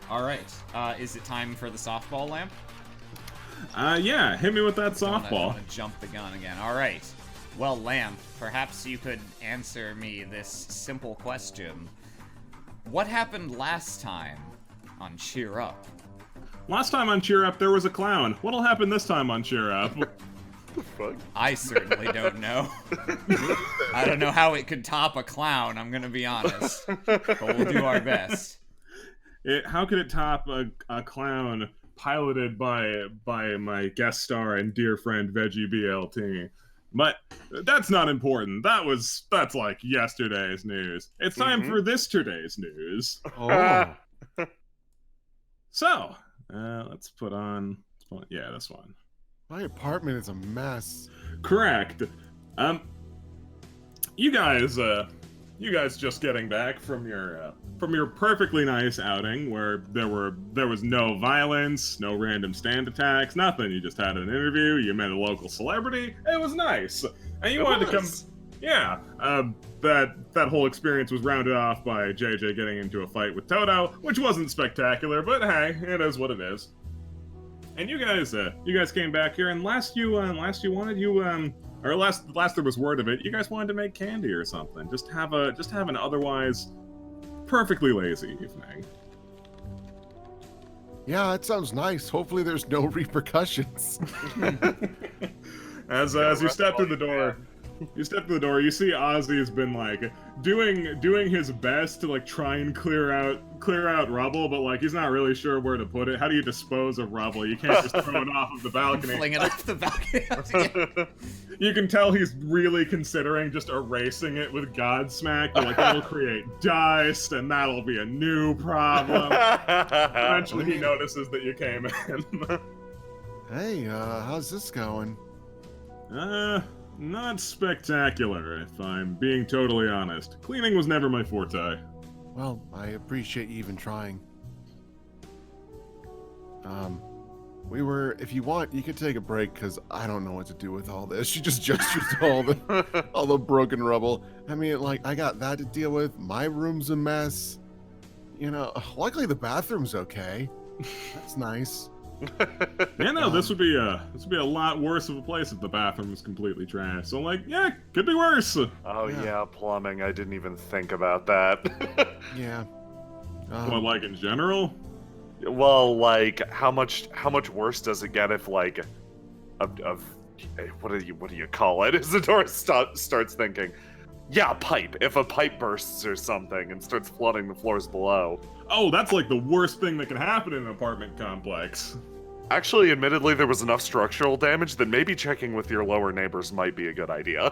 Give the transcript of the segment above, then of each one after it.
All right. Is it time for the softball lamp? Yeah, hit me with that I softball. want to jump the gun again. All right. Well, Lamp, perhaps you could answer me this simple question. What happened last time on Cheer Up? Last time on Cheer Up, there was a clown. What'll happen this time on Cheer Up? Fuck. I certainly don't know. I don't know how it could top a clown, I'm gonna be honest. But we'll do our best. How could it top a clown piloted by my guest star and dear friend Veggie BLT? But that's not important. That's like yesterday's news. It's time for this today's news. Oh. So, let's put on, yeah, this one. My apartment is a mess. Correct. You guys just getting back from your perfectly nice outing where there was no violence, no random stand attacks, nothing. You just had an interview, you met a local celebrity, it was nice. And you wanted to come. Yeah. That whole experience was rounded off by JJ getting into a fight with Toto, which wasn't spectacular, but hey, it is what it is. And you guys came back here, and last there was word of it, you guys wanted to make candy or something. Just have an otherwise perfectly lazy evening. Yeah, that sounds nice. Hopefully there's no repercussions. As you step through the door, you see Ozzy has been like doing his best to like try and clear out rubble, but like he's not really sure where to put it. How do you dispose of rubble? You can't just throw it off of the balcony. Fling it off the balcony. You can tell he's really considering just erasing it with Godsmack. But, like, that'll create dust, and that'll be a new problem. Eventually, he notices that you came in. Hey, how's this going? Not spectacular, if I'm being totally honest. Cleaning was never my forte. Well, I appreciate you even trying. If you want, you could take a break, because I don't know what to do with all this. She just gestures to all the broken rubble. I mean, like, I got that to deal with. My room's a mess. You know, luckily the bathroom's okay. That's nice. Yeah, no, this would be a lot worse of a place if the bathroom was completely trashed. So, like, yeah, could be worse. Oh yeah, plumbing. I didn't even think about that. Yeah. Well, like in general. Well, like how much worse does it get if like what do you call it? Isadora starts thinking, yeah, pipe. If a pipe bursts or something and starts flooding the floors below. Oh, that's like the worst thing that can happen in an apartment complex. Actually, admittedly, there was enough structural damage that maybe checking with your lower neighbors might be a good idea.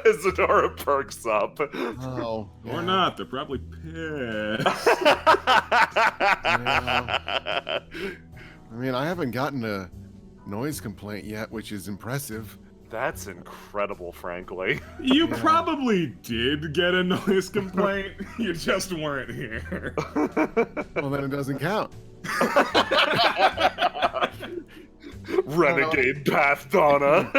Isadora perks up. Oh. Yeah. Or not, they're probably pissed. Yeah. I mean, I haven't gotten a noise complaint yet, which is impressive. That's incredible, frankly. You probably did get a noise complaint, you just weren't here. Well, then it doesn't count. Renegade path, Donna.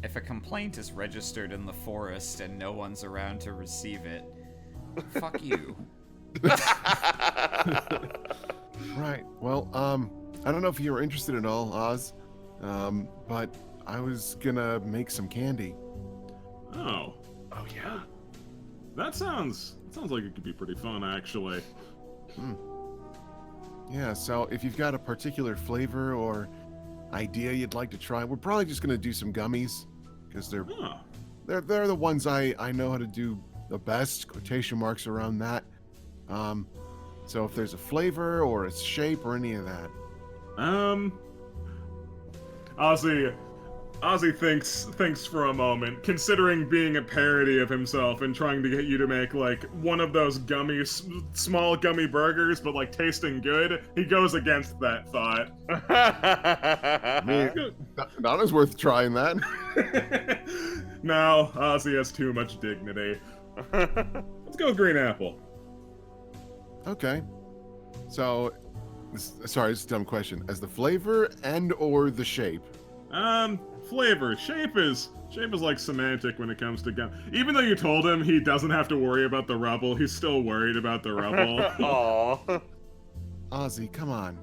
If a complaint is registered in the forest and no one's around to receive it, fuck you. Right. Well, I don't know if you were interested at all, Oz, but I was gonna make some candy. Oh. Oh yeah. That sounds like it could be pretty fun, actually. Yeah, so if you've got a particular flavor or idea you'd like to try, we're probably just gonna do some gummies, because they're the ones I know how to do the best, quotation marks around that. So if there's a flavor or a shape or any of that. Ozzy thinks for a moment, considering being a parody of himself and trying to get you to make like one of those small gummy burgers, but like tasting good. He goes against that thought. I mean, not as worth trying that. No, Ozzy has too much dignity. Let's go with green apple. Okay. So, sorry, it's a dumb question. As the flavor and or the shape? Flavor. Shape is like semantic when it comes to gum. Even though you told him he doesn't have to worry about the rubble, he's still worried about the rubble. Aww. Ozzy, come on.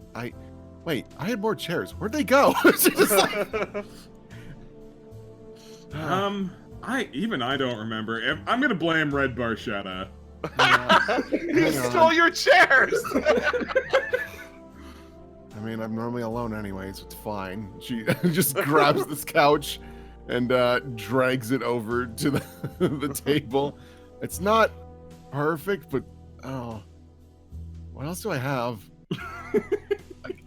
Wait, I had more chairs. Where'd they go? Just like... I don't remember. I'm gonna blame Red Barchetta. He stole your chairs! I mean, I'm normally alone anyway, so it's fine. She just grabs this couch and drags it over to the table. It's not perfect, but oh, what else do I have?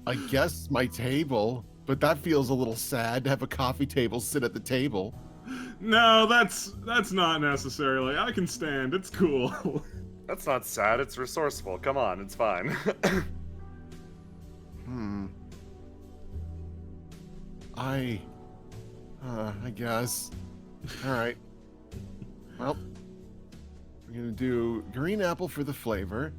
I guess my table, but that feels a little sad to have a coffee table sit at the table. No, that's not necessarily. I can stand. It's cool. That's not sad, it's resourceful. Come on, it's fine. I guess. All right. Well, we're gonna do green apple for the flavor.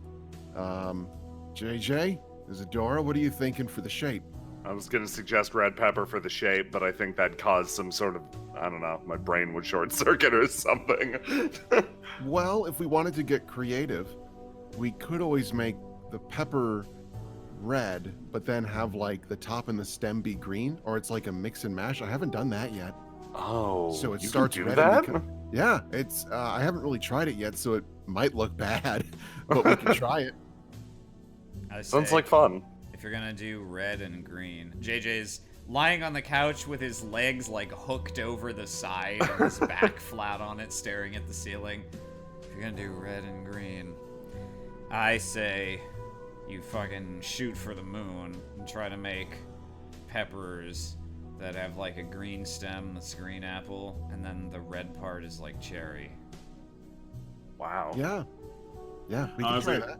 JJ, Isadora, what are you thinking for the shape? I was gonna suggest red pepper for the shape, but I think that caused some sort of, I don't know, my brain would short circuit or something. Well, if we wanted to get creative, we could always make the pepper red, but then have like the top and the stem be green, or it's like a mix and mash. I haven't done that yet. Oh, so it you starts can do red. that? Yeah, it's. I haven't really tried it yet, so it might look bad, but we can try it. Sounds like fun. If you're gonna do red and green, JJ's lying on the couch with his legs like hooked over the side and his back flat on it, staring at the ceiling. If you're gonna do red and green, I say you fucking shoot for the moon and try to make peppers that have like a green stem that's green apple, and then the red part is like cherry. Wow. Yeah, we can try that.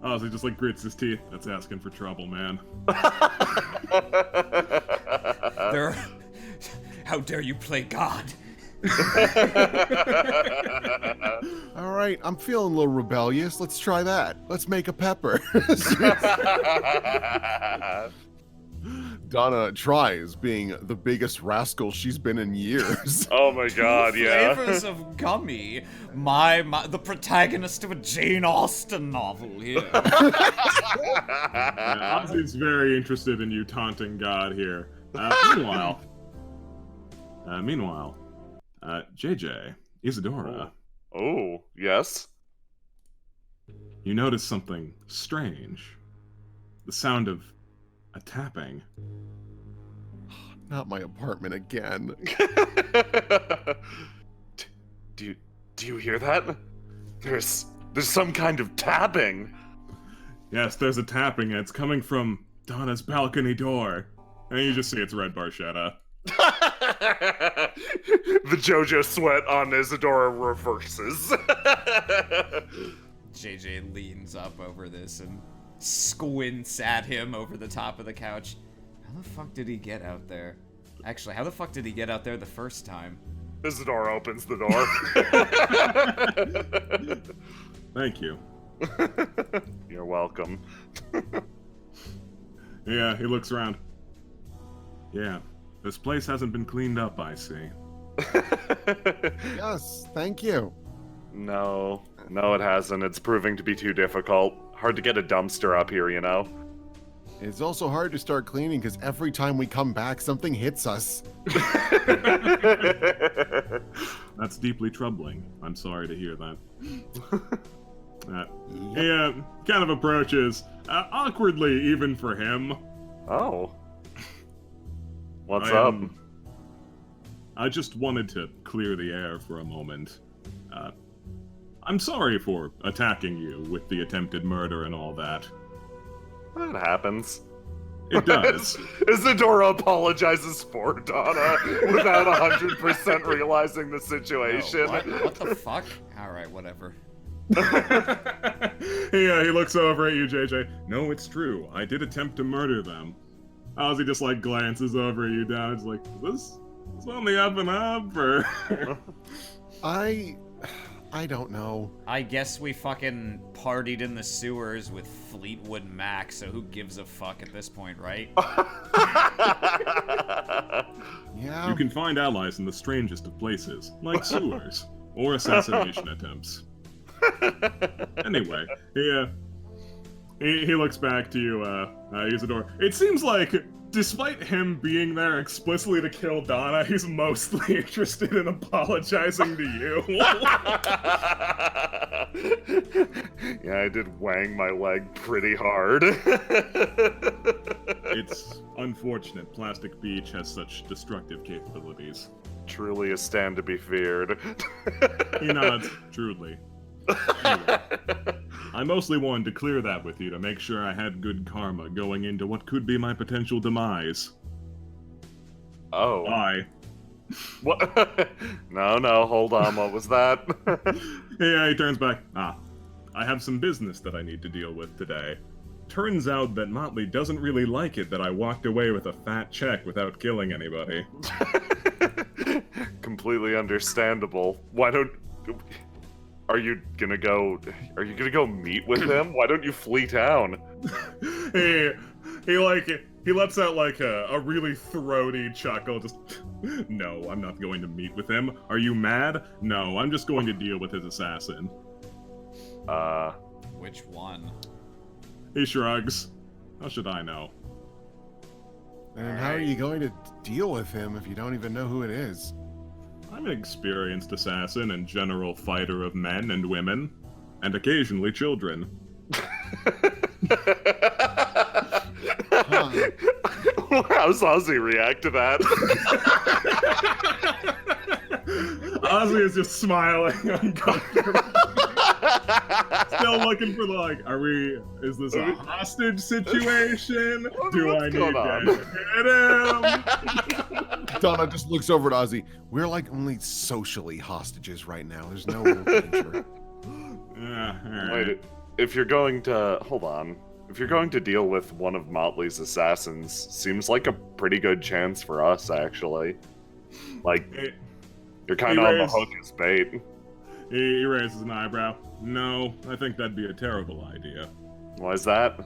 Ozzy just like grits his teeth. That's asking for trouble, man. How dare you play God? All right, I'm feeling a little rebellious. Let's try that. Let's make a pepper. Donna tries being the biggest rascal she's been in years. Oh my god, yeah. Flavors of Gummy, the protagonist of a Jane Austen novel here. Ozzy's very interested in you taunting God here. Meanwhile, JJ, Isadora. Oh, yes? You notice something strange. The sound of a tapping. Not my apartment again. Do you hear that? There's some kind of tapping. Yes, there's a tapping, and it's coming from Donna's balcony door. And you just see it's Red Barchetta. The JoJo sweat on Isadora reverses. JJ leans up over this and squints at him over the top of the couch. How the fuck did he get out there? Actually, how the fuck did he get out there the first time? Isadora opens the door. Thank you. You're welcome. Yeah, he looks around. Yeah, this place hasn't been cleaned up, I see. Yes, thank you. No, it hasn't. It's proving to be too difficult. Hard to get a dumpster up here, you know? It's also hard to start cleaning because every time we come back, something hits us. That's deeply troubling. I'm sorry to hear that. He kind of approaches, awkwardly even for him. Oh. What's up? I just wanted to clear the air for a moment. I'm sorry for attacking you with the attempted murder and all that. That happens. It does. Isadora apologizes for Donna without 100% realizing the situation. What the fuck? Alright, whatever. He looks over at you, JJ. No, it's true. I did attempt to murder them. Ozzy just like glances over at you down. It's like, is this on the up and up, or? I I don't know. I guess we fucking partied in the sewers with Fleetwood Mac, so who gives a fuck at this point, right? Yeah. You can find allies in the strangest of places, like sewers, or assassination attempts. Anyway, he looks back to you, Isadora. It seems like, despite him being there explicitly to kill Donna, he's mostly interested in apologizing to you. Yeah, I did wang my leg pretty hard. It's unfortunate Plastic Beach has such destructive capabilities. Truly a stand to be feared. He nods, truly. Anyway, I mostly wanted to clear that with you to make sure I had good karma going into what could be my potential demise. Oh. Bye. What? No, hold on, what was that? Yeah, he turns back. I have some business that I need to deal with today. Turns out that Motley doesn't really like it that I walked away with a fat check without killing anybody. Completely understandable. Why don't... Are you gonna go meet with him? Why don't you flee town? He lets out like a really throaty chuckle, just, no, I'm not going to meet with him. Are you mad? No, I'm just going to deal with his assassin. Which one? He shrugs. How should I know? And how are you going to deal with him if you don't even know who it is? I'm an experienced assassin and general fighter of men and women, and occasionally children. How's Ozzy react to that? Ozzy is just smiling uncomfortably. Still looking for is this a hostage situation? Do I need to hit him? Donna just looks over at Ozzy. We're like only socially hostages right now. There's no real danger. Wait, if you're going to... Hold on. If you're going to deal with one of Motley's assassins, seems like a pretty good chance for us, actually. Like, you're kind of on the hook as bait. He raises an eyebrow. No, I think that'd be a terrible idea. Why is that?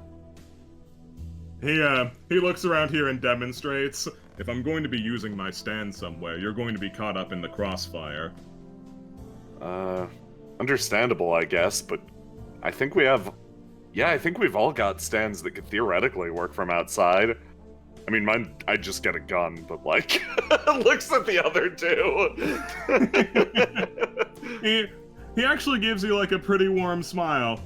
He looks around here and demonstrates. If I'm going to be using my stand somewhere, you're going to be caught up in the crossfire. Understandable, I guess, but I think we have... Yeah, I think we've all got stands that could theoretically work from outside. I mean, mine, I just get a gun, but, like, looks at the other two. He actually gives you, like, a pretty warm smile.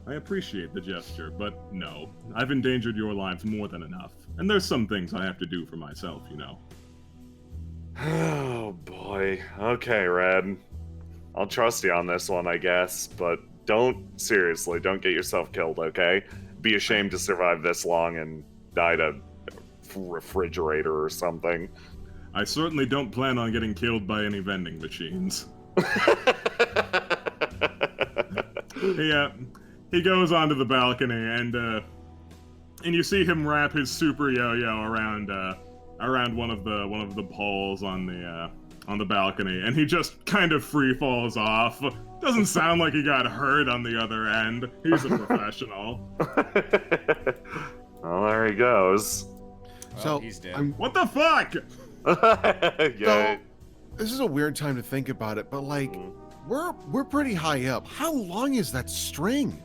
I appreciate the gesture, but no. I've endangered your lives more than enough. And there's some things I have to do for myself, you know. Oh, boy. Okay, Red. I'll trust you on this one, I guess, but seriously, don't get yourself killed, okay? Be ashamed to survive this long and die to a refrigerator or something. I certainly don't plan on getting killed by any vending machines. He goes onto the balcony and you see him wrap his super yo-yo around one of the poles on the balcony, and he just kind of free falls off. Doesn't sound like he got hurt on the other end. He's a professional. Well, there he goes. Well, So he's dead. What the fuck? Yeah. So, this is a weird time to think about it, but like, we're pretty high up. How long is that string?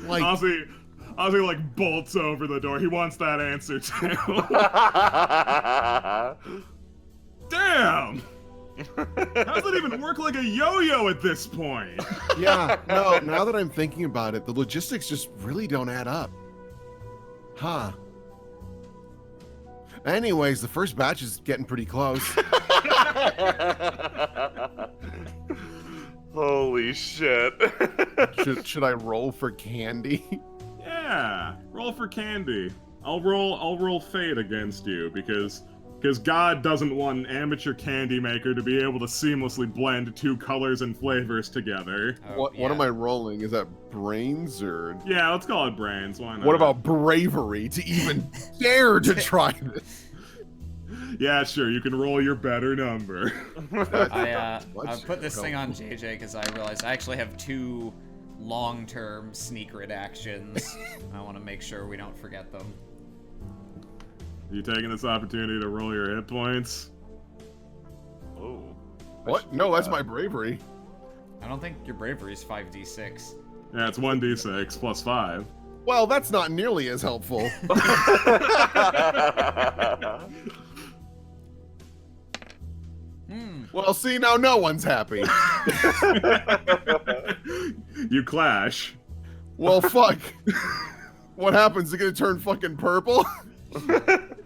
Like, Ozzy like bolts over the door. He wants that answer too. Damn! How does it even work like a yo-yo at this point? yeah, no, now that I'm thinking about it, the logistics just really don't add up. Huh. Anyways, the first batch is getting pretty close. Holy shit. Should I roll for candy? Yeah, roll for candy. I'll roll fate against you because God doesn't want an amateur candy maker to be able to seamlessly blend two colors and flavors together. Oh, What am I rolling? Is that brains or? Yeah, let's call it brains. Why not? What about bravery to even dare to try this? Yeah, sure, you can roll your better number. I put this thing on JJ because I realized I actually have 2 long-term sneak-rid actions. I want to make sure we don't forget them. You taking this opportunity to roll your hit points? Oh. What? No, that's my bravery. I don't think your bravery is 5d6. Yeah, it's 1d6 plus 5. Well, that's not nearly as helpful. Well, see, now no one's happy. You clash. Well, fuck. What happens? Is it gonna turn fucking purple?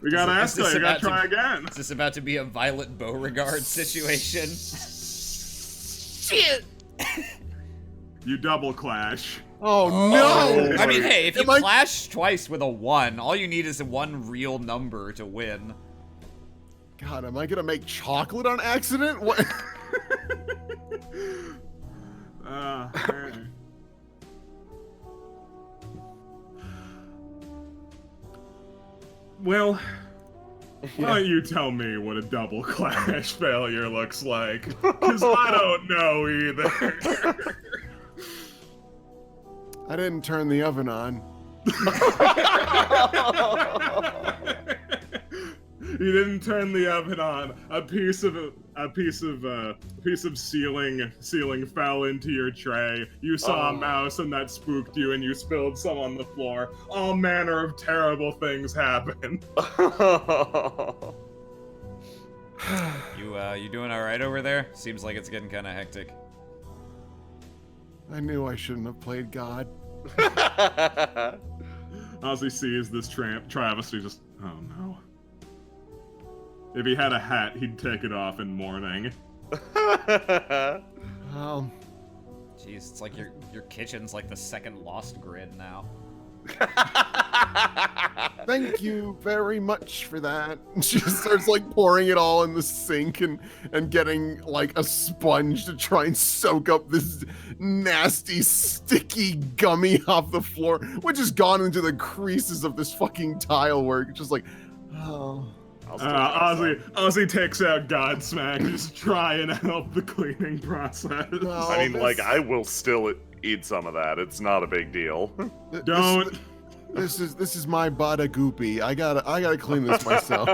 We gotta ask you, you gotta try again. Is this about to be a Violet Beauregard situation? Shit! You double clash. Oh no! I mean, hey, if you clash twice with a 1, all you need is one real number to win. God, am I gonna make chocolate on accident? What? Well, why don't you tell me what a double clash failure looks like? Because I don't know either. I didn't turn the oven on. You didn't turn the oven on. A piece of ceiling fell into your tray. You saw a mouse and that spooked you, and you spilled some on the floor. All manner of terrible things happened. You doing all right over there? Seems like it's getting kind of hectic. I knew I shouldn't have played God. Ozzy sees this travesty, just, oh no. If he had a hat, he'd take it off in mourning. Well, jeez, it's like your kitchen's like the second Lost Grid now. thank you very much for that. She just starts like pouring it all in the sink and getting like a sponge to try and soak up this nasty, sticky gummy off the floor, which has gone into the creases of this fucking tile work. It's just like, oh. Ozzy takes out Godsmack, just trying to help the cleaning process. No, I mean, like, I will still eat some of that. It's not a big deal. Don't. This is my bada goopy. I gotta clean this myself.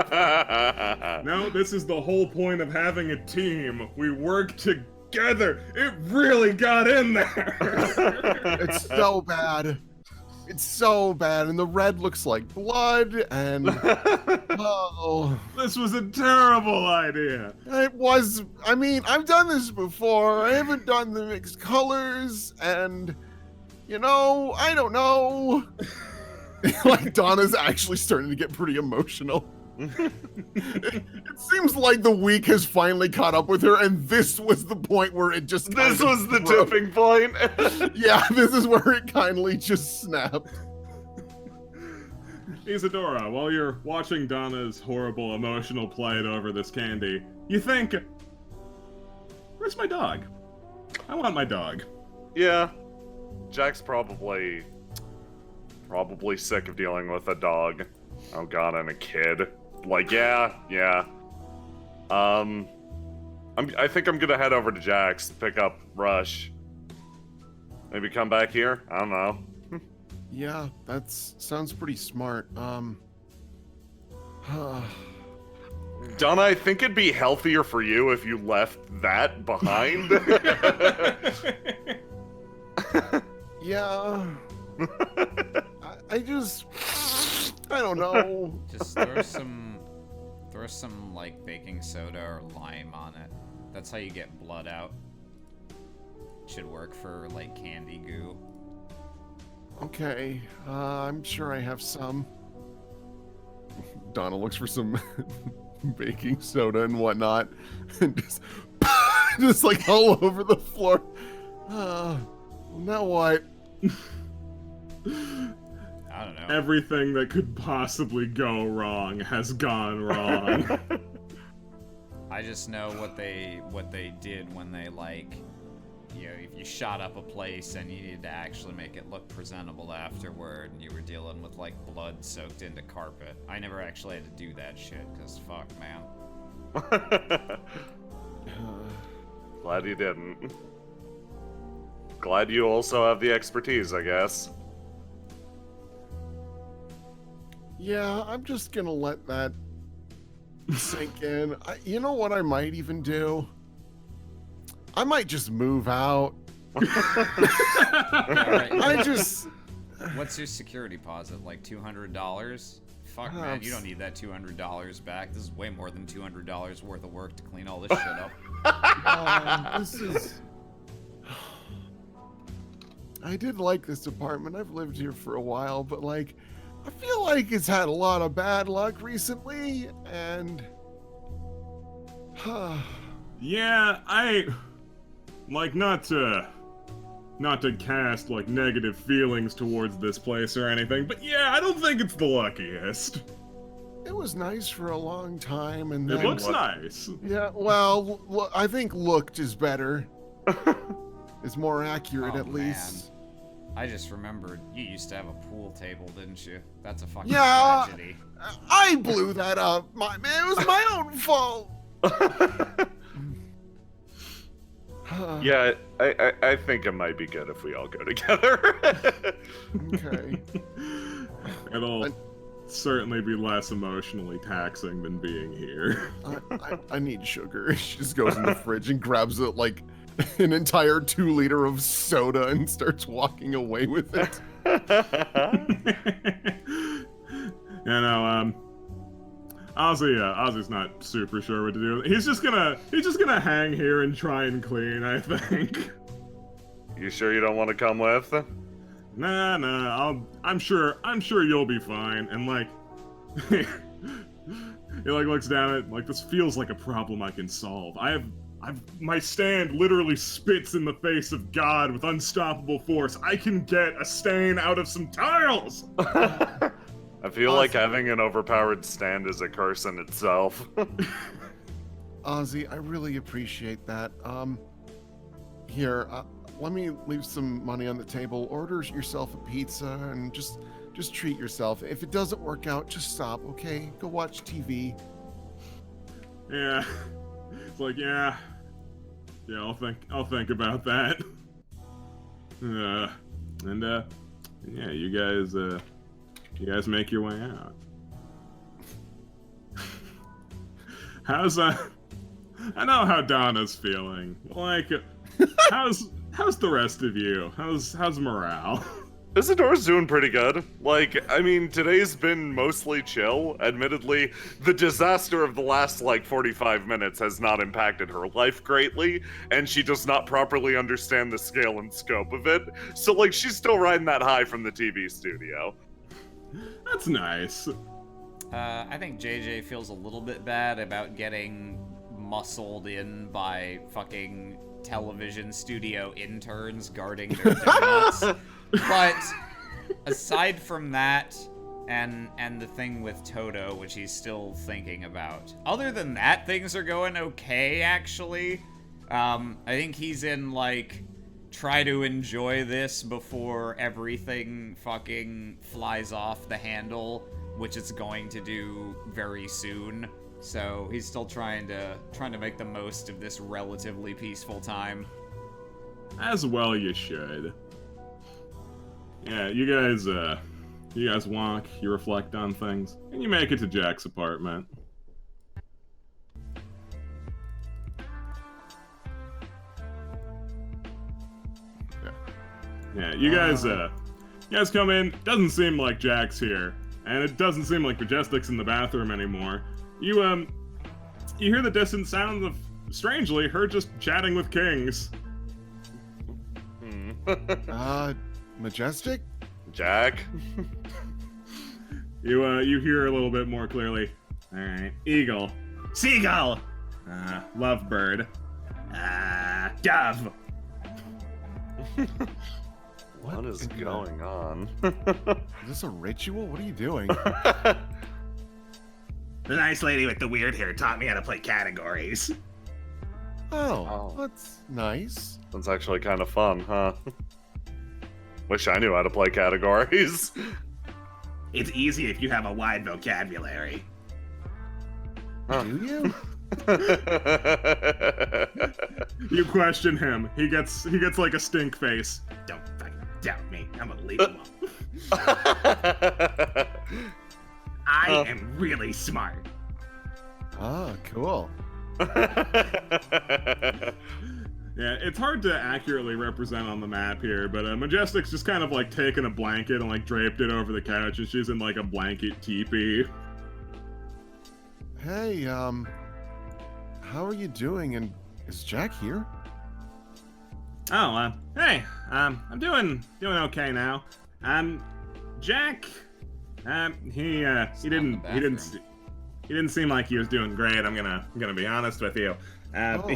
No, this is the whole point of having a team. We work together. It really got in there. It's so bad. It's so bad, and the red looks like blood, and oh. This was a terrible idea. It was, I mean, I've done this before. I haven't done the mixed colors, and, you know, I don't know. Like, Donna's actually starting to get pretty emotional. It seems like the week has finally caught up with her, and this was the point where it just This was the tipping point. Yeah, this is where it kindly just snapped. Isadora, while you're watching Donna's horrible emotional plight over this candy, you think, where's my dog? I want my dog. Yeah. Jack's probably sick of dealing with a dog. Oh god, and a kid. Like, yeah. I think I'm gonna head over to Jack's, pick up Rush. Maybe come back here? I don't know. Yeah, that sounds pretty smart. Donna, I think it'd be healthier for you if you left that behind. Yeah. I don't know. Just throw some like baking soda or lime on it. That's how you get blood out. Should work for like candy goo. Okay, I'm sure I have some. Donna looks for some baking soda and whatnot, and just like all over the floor. Now what? I don't know. Everything that could possibly go wrong has gone wrong. I just know what they did when they like if you shot up a place and you needed to actually make it look presentable afterward, and you were dealing with like blood soaked into carpet. I never actually had to do that shit, cause fuck, man. Glad you didn't. Glad you also have the expertise, I guess. Yeah, I'm just gonna let that sink in. You know what I might even do? I might just move out. I just... What's your security deposit? Like $200? Fuck, man, you don't need that $200 back. This is way more than $200 worth of work to clean all this shit up. This is... I did like this apartment. I've lived here for a while, but like, I feel like it's had a lot of bad luck recently, and... Yeah, like, not to cast like negative feelings towards this place or anything, but yeah, I don't think it's the luckiest. It was nice for a long time, and then... It looks nice. Yeah, well, I think looked is better. It's more accurate, at least. I just remembered you used to have a pool table, didn't you? That's a fucking Yeah, tragedy. I blew that up. It was my own fault. Yeah, I think it might be good if we all go together. Okay. It'll certainly be less emotionally taxing than being here. I need sugar. She just goes in the fridge and grabs it like an entire 2 liter of soda and starts walking away with it. Ozzy's not super sure what to do. He's just gonna hang here and try and clean, I think. You sure you don't want to come with? Nah, I'm sure you'll be fine. And like, he like looks down at it, like, this feels like a problem I can solve. My stand literally spits in the face of God with unstoppable force. I can get a stain out of some tiles! I feel like having an overpowered stand is a curse in itself. Ozzy, I really appreciate that. Here, let me leave some money on the table. Order yourself a pizza and just treat yourself. If it doesn't work out, just stop, okay? Go watch TV. Yeah. It's like, yeah, I'll think about that. Yeah, you guys make your way out. I know how Donna's feeling. Like, how's the rest of you? How's morale? Isidore's doing pretty good. Like, I mean, today's been mostly chill. Admittedly, the disaster of the last, 45 minutes has not impacted her life greatly, and she does not properly understand the scale and scope of it. So, she's still riding that high from the TV studio. That's nice. I think JJ feels a little bit bad about getting muscled in by fucking television studio interns guarding their donuts. But aside from that, and the thing with Toto, which he's still thinking about, other than that, things are going okay, actually. I think he's in, try to enjoy this before everything fucking flies off the handle, which it's going to do very soon. So he's still trying to make the most of this relatively peaceful time. As well you should. Yeah, you guys walk, you reflect on things, and you make it to Jack's apartment. Yeah, you guys come in. Doesn't seem like Jack's here, and it doesn't seem like Majestic's in the bathroom anymore. You hear the distant sounds of, strangely, her just chatting with kings. Majestic? Jack? You hear a little bit more clearly. Alright. Eagle. Seagull! Lovebird. Dove! What is going on? Is this a ritual? What are you doing? The nice lady with the weird hair taught me how to play categories. Oh, that's nice. That's actually kind of fun, huh? Wish I knew how to play categories. It's easy if you have a wide vocabulary. Huh. Do you? You question him. He gets like a stink face. Don't fucking doubt me. I'm gonna leave him alone. I am really smart. Ah, cool. Yeah, it's hard to accurately represent on the map here, but Majestic's just kind of like taken a blanket and like draped it over the couch, and she's in like a blanket teepee. Hey, how are you doing? And is Jack here? Oh, hey, I'm doing okay now. Jack, he didn't seem like he was doing great. I'm gonna be honest with you.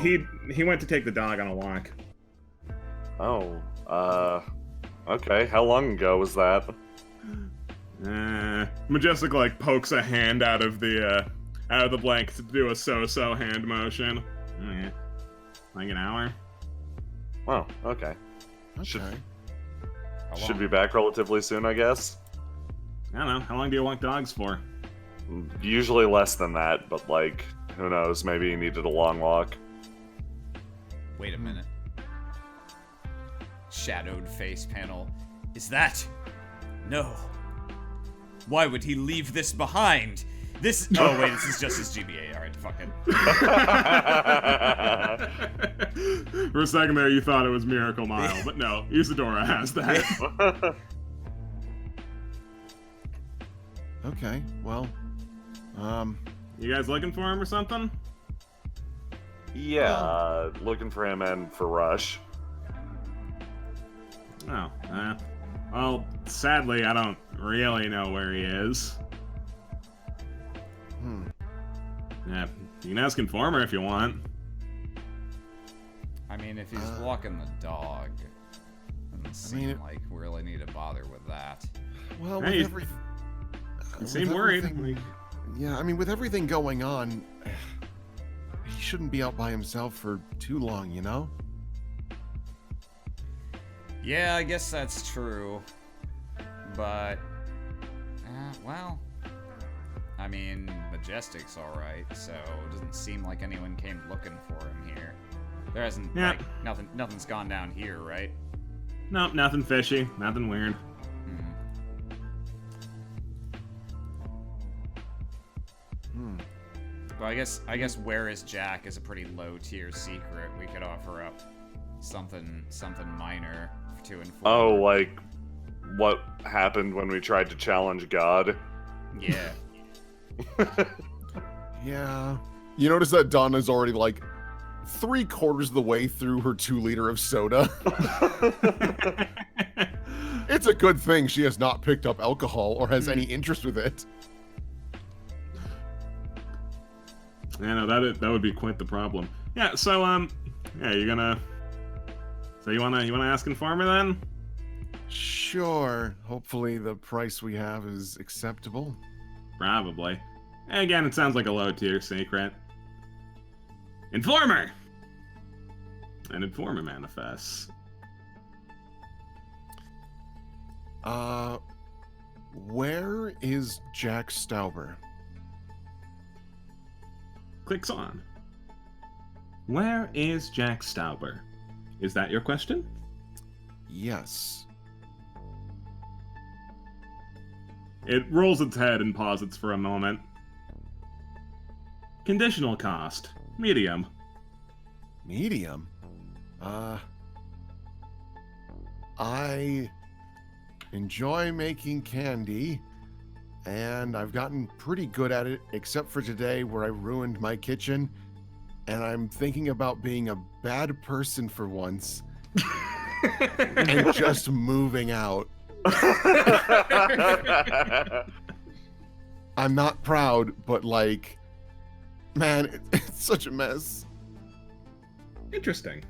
He went to take the dog on a walk. Oh, okay. How long ago was that? Majestic like pokes a hand out of the blanket to do a so-so hand motion. Yeah, like an hour. Oh, okay. Okay. Should be back relatively soon, I guess. I don't know. How long do you walk dogs for? Usually less than that, but like, who knows? Maybe he needed a long walk. Wait a minute. Shadowed face panel. Is that? No. Why would he leave this behind? This. Oh wait, this is just his GBA. All right, fuck it. For a second there, you thought it was Miracle Mile, but no, Isadora has that. Okay, well, You guys looking for him or something? Yeah, looking for him and for Rush. Oh, well, sadly, I don't really know where he is. Yeah, you can ask Informer if you want. I mean, if he's walking the dog, doesn't seem like we really need to bother with that. well, Hey, with everything... You seem worried. Yeah, I mean, with everything going on, he shouldn't be out by himself for too long, you know? Yeah, I guess that's true. But, well, I mean, Majestic's alright, so it doesn't seem like anyone came looking for him here. There hasn't, like, nothing's gone down here, right? Nope, nothing fishy, nothing weird. Well, I guess where is Jack is a pretty low tier secret. We could offer up something minor to inform. Oh, like what happened when we tried to challenge God? Yeah. Yeah. You notice that Donna's already like 3/4 of the way through her 2 liter of soda. It's a good thing she has not picked up alcohol or has any interest with it. Yeah, no, that would be quite the problem. Yeah, so yeah, you wanna ask Informer then? Sure. Hopefully the price we have is acceptable. Probably. Again, it sounds like a low tier secret. Informer! An Informer manifests. Where is Jack Stauber? Clicks on. Where is Jack Stauber? Is that your question? Yes. It rolls its head and pauses for a moment. Conditional cost. Medium. Medium? I enjoy making candy, and I've gotten pretty good at it, except for today where I ruined my kitchen, and I'm thinking about being a bad person for once and just moving out. I'm not proud, but like, man, it's such a mess. Interesting.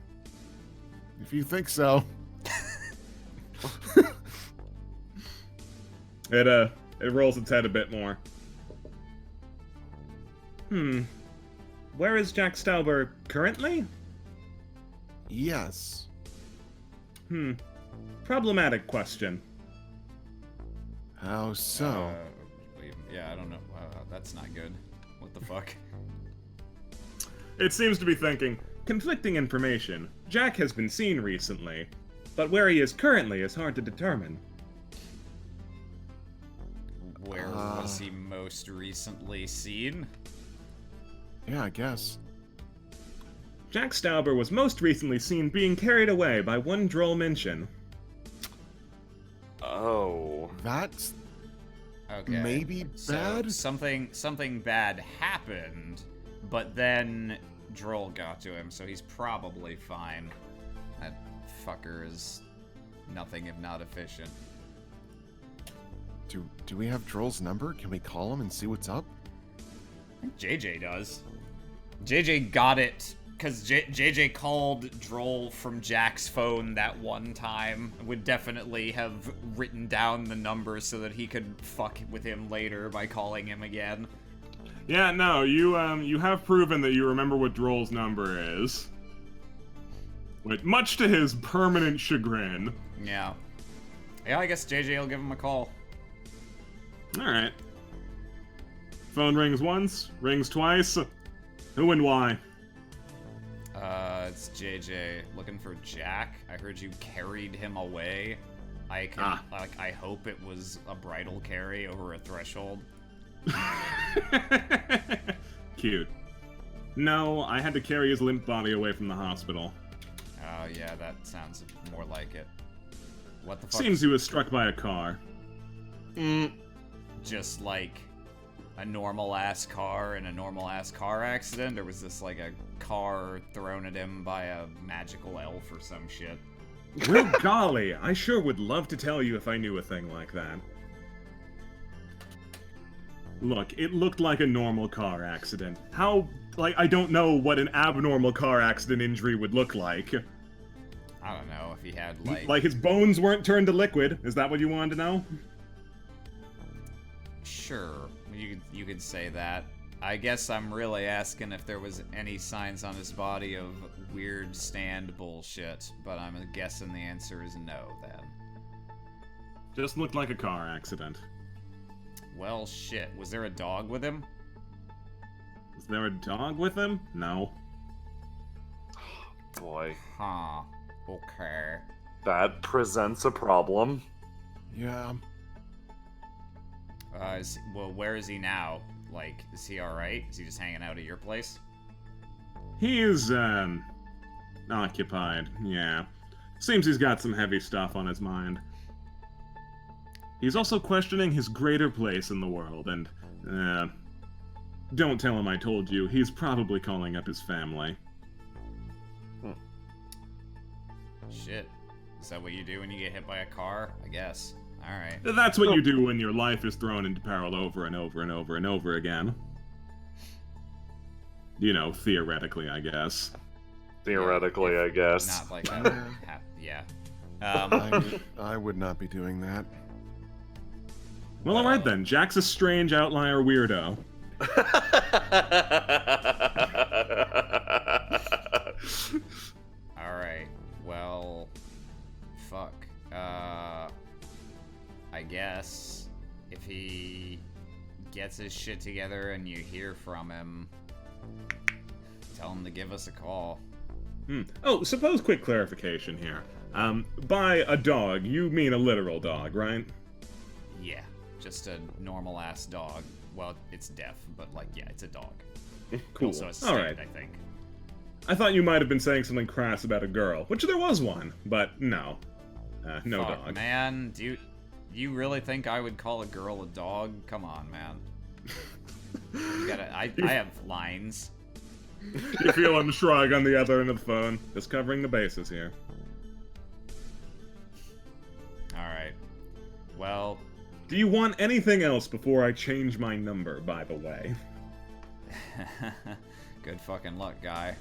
If you think so. It rolls its head a bit more. Where is Jack Stauber currently? Yes. Problematic question. How so? Yeah, I don't know. That's not good. What the fuck? It seems to be thinking, conflicting information. Jack has been seen recently, but where he is currently is hard to determine. Where was he most recently seen? Yeah, I guess. Jack Stauber was most recently seen being carried away by one droll mention. Oh. That's Okay. maybe So bad? something bad happened, but then Droll got to him, so he's probably fine. That fucker is nothing if not efficient. Do we have Droll's number? Can we call him and see what's up? I think JJ does. JJ got it because JJ called Droll from Jack's phone that one time. Would definitely have written down the number so that he could fuck with him later by calling him again. Yeah, no, you have proven that you remember what Droll's number is. Much to his permanent chagrin. Yeah. Yeah, I guess JJ will give him a call. Alright. Phone rings once, rings twice. Who and why? It's JJ looking for Jack. I heard you carried him away. I hope it was a bridal carry over a threshold. Cute. No, I had to carry his limp body away from the hospital. Oh yeah, that sounds more like it. What the fuck? Seems he was struck by a car. Just like a normal-ass car in a normal-ass car accident? Or was this like a car thrown at him by a magical elf or some shit? Well, golly, I sure would love to tell you if I knew a thing like that. Look, it looked like a normal car accident. I don't know what an abnormal car accident injury would look like. I don't know if he had, Like his bones weren't turned to liquid. Is that what you wanted to know? Sure, you could say that. I guess I'm really asking if there was any signs on his body of weird stand bullshit, but I'm guessing the answer is no, then. Just looked like a car accident. Well, shit. Was there a dog with him? Is there a dog with him? No. Boy. Huh. Okay. That presents a problem. Yeah. Where is he now? Like, is he alright? Is he just hanging out at your place? He's, occupied, yeah. Seems he's got some heavy stuff on his mind. He's also questioning his greater place in the world, and, don't tell him I told you, he's probably calling up his family. Shit. Is that what you do when you get hit by a car? I guess. Alright. That's what you do when your life is thrown into peril over and over and over and over again. You know, theoretically, I guess. Theoretically, I guess. Not like that. Yeah. I would not be doing that. Well, alright then. Jack's a strange outlier weirdo. Alright. Well, fuck. I guess if he gets his shit together and you hear from him, tell him to give us a call. Oh, suppose quick clarification here. By a dog, you mean a literal dog, right? Yeah, just a normal-ass dog. Well, it's deaf, but, like, yeah, it's a dog. Cool. Also a snake, Alright. I think. I thought you might have been saying something crass about a girl, which there was one, but no. No Fuck, dog. man, do you really think I would call a girl a dog? Come on, man. I have lines. You feel him shrug on the other end of the phone, just covering the bases here. Alright. Well... Do you want anything else before I change my number, by the way? Good fucking luck, guy.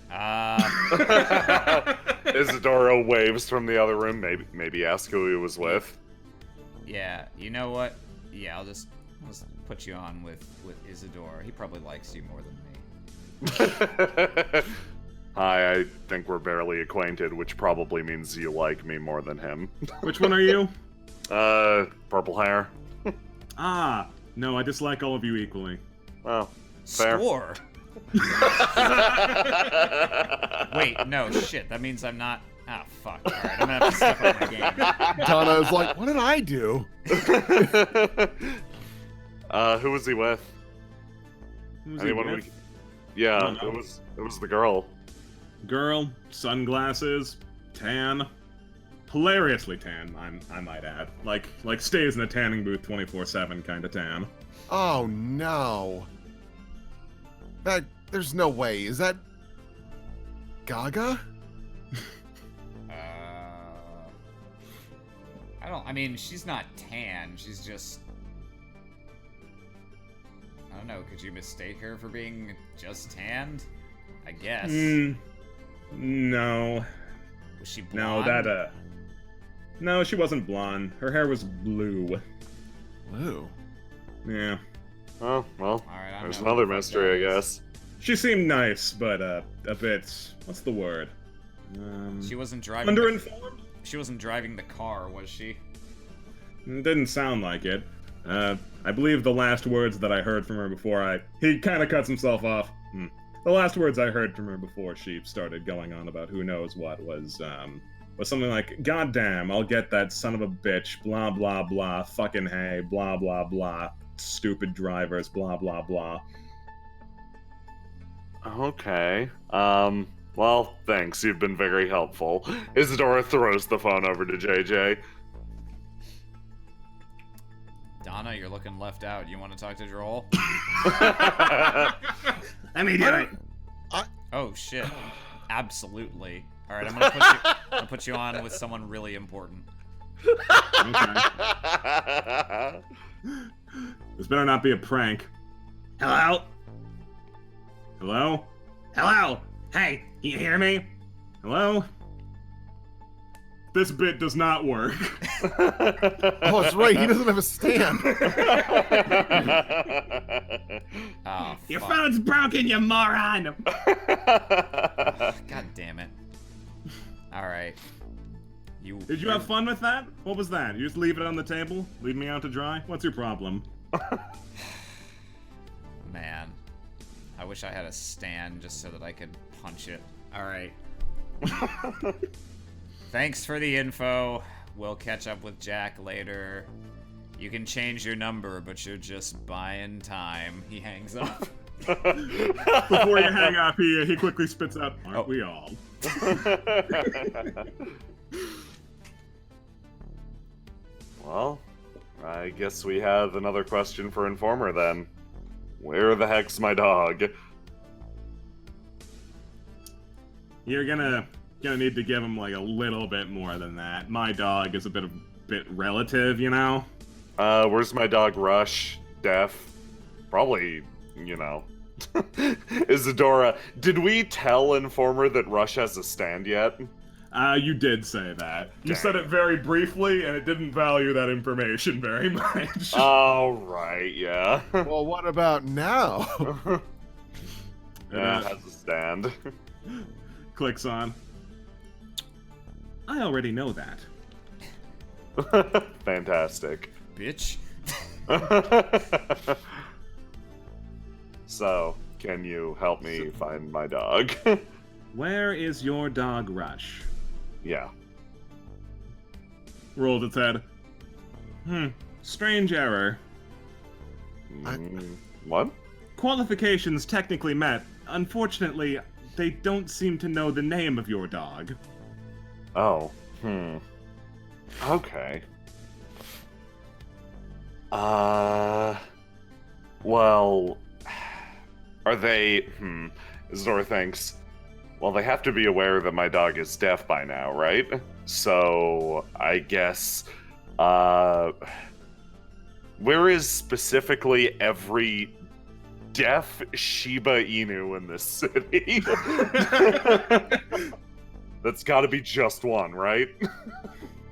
Isadora waves from the other room. Maybe ask who he was with. Yeah, you know what? Yeah, I'll just put you on with Isadora. He probably likes you more than me. Hi, I think we're barely acquainted, which probably means you like me more than him. Which one are you? Purple hair. Ah, no, I dislike all of you equally. Oh, fair. Score. Wait, no, shit. That means I'm not. Ah, fuck. All right, I'm gonna have to step up my game. Donna was like, what did I do? Who was he with? Who's Anyone he with? Yeah, I don't know. it was the girl. Girl, sunglasses, tan. Hilariously tan, I might add. Like stays in a tanning booth 24/7 kind of tan. Oh no. There's no way. Is that Gaga? I mean, she's not tan. She's just. I don't know. Could you mistake her for being just tanned? I guess. No. Was she blonde? No, she wasn't blonde. Her hair was blue. Blue? Yeah. Oh, well, Alright, there's another mystery, I guess. She seemed nice, but a bit. What's the word? She wasn't driving. Underinformed? She wasn't driving the car, was she? Didn't sound like it. I believe the last words that I heard from her before he kind of cuts himself off. The last words I heard from her before she started going on about who knows what was something like, "God damn, I'll get that son of a bitch, blah blah blah, fucking hey, blah blah blah, stupid drivers, blah blah blah." Okay. Well, thanks. You've been very helpful. Isadora throws the phone over to JJ. Donna, you're looking left out. You want to talk to Joel? Let me do it. Oh shit! Absolutely. All right, I'm gonna put you on with someone really important. Okay. This better not be a prank. Hello? Hello? Hello? Hey, can you hear me? Hello? This bit does not work. Oh, that's right. He doesn't have a stand. Oh, Your fuck. phone's broken, you moron! God damn it. All right. Did you have fun with that? What was that? You just leave it on the table? Leave me out to dry? What's your problem? Man, I wish I had a stand just so that I could punch it. All right. Thanks for the info. We'll catch up with Jack later. You can change your number, but you're just buying time. He hangs up. Before you hang up, he quickly spits out, "Aren't we all?" Well, I guess we have another question for Informer then. Where the heck's my dog? You're gonna need to give him like a little bit more than that. My dog is a bit relative, you know? Where's my dog Rush? Deaf? Probably, you know. Isadora, did we tell Informer that Rush has a stand yet? You did say that. You Dang. said it very briefly, and it didn't value that information very much. Oh, right, yeah. Well, what about now? Yeah, it has a stand. Clicks on. I already know that. Fantastic. Bitch. So, can you help me find my dog? Where is your dog Rush? Yeah. Rolled its head. Strange error. What? Qualifications technically met. Unfortunately, they don't seem to know the name of your dog. Oh. Okay. Well, are they, Isadora thinks, well, they have to be aware that my dog is deaf by now, right? So, I guess, where is specifically every deaf Shiba Inu in this city? That's gotta be just one, right?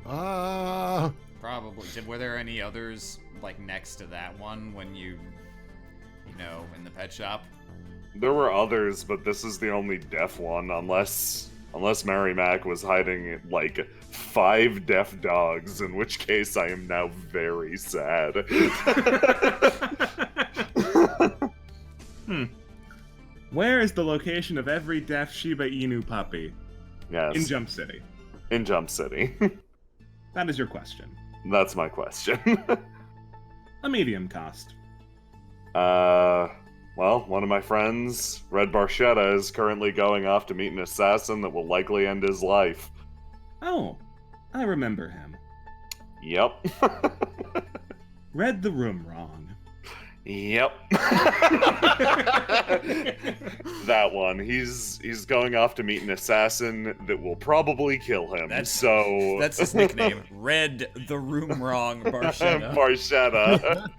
Probably. Were there any others like next to that one when you know, in the pet shop? There were others, but this is the only deaf one, unless Mary Mac was hiding like 5 deaf dogs, in which case I am now very sad. Where is the location of every deaf Shiba Inu puppy? Yes. In Jump City. In Jump City. That is your question. That's my question. A medium cost. Well, one of my friends, Red Barchetta, is currently going off to meet an assassin that will likely end his life. Oh, I remember him. Yep. Read the room wrong. Yep. That one. He's going off to meet an assassin that will probably kill him. That's his nickname. Read the room wrong, Barchetta. Barchetta.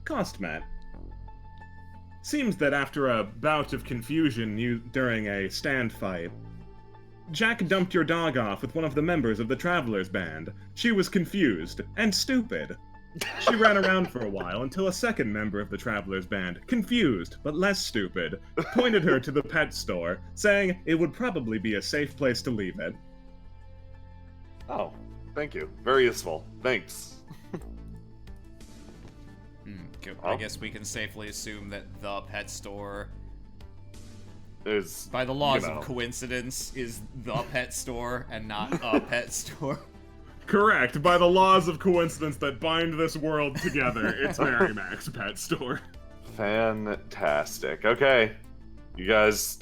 Cost, Matt. Seems that after a bout of confusion during a stand fight, Jack dumped your dog off with one of the members of the Travelers Band. She was confused and stupid. She ran around for a while until a second member of the Travelers Band, confused but less stupid, pointed her to the pet store, saying it would probably be a safe place to leave it. Oh, thank you. Very useful. Thanks. I guess we can safely assume that the pet store, is, by the laws of coincidence, is the pet store and not a pet store. Correct. By the laws of coincidence that bind this world together, it's Mary Mac's pet store. Fantastic. Okay. You guys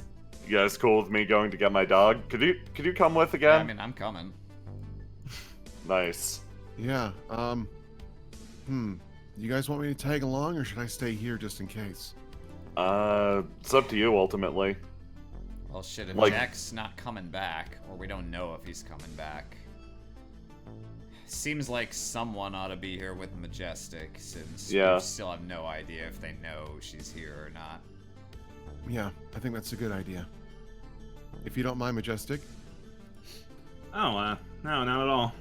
cool with me going to get my dog? Could you come with again? Yeah, I mean, I'm coming. Nice. Yeah, you guys want me to tag along, or should I stay here just in case? It's up to you, ultimately. Well, shit, if Like- Jack's not coming back, or we don't know if he's coming back, seems like someone ought to be here with Majestic, since Yeah. we still have no idea if they know she's here or not. Yeah, I think that's a good idea. If you don't mind, Majestic. Oh, no, not at all.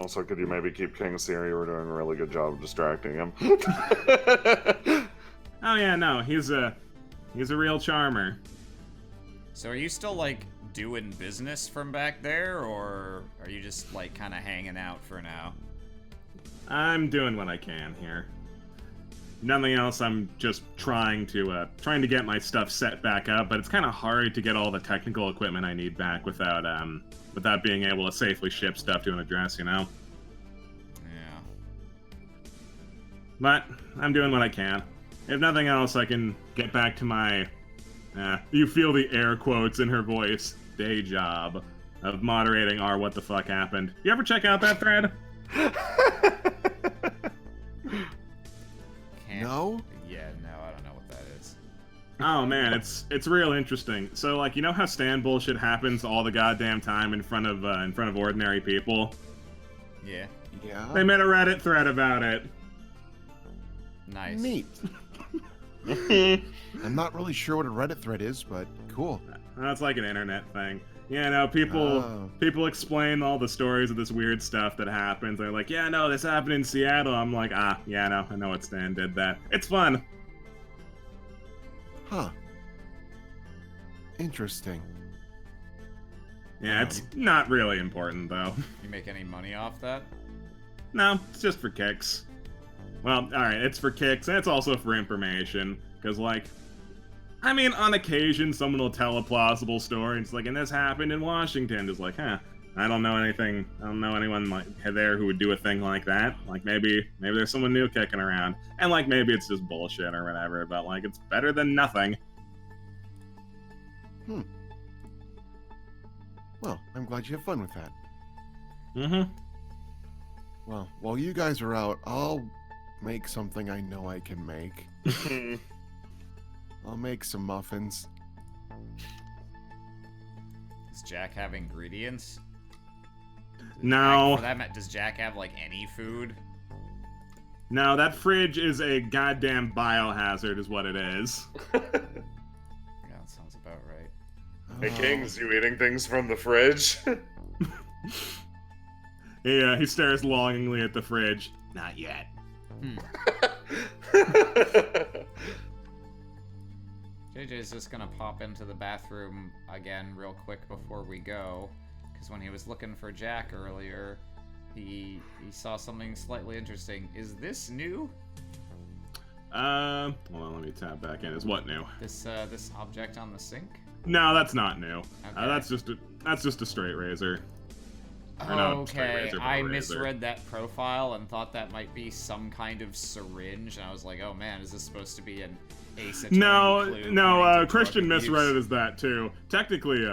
Also, could you maybe keep King Siri? We're doing a really good job of distracting him. Oh yeah, no, he's a real charmer. So are you still, like, doing business from back there, or are you just, like, kind of hanging out for now? I'm doing what I can here. Nothing else. I'm just trying to get my stuff set back up, but it's kind of hard to get all the technical equipment I need back without being able to safely ship stuff to an address, you know? Yeah. But I'm doing what I can. If nothing else, I can get back to my, you feel the air quotes in her voice, day job of moderating our What the Fuck Happened. You ever check out that thread? No? Yeah, no, I don't know what that is. Oh man, it's real interesting. So like, you know how stand bullshit happens all the goddamn time in front of ordinary people? Yeah. Yeah. They made a Reddit thread about it. Nice. Neat. I'm not really sure what a Reddit thread is, but cool. That's like an internet thing. Yeah, no, people explain all the stories of this weird stuff that happens. They're like, yeah, no, this happened in Seattle. I'm like, yeah, no, I know what Stan did that. It's fun. Huh. Interesting. Yeah, it's not really important, though. You make any money off that? No, it's just for kicks. Well, alright, it's for kicks, and it's also for information. Because, like, I mean, on occasion, someone will tell a plausible story, and it's like, and this happened in Washington. Just like, I don't know anyone like there who would do a thing like that. Like, maybe there's someone new kicking around. And, like, maybe it's just bullshit or whatever, but, like, it's better than nothing. Well, I'm glad you have fun with that. Mm-hmm. Well, while you guys are out, I'll make something I know I can make. I'll make some muffins. Does Jack have ingredients? No. For that, does Jack have, like, any food? No, that fridge is a goddamn biohazard is what it is. Yeah, that sounds about right. Hey, Kings, you eating things from the fridge? Yeah, he stares longingly at the fridge. not yet. JJ's just gonna pop into the bathroom again real quick before we go, because when he was looking for Jack earlier, he saw something slightly interesting. Is this new? Hold on, let me tap back in. Is what new? This object on the sink? No, that's not new. Okay. That's just a straight razor. Or not a straight Okay, razor, but a I razor. misread that profile and thought that might be some kind of syringe, and I was like, oh man, is this supposed to be an ace attorney clue No, pointing to Christian drug misread it abuse? as that too. Technically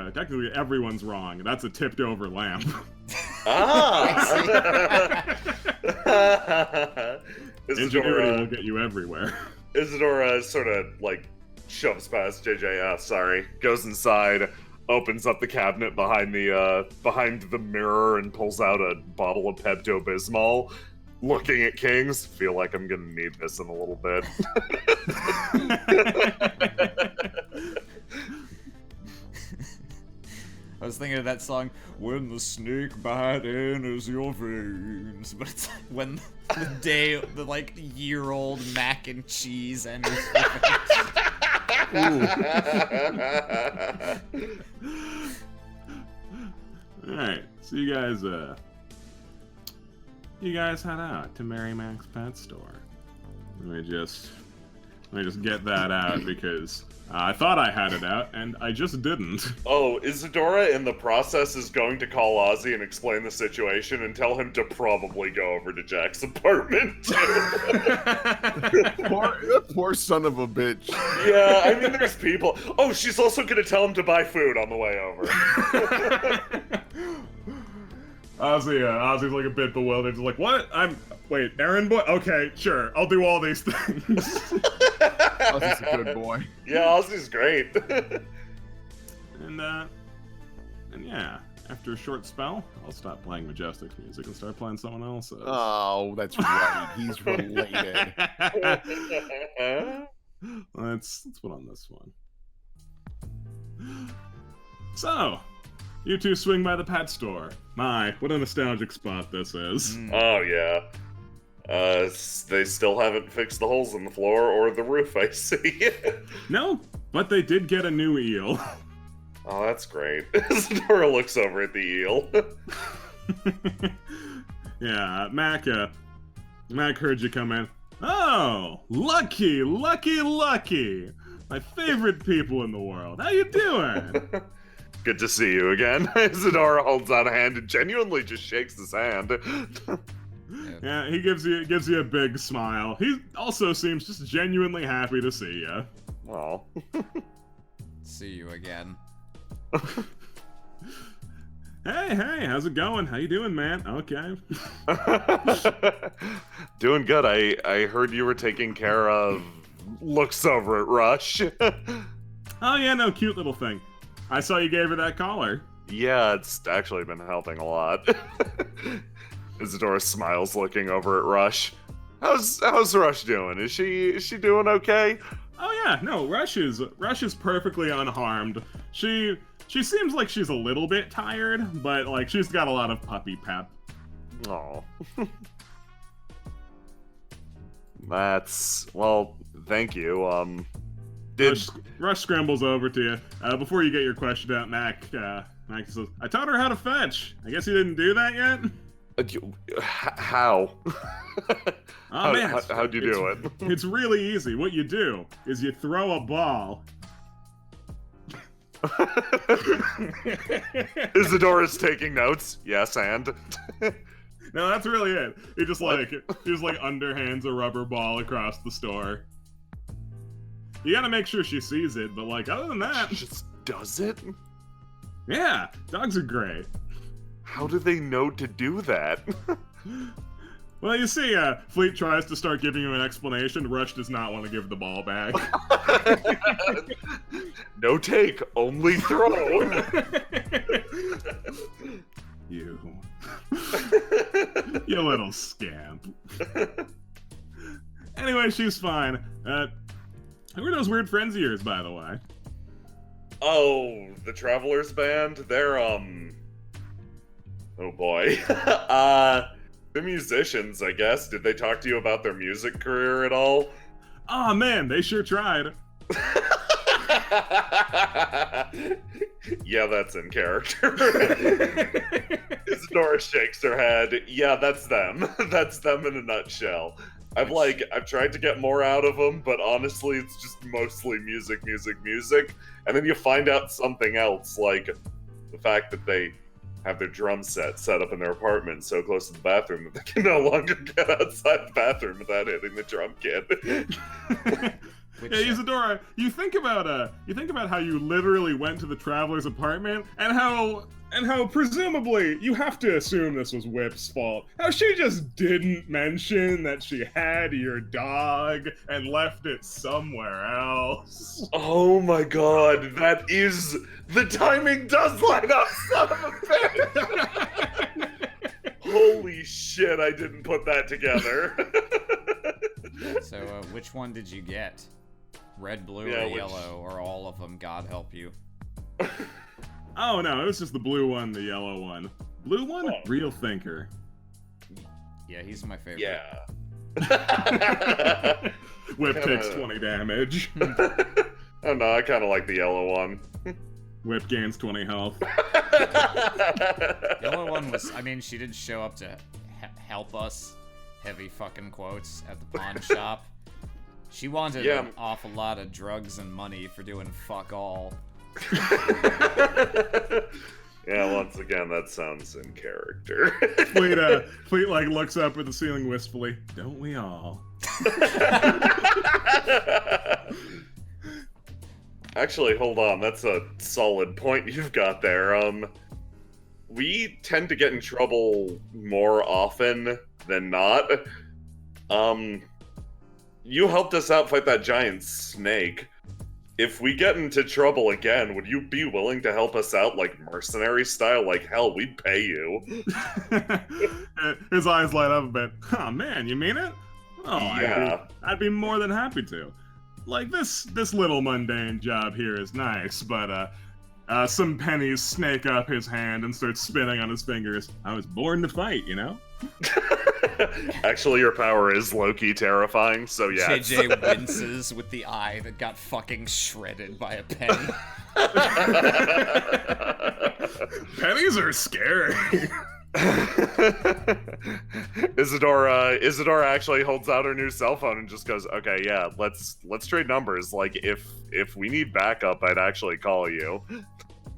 everyone's wrong. That's a tipped over lamp. Ingenuity will get you everywhere. Isadora sort of, like, shoves past JJ, sorry, goes inside, opens up the cabinet behind the mirror and pulls out a bottle of Pepto-Bismol. Looking at Kings, feel like I'm gonna need this in a little bit. I was thinking of that song, "When the snake bite enters your veins," but it's like when the like year-old mac and cheese enters your veins. Alright, so you guys head out to Mary Mac's pet store. Let me just get that out because I thought I had it out and I just didn't. Oh, Isadora in the process is going to call Ozzy and explain the situation and tell him to probably go over to Jack's apartment too. poor son of a bitch. Yeah, I mean, there's people. Oh, she's also going to tell him to buy food on the way over. Ozzy's like a bit bewildered. He's like, what? Wait, errand boy? Okay, sure. I'll do all these things. Ozzy's a good boy. Yeah, Ozzy's great. And yeah, after a short spell, I'll stop playing Majestic's music and start playing someone else's. Oh, that's right. He's related. Let's put on this one. So, you two swing by the pet store. My, what a nostalgic spot this is. Oh, yeah. They still haven't fixed the holes in the floor or the roof, I see. No, but they did get a new eel. Oh, that's great. Isadora looks over at the eel. Yeah, Mac heard you come in. Oh, lucky. My favorite people in the world. How you doing? Good to see you again. Isadora holds out a hand and genuinely just shakes his hand. Yeah, he gives you a big smile. He also seems just genuinely happy to see you. Oh. See you again. Hey, how's it going? How you doing, man? Okay. Doing good. I heard you were taking care of... Looks over at Rush. Oh yeah, no, cute little thing. I saw you gave her that collar. Yeah, it's actually been helping a lot. Isadora smiles looking over at Rush. How's Rush doing? Is she doing okay? Oh yeah, no, Rush is perfectly unharmed. She seems like she's a little bit tired, but like she's got a lot of puppy pep. Oh. Well, thank you. Rush scrambles over to you. Before you get your question out, Mac says, I taught her how to fetch. I guess you didn't do that yet? How? Oh, man, how'd you do it? It's really easy. What you do is you throw a ball. Isadora's taking notes. Yes, and? No, that's really it. He just underhands a rubber ball across the store. You gotta make sure she sees it, but like other than that, She just does it? yeah, dogs are great. How do they know to do that? Well, you see, Fleet tries to start giving you an explanation. Rush does not want to give the ball back. No take, only throw. You little scamp. Anyway, she's fine. Who are those weird friends of yours, by the way? Oh, the Travelers Band? They're, oh boy. The musicians, I guess. Did they talk to you about their music career at all? Oh man, they sure tried. Yeah, that's in character. Isadora shakes her head. Yeah, that's them. That's them in a nutshell. I've tried to get more out of them, but honestly, it's just mostly music. And then you find out something else, like the fact that they have their drum set up in their apartment so close to the bathroom that they can no longer get outside the bathroom without hitting the drum kit. Yeah, Isadora, you think about how you literally went to the traveler's apartment and how presumably you have to assume this was Whip's fault. How she just didn't mention that she had your dog and left it somewhere else. Oh my god, the timing does line up, son of a bitch! Holy shit, I didn't put that together. So, which one did you get? Red, blue, or yellow, or all of them, God help you. Oh no, it was just the blue one, the yellow one. Blue one? Oh. Real thinker. Yeah, he's my favorite. Yeah. Whip takes 20 damage. Oh no, I kind of like the yellow one. Whip gains 20 health. Yellow one was, I mean, she did show up to help us, heavy fucking quotes, at the pawn shop. She wanted an awful lot of drugs and money for doing fuck all. Yeah, once again, that sounds in character. Fleet like looks up at the ceiling wistfully. Don't we all? Actually, hold on. That's a solid point you've got there. We tend to get in trouble more often than not. You helped us out fight that giant snake. If we get into trouble again, would you be willing to help us out, like, mercenary style? Like, hell, we'd pay you. His eyes light up a bit. Oh, man, you mean it? Oh, yeah. I'd be more than happy to. Like, this little mundane job here is nice, but, some pennies snake up his hand and start spinning on his fingers. I was born to fight, you know? Actually, your power is low-key terrifying, so yeah. JJ winces with the eye that got fucking shredded by a penny. Pennies are scary. Isadora actually holds out her new cell phone and just goes, "Okay, yeah, let's trade numbers. Like, if we need backup, I'd actually call you."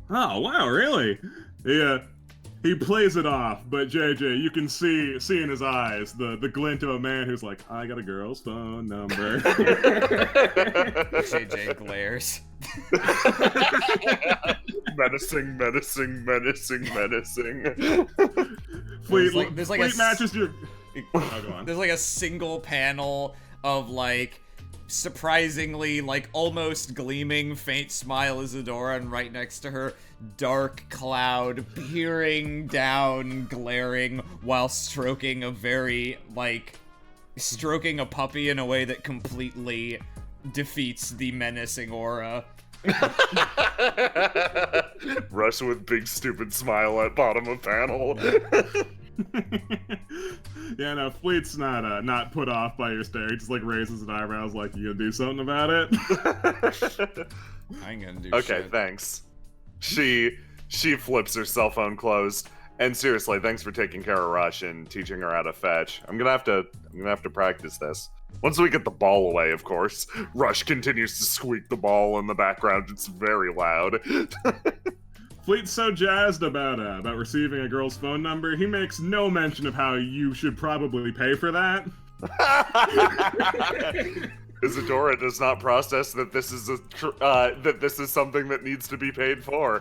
Oh wow, really? Yeah. He plays it off, but JJ, you can see in his eyes the glint of a man who's like, I got a girl's phone number. JJ glares. Menacing. Fleet there's like matches your... Oh, go on. There's like a single panel of like surprisingly like almost gleaming faint smile Isadora, and right next to her dark cloud peering down, glaring while stroking a puppy in a way that completely defeats the menacing aura. Rush with big stupid smile at bottom of panel. Yeah, no, Fleet's not put off by your stare. He just like raises an eyebrows like, you gonna do something about it? I ain't gonna do shit. Okay, thanks. She flips her cell phone closed. And seriously, thanks for taking care of Rush and teaching her how to fetch. I'm gonna have to practice this. Once we get the ball away, of course. Rush continues to squeak the ball in the background. It's very loud. Fleet's so jazzed about receiving a girl's phone number, he makes no mention of how you should probably pay for that. Isadora does not process that this is something that needs to be paid for.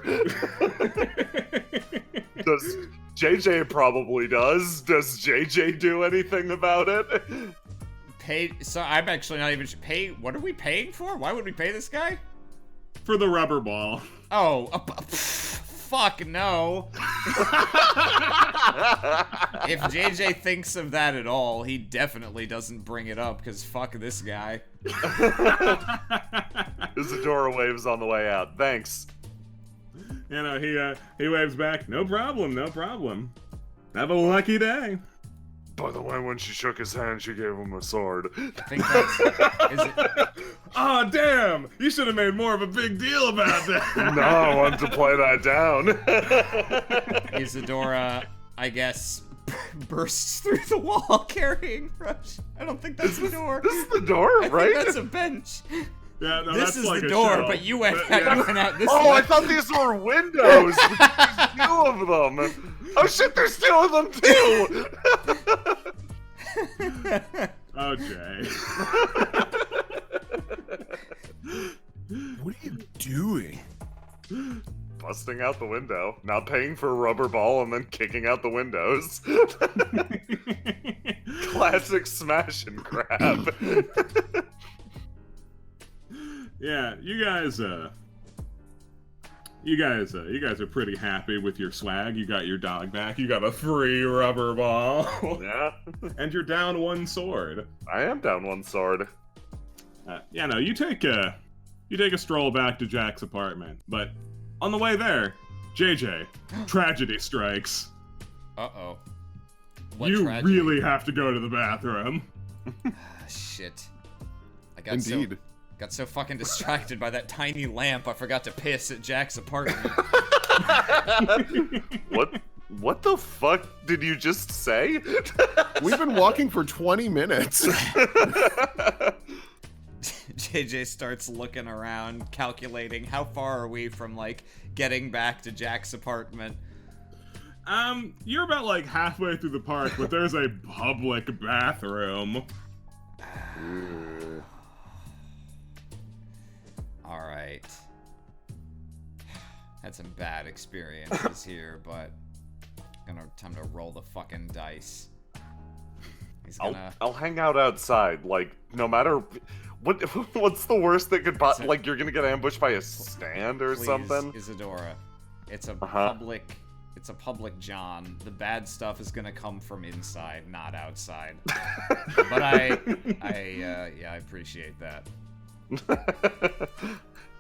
JJ probably does. Does JJ do anything about it? So I'm actually not even what are we paying for? Why would we pay this guy? For the rubber ball. Oh, fuck no. If JJ thinks of that at all, he definitely doesn't bring it up, because fuck this guy. Isadora waves on the way out. Thanks. You know, he waves back. No problem. Have a lucky day. By the way, when she shook his hand, she gave him a sword. I think that's... Is it... Oh, damn! You should have made more of a big deal about that. No, I wanted to play that down. Isadora, I guess, bursts through the wall carrying Rush. I don't think that's the door. This is the door, I right? think that's a bench. Yeah, no, This that's is like the a door, shelf. but you went But, yeah. out this Oh, way. I thought these were windows. There's two of them. Oh shit, there's two of them too. Oh, Jay. What are you doing? Busting out the window, not paying for a rubber ball, and then kicking out the windows. Classic smash and grab. Yeah, you guys are pretty happy with your swag. You got your dog back. You got a free rubber ball. Yeah, And you're down one sword. I am down one sword. Yeah, no, you take a stroll back to Jack's apartment, but on the way there, JJ, tragedy strikes. Uh-oh. You tragedy? really have to go to the bathroom. Shit. I got Indeed. got so fucking distracted by that tiny lamp, I forgot to piss at Jack's apartment. What the fuck did you just say? We've been walking for 20 minutes. JJ starts looking around, calculating how far are we from, like, getting back to Jack's apartment. You're about like halfway through the park, but there's a public bathroom. Alright. Had some bad experiences here, but time to roll the fucking dice. He's gonna... I'll hang out outside, like, no matter... What's the worst that could possibly... Like, you're gonna get ambushed by a stand or Please, something? Isadora. It's a public... It's a public John. The bad stuff is gonna come from inside, not outside. But I appreciate that.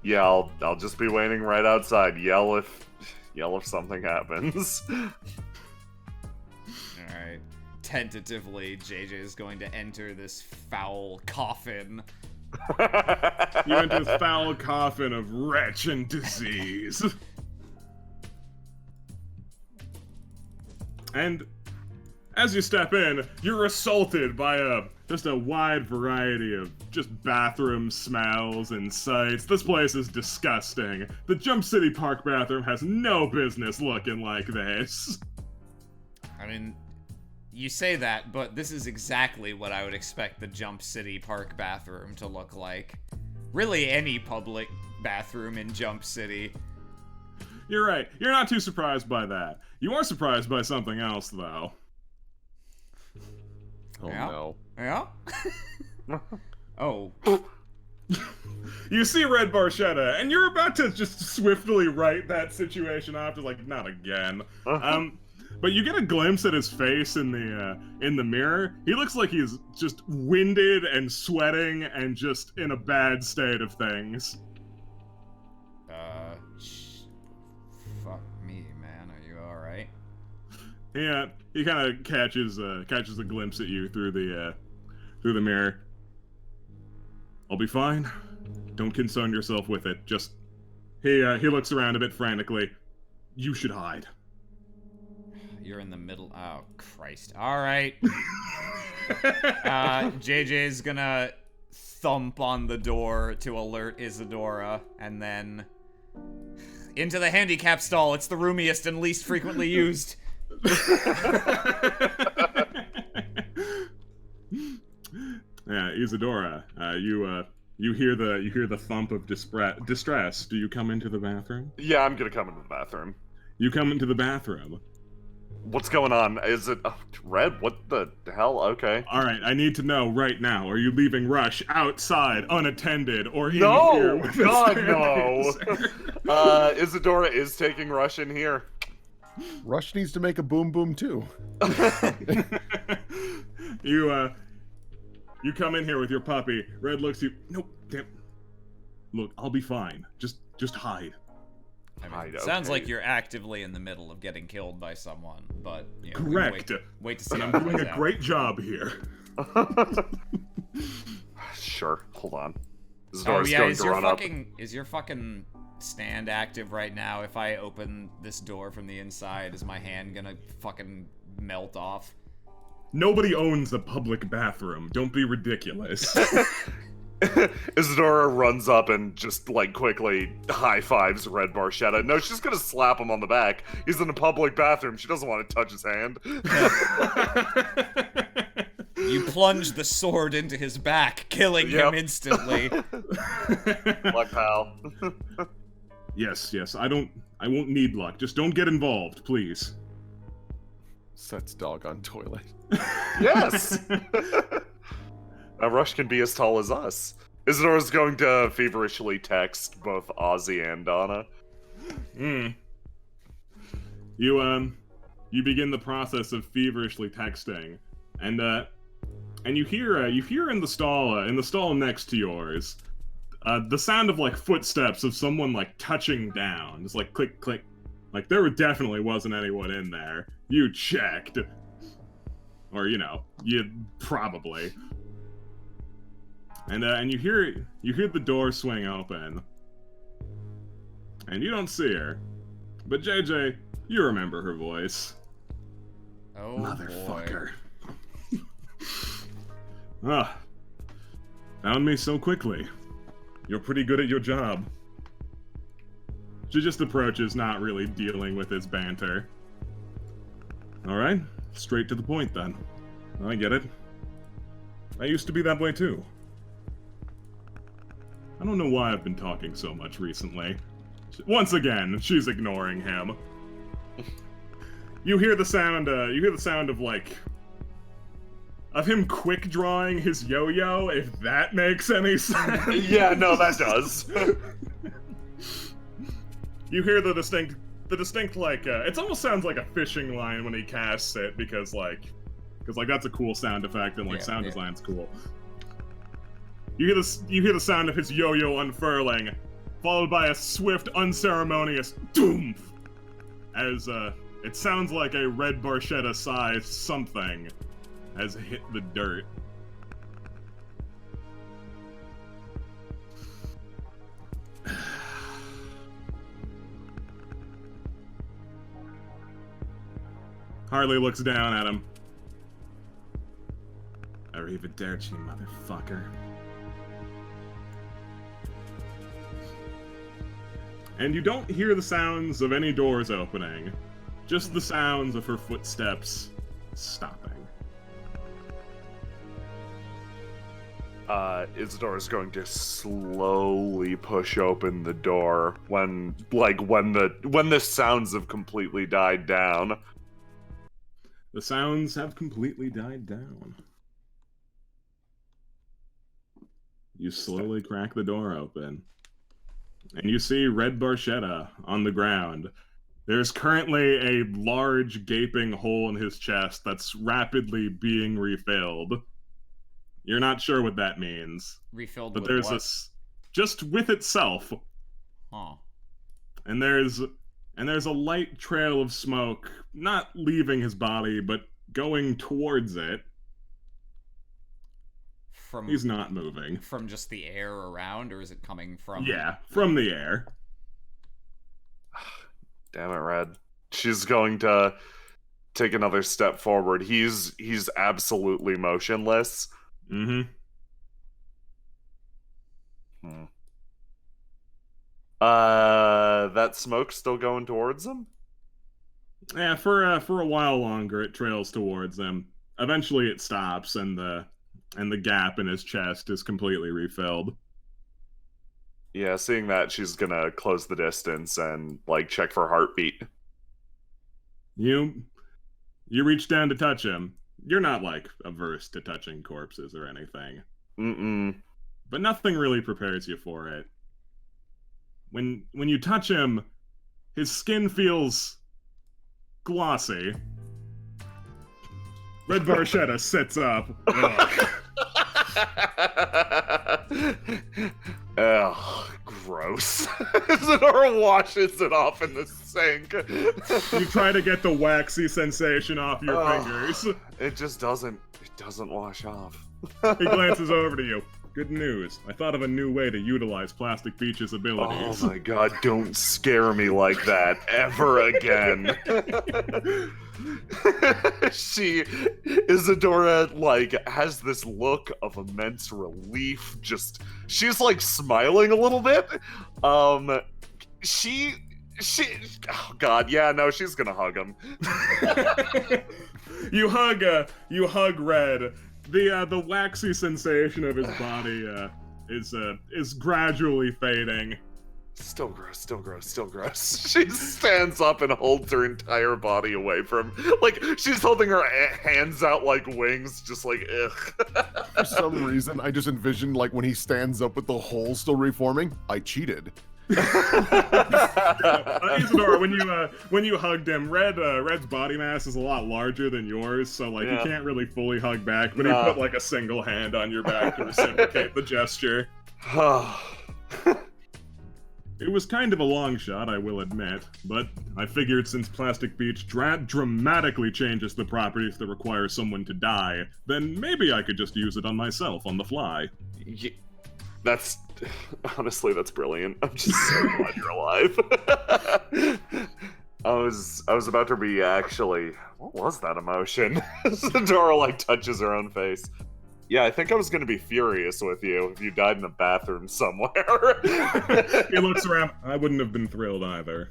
Yeah, I'll just be waiting right outside. Yell if something happens. Alright. Tentatively, JJ is going to enter this foul coffin. You enter this foul coffin of wretch and disease. And as you step in, you're assaulted by just a wide variety of just bathroom smells and sights. This place is disgusting. The Jump City Park bathroom has no business looking like this. I mean, you say that, but this is exactly what I would expect the Jump City Park bathroom to look like. Really, any public bathroom in Jump City. You're right. You're not too surprised by that. You are surprised by something else, though. Oh Yeah. no. Yeah? Oh. You see Red Barchetta, and you're about to just swiftly write that situation off to like, not again. But you get a glimpse at his face in the mirror. He looks like he's just winded and sweating and just in a bad state of things. Fuck me, man. Are you alright? Yeah, he kind of catches a glimpse at you through the mirror. I'll be fine. Don't concern yourself with it. Just he looks around a bit frantically. You should hide. You're in the middle. Oh, Christ. Alright. JJ's gonna thump on the door to alert Isadora, and then into the handicap stall. It's the roomiest and least frequently used. Yeah, Isadora, you hear the thump of distress. Do you come into the bathroom? Yeah, I'm gonna come into the bathroom. You come into the bathroom. What's going on? Is it Red? What the hell? Okay. All right, I need to know right now. Are you leaving Rush outside, unattended, or in here No! with God, a no! Isadora is taking Rush in here. Rush needs to make a boom boom too. You come in here with your puppy. Red looks at you. Nope. Damn. Look, I'll be fine. Just hide. I mean, Right, sounds okay. like you're actively in the middle of getting killed by someone, but you know, Correct. Wait to see And how I'm it doing plays a out. great job here. Sure. Hold on. Oh Isadora's yeah, going is to your run up. fucking stand active right now? If I open this door from the inside, is my hand gonna fucking melt off? Nobody owns a public bathroom. Don't be ridiculous. Isadora runs up and just, like, quickly high-fives Red Barchetta. No, she's gonna slap him on the back. He's in a public bathroom. She doesn't want to touch his hand. You plunge the sword into his back, killing him instantly. Luck, pal. Yes. I won't need luck. Just don't get involved, please. Sets dog on toilet. Yes! A rush can be as tall as us. Isadora's going to feverishly text both Ozzy and Donna. You begin the process of feverishly texting, and you hear in the stall next to yours, the sound of like footsteps of someone like touching down. It's like click click, like there definitely wasn't anyone in there. You checked, or you probably. And you hear the door swing open, and you don't see her, but JJ, you remember her voice. Oh, Motherfucker. Found me so quickly. You're pretty good at your job. She just approaches, not really dealing with his banter. Alright, straight to the point then. I get it. I used to be that way too. I don't know why I've been talking so much recently. Once again, she's ignoring him. You hear the sound of like of him quick drawing his yo-yo, if that makes any sense. Yeah, no, that does. You hear the distinct like it almost sounds like a fishing line when he casts it because that's a cool sound effect and like sound design's cool. You hear the sound of his yo-yo unfurling, followed by a swift, unceremonious doom, as it sounds like a Red Barchetta-sized something has hit the dirt. Harley looks down at him. Arrivederci, motherfucker. And you don't hear the sounds of any doors opening, just the sounds of her footsteps stopping. Isadora's going to slowly push open the door when the sounds have completely died down. The sounds have completely died down. You slowly crack the door open, and you see Red Barchetta on the ground. There's currently a large gaping hole in his chest that's rapidly being refilled. You're not sure what that means. Refilled but with there's what? just with itself. Huh. And there's a light trail of smoke, not leaving his body, but going towards it. He's not moving. From just the air around, or is it coming from... Yeah, from the air. Damn it, Red. She's going to take another step forward. He's absolutely motionless. Mm-hmm. That smoke's still going towards him? Yeah, for a while longer it trails towards him. Eventually it stops, and the gap in his chest is completely refilled. Yeah, seeing that, she's gonna close the distance and, like, check for heartbeat. You reach down to touch him. You're not, like, averse to touching corpses or anything. Mm-mm. But nothing really prepares you for it. When you touch him, his skin feels glossy. Red Barchetta sits up. Ugh, gross. Isadora washes it off in the sink. You try to get the waxy sensation off your fingers. It just doesn't wash off. He glances over to you. Good news. I thought of a new way to utilize Plastic Peach's abilities. Oh my god, don't scare me like that ever again. Isadora, like, has this look of immense relief. She's like smiling a little bit. Oh god, yeah, no, she's gonna hug him. You hug Red. The waxy sensation of his body is gradually fading. Still gross, still gross, still gross. She stands up and holds her entire body away from, like, she's holding her hands out like wings, just like, ugh. For some reason, I just envisioned, like, when he stands up with the hole still reforming, I cheated. Isadora, when you hugged him, Red's body mass is a lot larger than yours, so like he can't really fully hug back, but he put like a single hand on your back to reciprocate the gesture. It was kind of a long shot, I will admit, but I figured since Plastic Beach dramatically changes the properties that require someone to die, then maybe I could just use it on myself on the fly. Honestly, that's brilliant. I'm just so glad you're alive. I was about to be actually, what was that emotion? Isadora like touches her own face. Yeah, I think I was gonna be furious with you if you died in a bathroom somewhere. He looks around. I wouldn't have been thrilled either.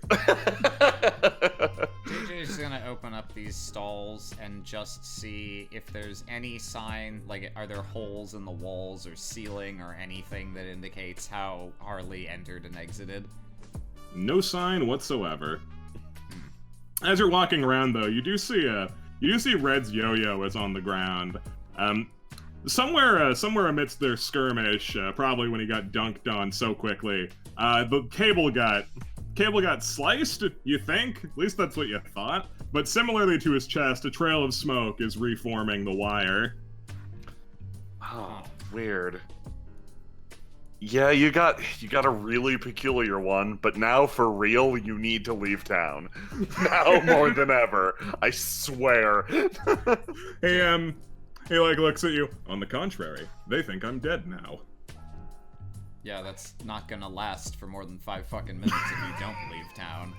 JJ's gonna open up these stalls and just see if there's any sign, like, are there holes in the walls or ceiling or anything that indicates how Harley entered and exited? No sign whatsoever. As you're walking around, though, you do see Red's yo-yo is on the ground. Somewhere amidst their skirmish, probably when he got dunked on so quickly, the cable got sliced, you think? At least that's what you thought. But similarly to his chest, a trail of smoke is reforming the wire. Oh, weird. Yeah, you got a really peculiar one, but now for real, you need to leave town. Now more than ever, I swear. He like looks at you. On the contrary, they think I'm dead now. Yeah, that's not gonna last for more than 5 fucking minutes if you don't leave town.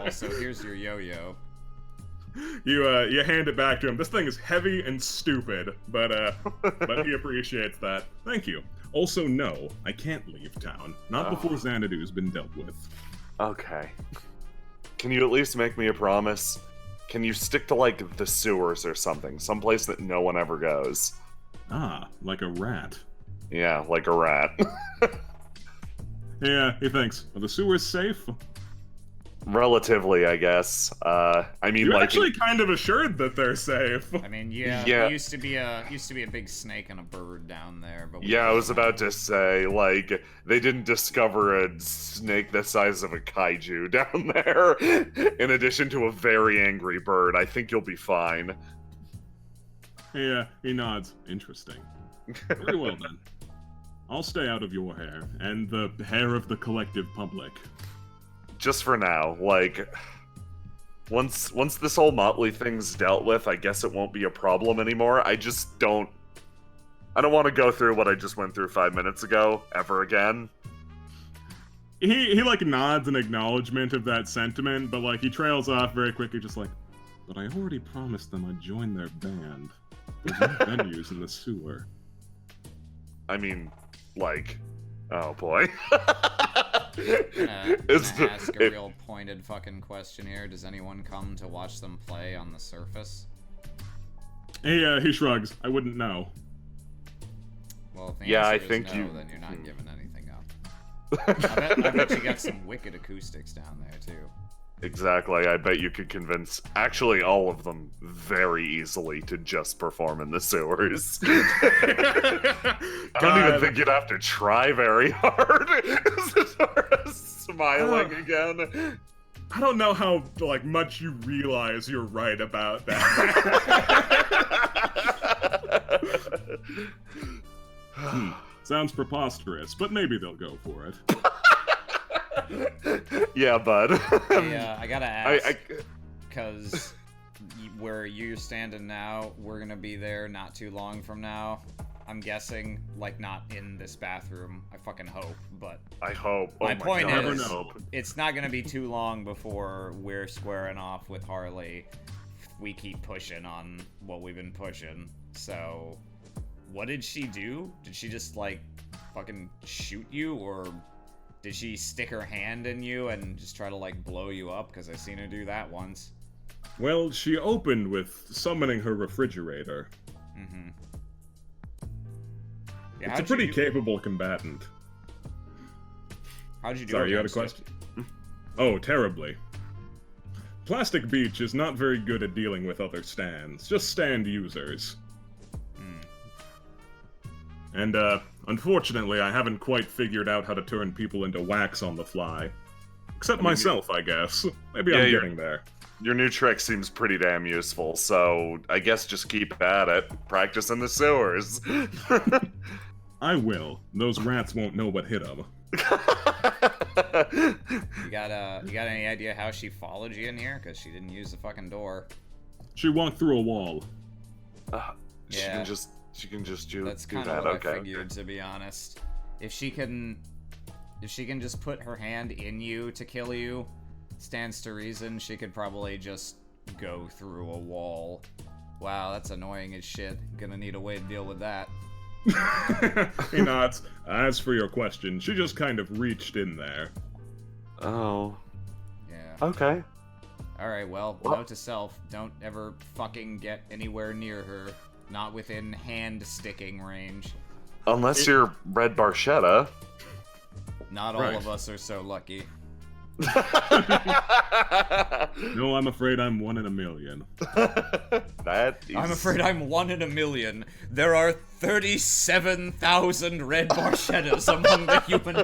Also, here's your yo-yo. You hand it back to him. This thing is heavy and stupid, but he appreciates that. Thank you. Also, no, I can't leave town. Not before Xanadu's been dealt with. Okay. Can you at least make me a promise? Can you stick to, like, the sewers or something? Someplace that no one ever goes. Ah, like a rat. Yeah, like a rat. Yeah, he thinks. Are the sewers safe? Relatively, I guess. I mean, You're like, actually kind of assured that they're safe. I mean, yeah. There used to be a big snake and a bird down there, but yeah, I was about to say, like, they didn't discover a snake the size of a kaiju down there. In addition to a very angry bird, I think you'll be fine. Yeah, he nods. Interesting. Very well then. I'll stay out of your hair, and the hair of the collective public. Just for now, like, once this whole Motley thing's dealt with, I guess it won't be a problem anymore. I don't want to go through what I just went through 5 minutes ago ever again. He like nods in acknowledgement of that sentiment, but like he trails off very quickly, just like, but I already promised them I'd join their band. There's no venues in the sewer. I mean, like, oh boy. I'm gonna ask a real pointed fucking question here. Does anyone come to watch them play on the surface? He shrugs. I wouldn't know. Well, if the answer is no, then you're not giving anything up. I bet you got some wicked acoustics down there, too. Exactly. I bet you could convince actually all of them very easily to just perform in the sewers. I don't even think you'd have to try very hard. Smiling again. I don't know how like much you realize you're right about that. Sounds preposterous, but maybe they'll go for it. Yeah, bud. I gotta ask, because where you're standing now, we're gonna be there not too long from now. I'm guessing, like, not in this bathroom. I fucking hope, but... I hope. My point God, is, I hope. it's not gonna be too long before we're squaring off with Harley. We keep pushing on what we've been pushing. So, what did she do? Did she just, like, fucking shoot you, or did she stick her hand in you and just try to, like, blow you up? Because I've seen her do that once. Well, she opened with summoning her refrigerator. Mm-hmm. Yeah, It's a pretty capable combatant. How'd you do? Sorry, you had a question? Oh, terribly. Plastic Beach is not very good at dealing with other stands, just stand users. And, unfortunately, I haven't quite figured out how to turn people into wax on the fly. Except myself, I guess. Maybe I'm getting there. Your new trick seems pretty damn useful, so I guess just keep at it. Practice in the sewers. I will. Those rats won't know what hit them. You got any idea how she followed you in here? Because she didn't use the fucking door. She walked through a wall. She can just do That's do kind that. of what Okay. I figured, to be honest. If she can just put her hand in you to kill you, stands to reason she could probably just go through a wall. Wow, that's annoying as shit. Gonna need a way to deal with that. He nods. As for your question, she just kind of reached in there. Oh. Yeah. Okay. Alright, well, note to self, don't ever fucking get anywhere near her. Not within hand-sticking range. Unless you're Red Barchetta. Not all of us are so lucky. No, I'm afraid I'm 1 in a million. I'm afraid I'm 1 in a million. There are 37,000 Red Barchettas among the human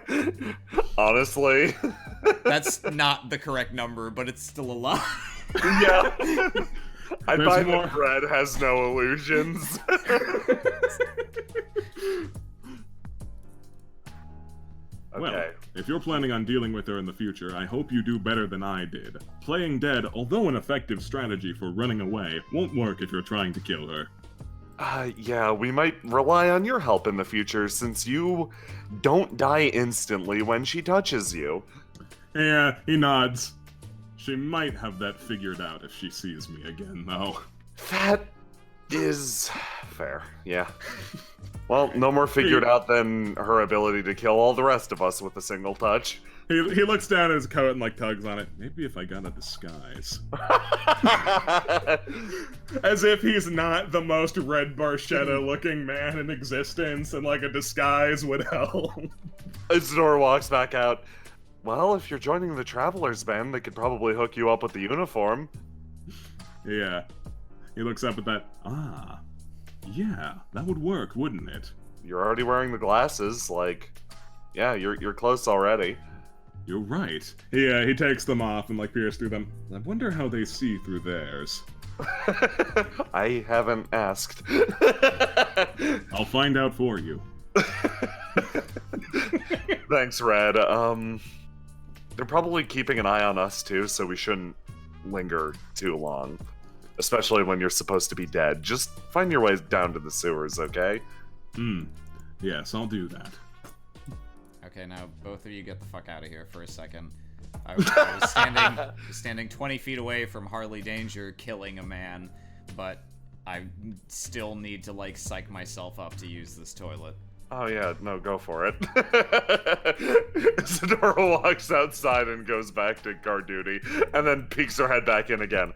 population. Honestly. That's not the correct number, but it's still a lot. Yeah. I There's find more. that Red has no illusions. Well, Okay. if you're planning on dealing with her in the future, I hope you do better than I did. Playing dead, although an effective strategy for running away, won't work if you're trying to kill her. Yeah, we might rely on your help in the future since you don't die instantly when she touches you. Yeah, he nods. She might have that figured out if she sees me again, though. That is fair, yeah. Well, no more figured out than her ability to kill all the rest of us with a single touch. He looks down at his coat and, like, tugs on it. Maybe if I got a disguise. As if he's not the most Red Barchetta-looking man in existence, and, like, a disguise would help. Isidore walks back out. Well, if you're joining the Travelers Band, they could probably hook you up with the uniform. Yeah. He looks up at that. Yeah, that would work, wouldn't it? You're already wearing the glasses, like, yeah, you're close already. You're right. He takes them off and, like, peers through them. I wonder how they see through theirs. I haven't asked. I'll find out for you. Thanks, Red. They're probably keeping an eye on us too, so we shouldn't linger too long. Especially when you're supposed to be dead. Just find your way down to the sewers, okay? Yes, I'll do that. Okay, now both of you get the fuck out of here for a second. I was standing 20 feet away from Harley Danger killing a man, but I still need to, like, psych myself up to use this toilet. Oh yeah, no, go for it. Isadora walks outside and goes back to guard duty, and then peeks her head back in again.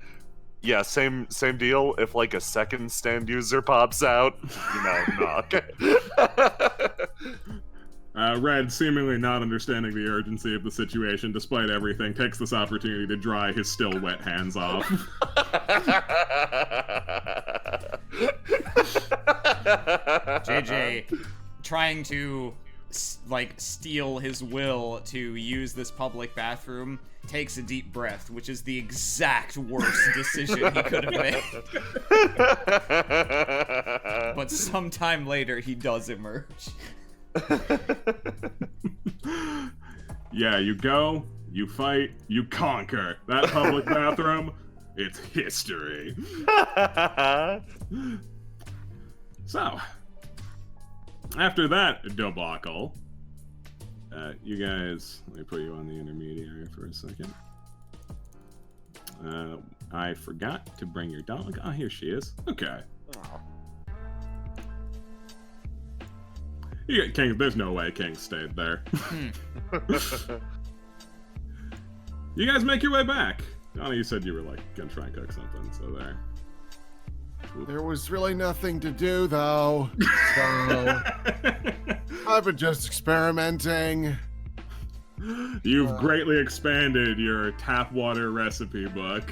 Yeah, same deal. If, like, a second stand user pops out, knock. Red, seemingly not understanding the urgency of the situation despite everything, takes this opportunity to dry his still wet hands off. JJ, trying to, like, steal his will to use this public bathroom, takes a deep breath, which is the exact worst decision he could have made. But sometime later, he does emerge. Yeah, you go, you fight, you conquer. That public bathroom, it's history. So, after that debacle, you guys, let me put you on the intermediary for a second. I forgot to bring your dog. Oh, here she is. Okay. You get King. There's no way King stayed there. You guys make your way back. Donna, you said you were like gonna try and cook something, so there. There was really nothing to do, though. So I've been just experimenting. You've greatly expanded your tap water recipe book.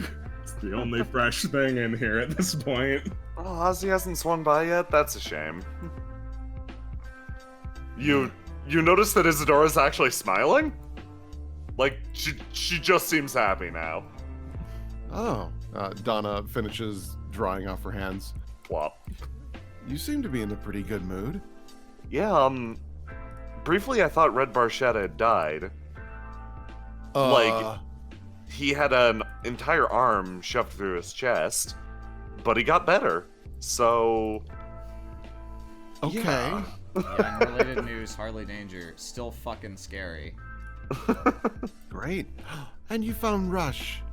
It's the only fresh thing in here at this point. Oh, Ozzy hasn't swung by yet? That's a shame. You notice that Isadora's actually smiling? Like, she just seems happy now. Oh. Donna finishes drying off her hands. Plop. You seem to be in a pretty good mood. Yeah, briefly I thought Red Barchetta had died. Like, he had an entire arm shoved through his chest, but he got better, so... Okay. Yeah. Yeah, unrelated news, Harley Danger, still fucking scary. Great. And you found Rush.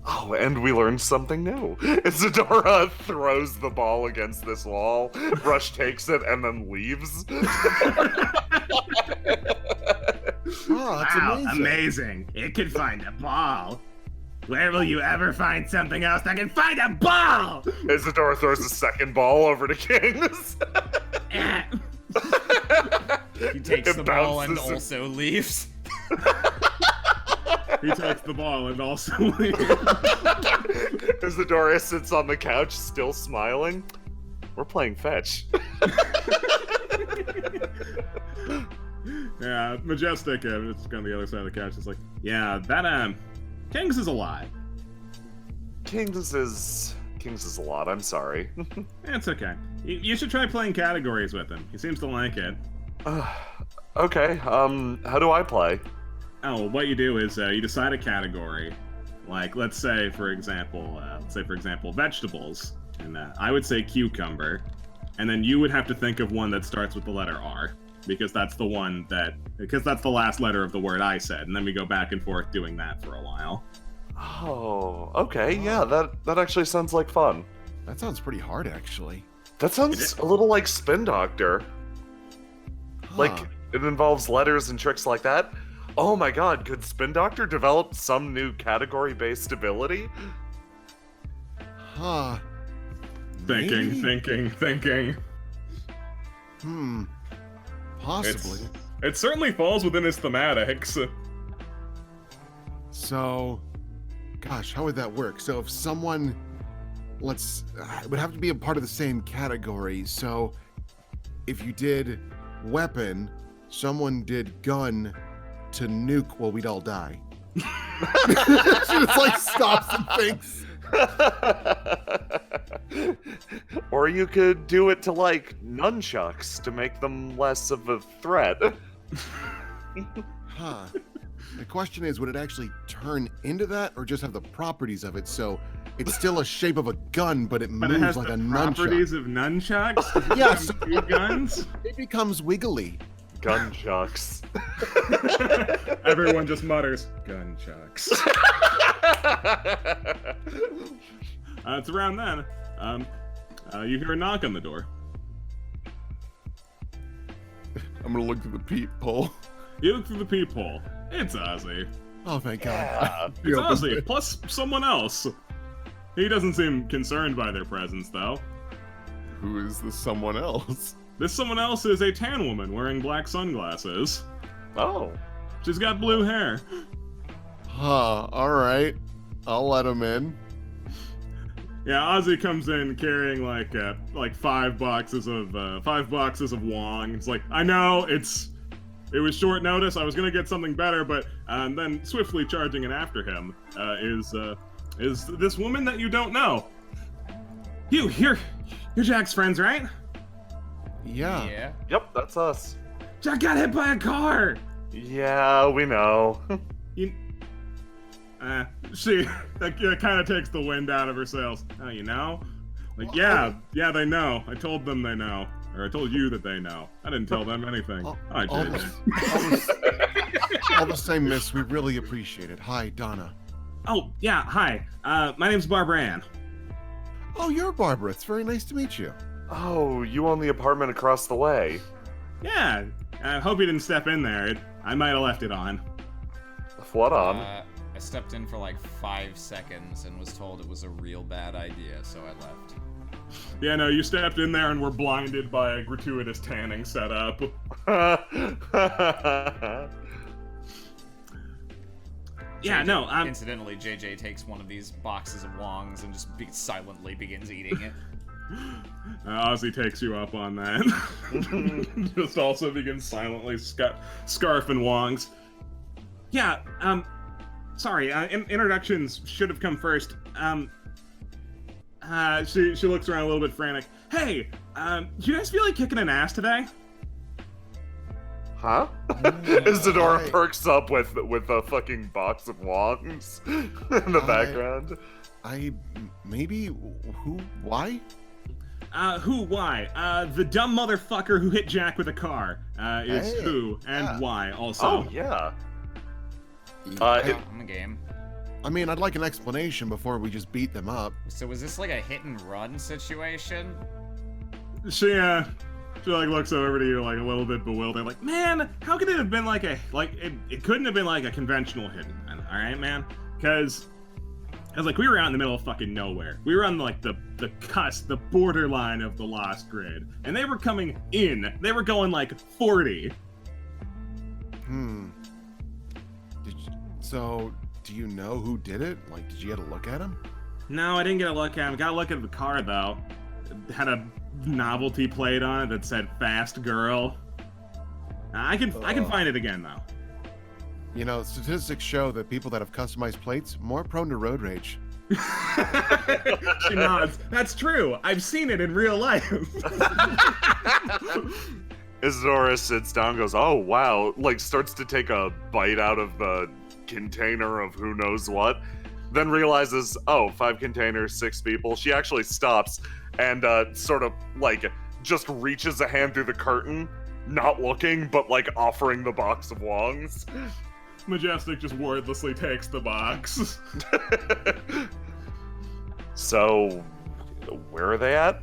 Oh, and we learned something new. Isadora throws the ball against this wall, Rush takes it, and then leaves. Oh, that's Wow, amazing. amazing. It could find a ball. Where will you ever find something else that can find a ball? Isadora throws a second ball over to Kings. He takes It the ball and bounces. also leaves. He takes the ball and also leaves. Isadora sits on the couch, still smiling. We're playing fetch. Yeah, Majestic, it's on the other side of the couch. It's like, yeah, that, Kings is a lie. Kings is a lot, I'm sorry. It's okay. You should try playing categories with him. He seems to like it. Okay, how do I play? Oh, what you do is you decide a category. Like, let's say, for example, vegetables. And I would say cucumber. And then you would have to think of one that starts with the letter R. Because that's the last letter of the word I said. And then we go back and forth doing that for a while. Oh, okay, yeah, that actually sounds like fun. That sounds pretty hard, actually. That sounds a little like Spin Doctor. Like, Huh. it involves letters and tricks like that. Oh my god, could Spin Doctor develop some new category-based ability? Huh. Thinking. Possibly. It certainly falls within his thematics. So, gosh, how would that work? So if someone, it would have to be a part of the same category. So if you did weapon, someone did gun to nuke, well, we'd all die. She just like stops and thinks. Or you could do it to, like, nunchucks to make them less of a threat. Huh. The question is, would it actually turn into that or just have the properties of it? So it's still a shape of a gun, but it But moves it has like the a properties nunchuck. of nunchucks? Yes. Guns? It becomes wiggly. Gunchucks. Everyone just mutters, gunchucks. It's around then. You hear a knock on the door. I'm gonna look through the peephole. You look through the peephole. It's Ozzy. Oh, thank God. Yeah. It's He opens Ozzy, it. plus someone else. He doesn't seem concerned by their presence, though. Who is this someone else? This someone else is a tan woman wearing black sunglasses. Oh. She's got blue hair. Huh, alright. I'll let him in. Yeah, Ozzy comes in carrying like 5 boxes of Wong. It's like, I know it was short notice. I was gonna get something better, but then swiftly charging in after him is this woman that you don't know. You You're Jack's friends, right? Yeah. Yeah. Yep, that's us. Jack got hit by a car! Yeah, we know. You... She that kind of takes the wind out of her sails. Oh, you know? Like, yeah, they know. I told them they know. Or I told you that they know. I didn't tell them anything. I did. All the same, miss, we really appreciate it. Hi, Donna. Oh, yeah, hi. My name's Barbara Ann. Oh, you're Barbara. It's very nice to meet you. Oh, you own the apartment across the way. Yeah, I hope you didn't step in there. I might have left it on. What on? I stepped in for like 5 seconds and was told it was a real bad idea, so I left. Yeah, no, you stepped in there and were blinded by a gratuitous tanning setup. Yeah, JJ, no, Incidentally, JJ takes one of these boxes of wongs and just silently begins eating it. Ozzy takes you up on that. Just also begins silently scarfing wongs. Yeah, sorry, introductions should have come first. She looks around a little bit frantic. Hey, do you guys feel like kicking an ass today? Huh? Isadora perks up with a fucking box of wongs in the background. Maybe, who, why? Why? The dumb motherfucker who hit Jack with a car, is Hey, who and yeah. why also. Oh, yeah. I'm a game. I mean, I'd like an explanation before we just beat them up. So was this like a hit and run situation? She like looks over to you like a little bit bewildered, like, man, how could it have been like it couldn't have been like a conventional hit and run, alright, man? Because like we were out in the middle of fucking nowhere. We were on like the cusp, the borderline of the lost grid. And they were coming in. They were going like 40. So, do you know who did it? Like, did you get a look at him? No, I didn't get a look at him. Got a look at the car though. It had a novelty plate on it that said "Fast Girl." I can find it again though. You know, statistics show that people that have customized plates more prone to road rage. She nods. That's true. I've seen it in real life. Isadora sits down, goes, "Oh wow!" Like starts to take a bite out of the container of who knows what, then realizes, oh, 5 containers, 6 people. She actually stops and sort of like just reaches a hand through the curtain, not looking, but like offering the box of wongs. Majestic just wordlessly takes the box. So, where are they at?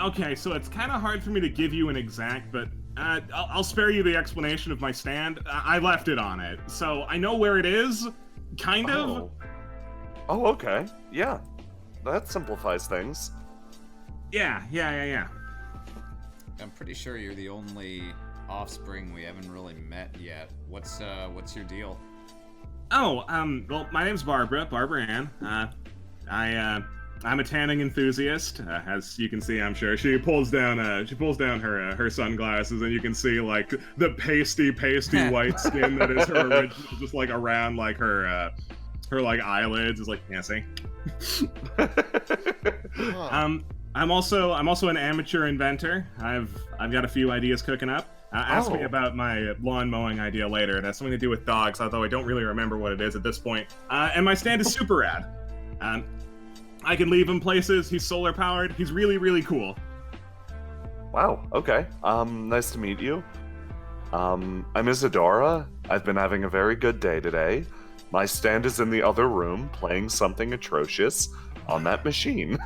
Okay, so it's kind of hard for me to give you an exact, but I'll spare you the explanation of my stand. I left it on it, so I know where it is, kind of. Oh, okay. Yeah. That simplifies things. Yeah. I'm pretty sure you're the only offspring we haven't really met yet. What's your deal? Oh, well, my name's Barbara Ann. I'm a tanning enthusiast, as you can see, I'm sure. She pulls down her sunglasses, and you can see like the pasty white skin that is her original, just like around like her like eyelids is like, yeah, see. I'm also an amateur inventor. I've got a few ideas cooking up. Ask me about my lawn mowing idea later. It has something to do with dogs, although I don't really remember what it is at this point. And my stand is super rad. I can leave him places. He's solar powered. He's really, really cool. Wow, okay. Nice to meet you. I'm Isadora. I've been having a very good day today. My stand is in the other room, playing something atrocious on that machine.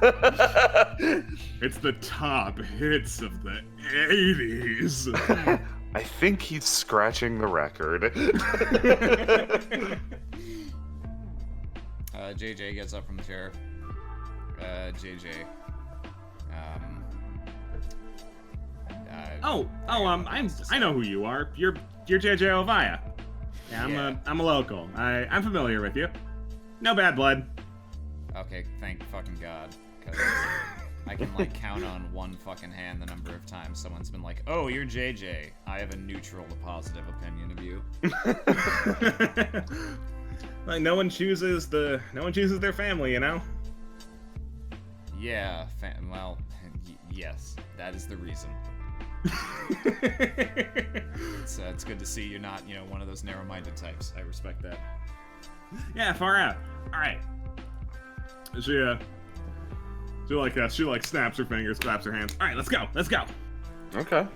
It's the top hits of the 80s. I think he's scratching the record. JJ gets up from the chair. JJ. I know who you are. You're JJ Ovaya. Yeah, I'm a local. I'm familiar with you. No bad blood. Okay, thank fucking God. 'Cause I can like count on one fucking hand the number of times someone's been like, "Oh, you're JJ. I have a neutral to positive opinion of you." Like no one chooses their family, you know? Yeah, well, yes, that is the reason. It's good to see you're not, one of those narrow-minded types. I respect that. Yeah, far out. All right. She snaps her fingers, claps her hands. All right, let's go. Okay.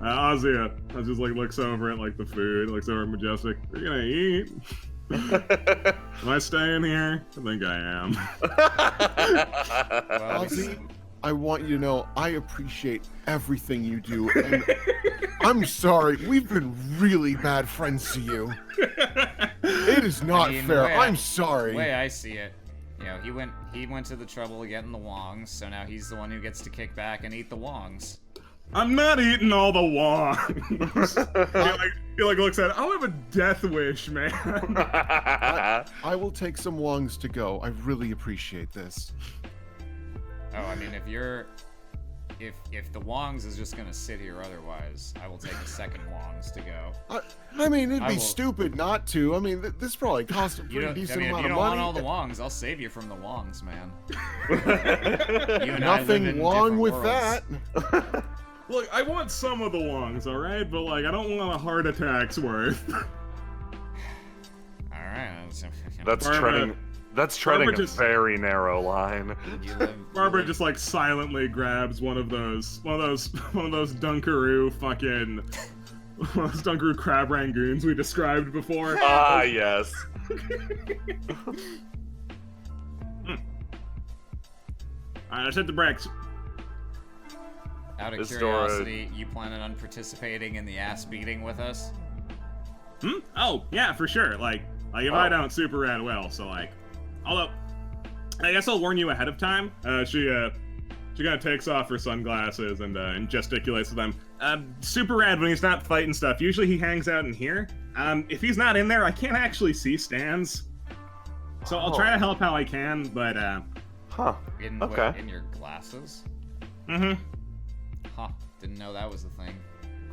Ozzy just looks over at the food, looks over at Majestic. Are you gonna eat? Am I staying here? I think I am. Well, Ozzy, I want you to know I appreciate everything you do, and I'm sorry, we've been really bad friends to you. It is not fair. I'm sorry. The way I see it, he went to the trouble of getting the wongs, so now he's the one who gets to kick back and eat the wongs. I'm not eating all the wongs. he looks at it. I'll have a death wish, man. I will take some wongs to go. I really appreciate this. Oh, I mean, if the wongs is just gonna sit here otherwise, I will take a second wongs to go. I mean, it'd be stupid not to. I mean, this probably costs a pretty decent amount of money. If you don't want all the wongs, I'll save you from the wongs, man. You and Nothing wrong with that. Look, I want some of the wongs, all right? But I don't want a heart attack's worth. All right. That's treading a very narrow line. Barbara just silently grabs one of those Dunkaroo fucking one of those Dunkaroo crab rangoons we described before. Ah, yes. Alright, let's hit the brakes. Out of curiosity, you planning on participating in the ass beating with us? Oh, yeah, for sure. If I don't super rad well, so although I guess I'll warn you ahead of time. She kind of takes off her sunglasses and gesticulates with them. Super rad when he's not fighting stuff. Usually he hangs out in here. If he's not in there, I can't actually see stands. So I'll try to help how I can, but In your glasses? Mm-hmm. Huh. Didn't know that was a thing.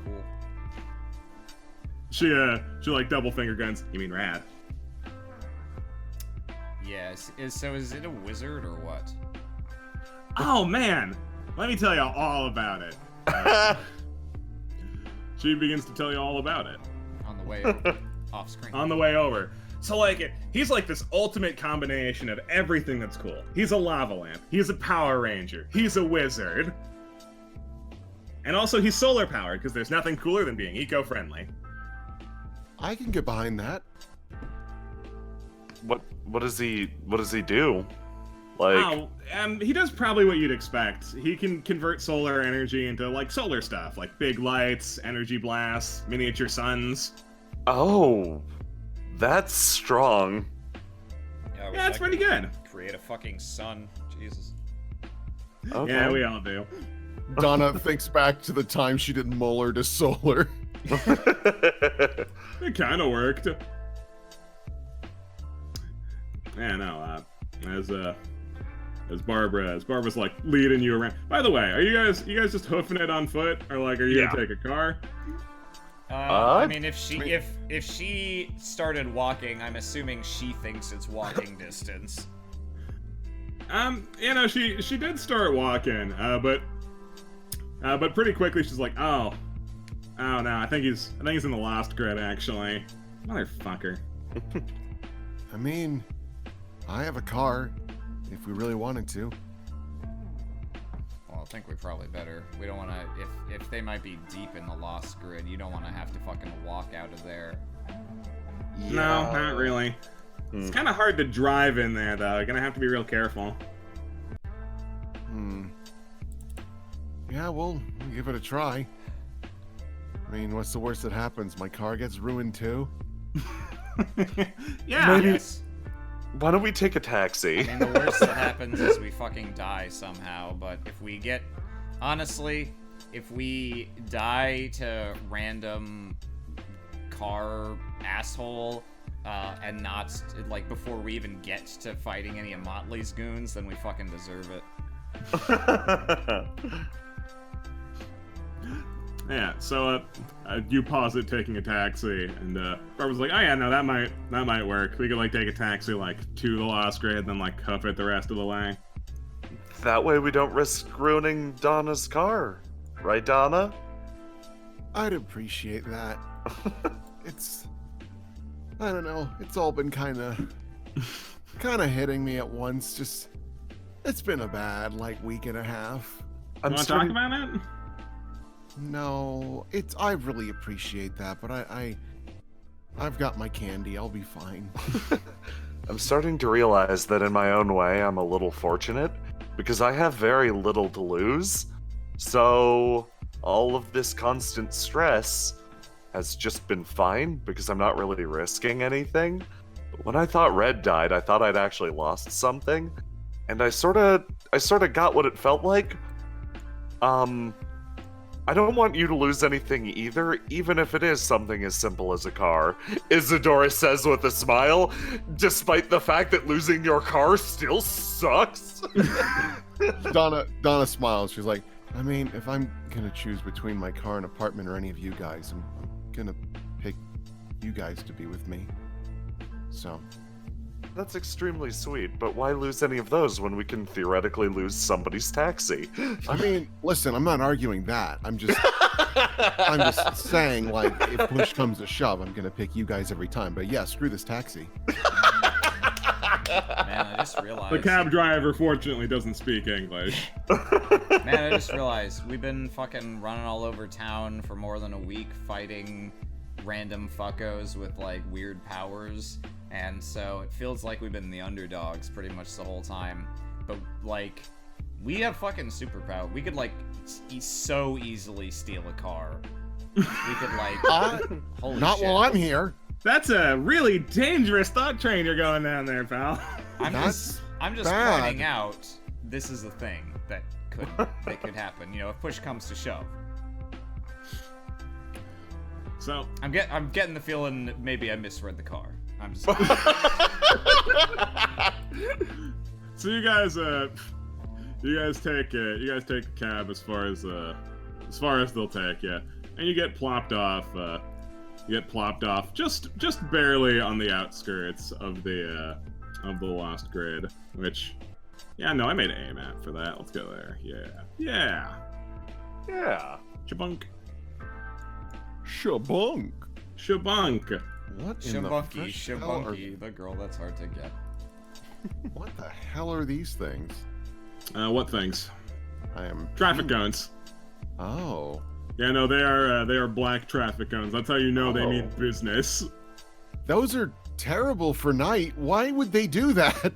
Cool. She double finger guns. You mean rad? Yes. So is it a wizard or what? Oh man, let me tell you all about it. She begins to tell you all about it. On the way over, off screen. On the way over. So he's this ultimate combination of everything that's cool. He's a lava lamp. He's a Power Ranger. He's a wizard. And also he's solar powered because there's nothing cooler than being eco-friendly. I can get behind that. What does he do? He does probably what you'd expect. He can convert solar energy into solar stuff, like big lights, energy blasts, miniature suns. Oh, that's strong. Yeah, it's pretty good. Create a fucking sun. Jesus. Okay. Yeah, we all do. Donna thinks back to the time she did Molar to Solar. It kind of worked. Yeah, no. As Barbara's leading you around. By the way, are you guys just hoofing it on foot, or are you gonna take a car? I mean, if she started walking, I'm assuming she thinks it's walking distance. She did start walking, but pretty quickly she's like, oh no, I think he's in the last grid actually. Motherfucker. I mean, I have a car, if we really wanted to. Well, I think we probably better. We don't want to, if they might be deep in the lost grid, you don't want to have to fucking walk out of there. Yeah. No, not really. It's kind of hard to drive in there, though. You're gonna have to be real careful. Yeah, we'll give it a try. I mean, what's the worst that happens? My car gets ruined too? Yeah. Maybe. Yes. Why don't we take a taxi? I mean, the worst that happens is we fucking die somehow, but if we die to random car asshole, and not, before we even get to fighting any of Motley's goons, then we fucking deserve it. Yeah, so you posit taking a taxi, and Barbara's like, oh yeah, no, that might work. We could take a taxi to the lost grid, then hoof it the rest of the way. That way we don't risk ruining Donna's car. Right, Donna? I'd appreciate that. I don't know. It's all been kind of hitting me at once. It's been a bad week and a half. You want to talk about it? No, I really appreciate that, but I've got my candy. I'll be fine. I'm starting to realize that in my own way, I'm a little fortunate because I have very little to lose. So all of this constant stress has just been fine because I'm not really risking anything. But when I thought Red died, I thought I'd actually lost something, and I sort of got what it felt like. I don't want you to lose anything either, even if it is something as simple as a car, Isadora says with a smile, despite the fact that losing your car still sucks. Donna smiles. She's like, I mean, if I'm gonna choose between my car and apartment or any of you guys, I'm gonna pick you guys to be with me. So. That's extremely sweet, but why lose any of those when we can theoretically lose somebody's taxi? I mean, listen, I'm not arguing that. I'm just saying, if push comes to shove, I'm gonna pick you guys every time. But yeah, screw this taxi. Man, I just realized... The cab driver, fortunately, doesn't speak English. Man, I just realized we've been fucking running all over town for more than a week fighting random fuckos with, weird powers. And so it feels like we've been the underdogs pretty much the whole time. But, we have fucking superpower. We could, so easily steal a car. We could, holy not shit. while I'm here. That's a really dangerous thought train you're going down there, pal. I'm just bad. pointing out this is a thing that could happen. If push comes to shove. So I'm getting the feeling maybe I misread the car. I'm just. So you guys take a cab as far as they'll take you, and you get plopped off. Just barely on the outskirts of the Lost Grid, which, yeah, no, I made an aim at for that. Let's go there. Yeah. Shabunk. What in the fresh hell Shabunky, the girl that's hard to get. What the hell are these things? What things? I am Traffic cones. Oh. Yeah, no, they are black traffic cones. That's how you know they mean business. Those are terrible for night. Why would they do that?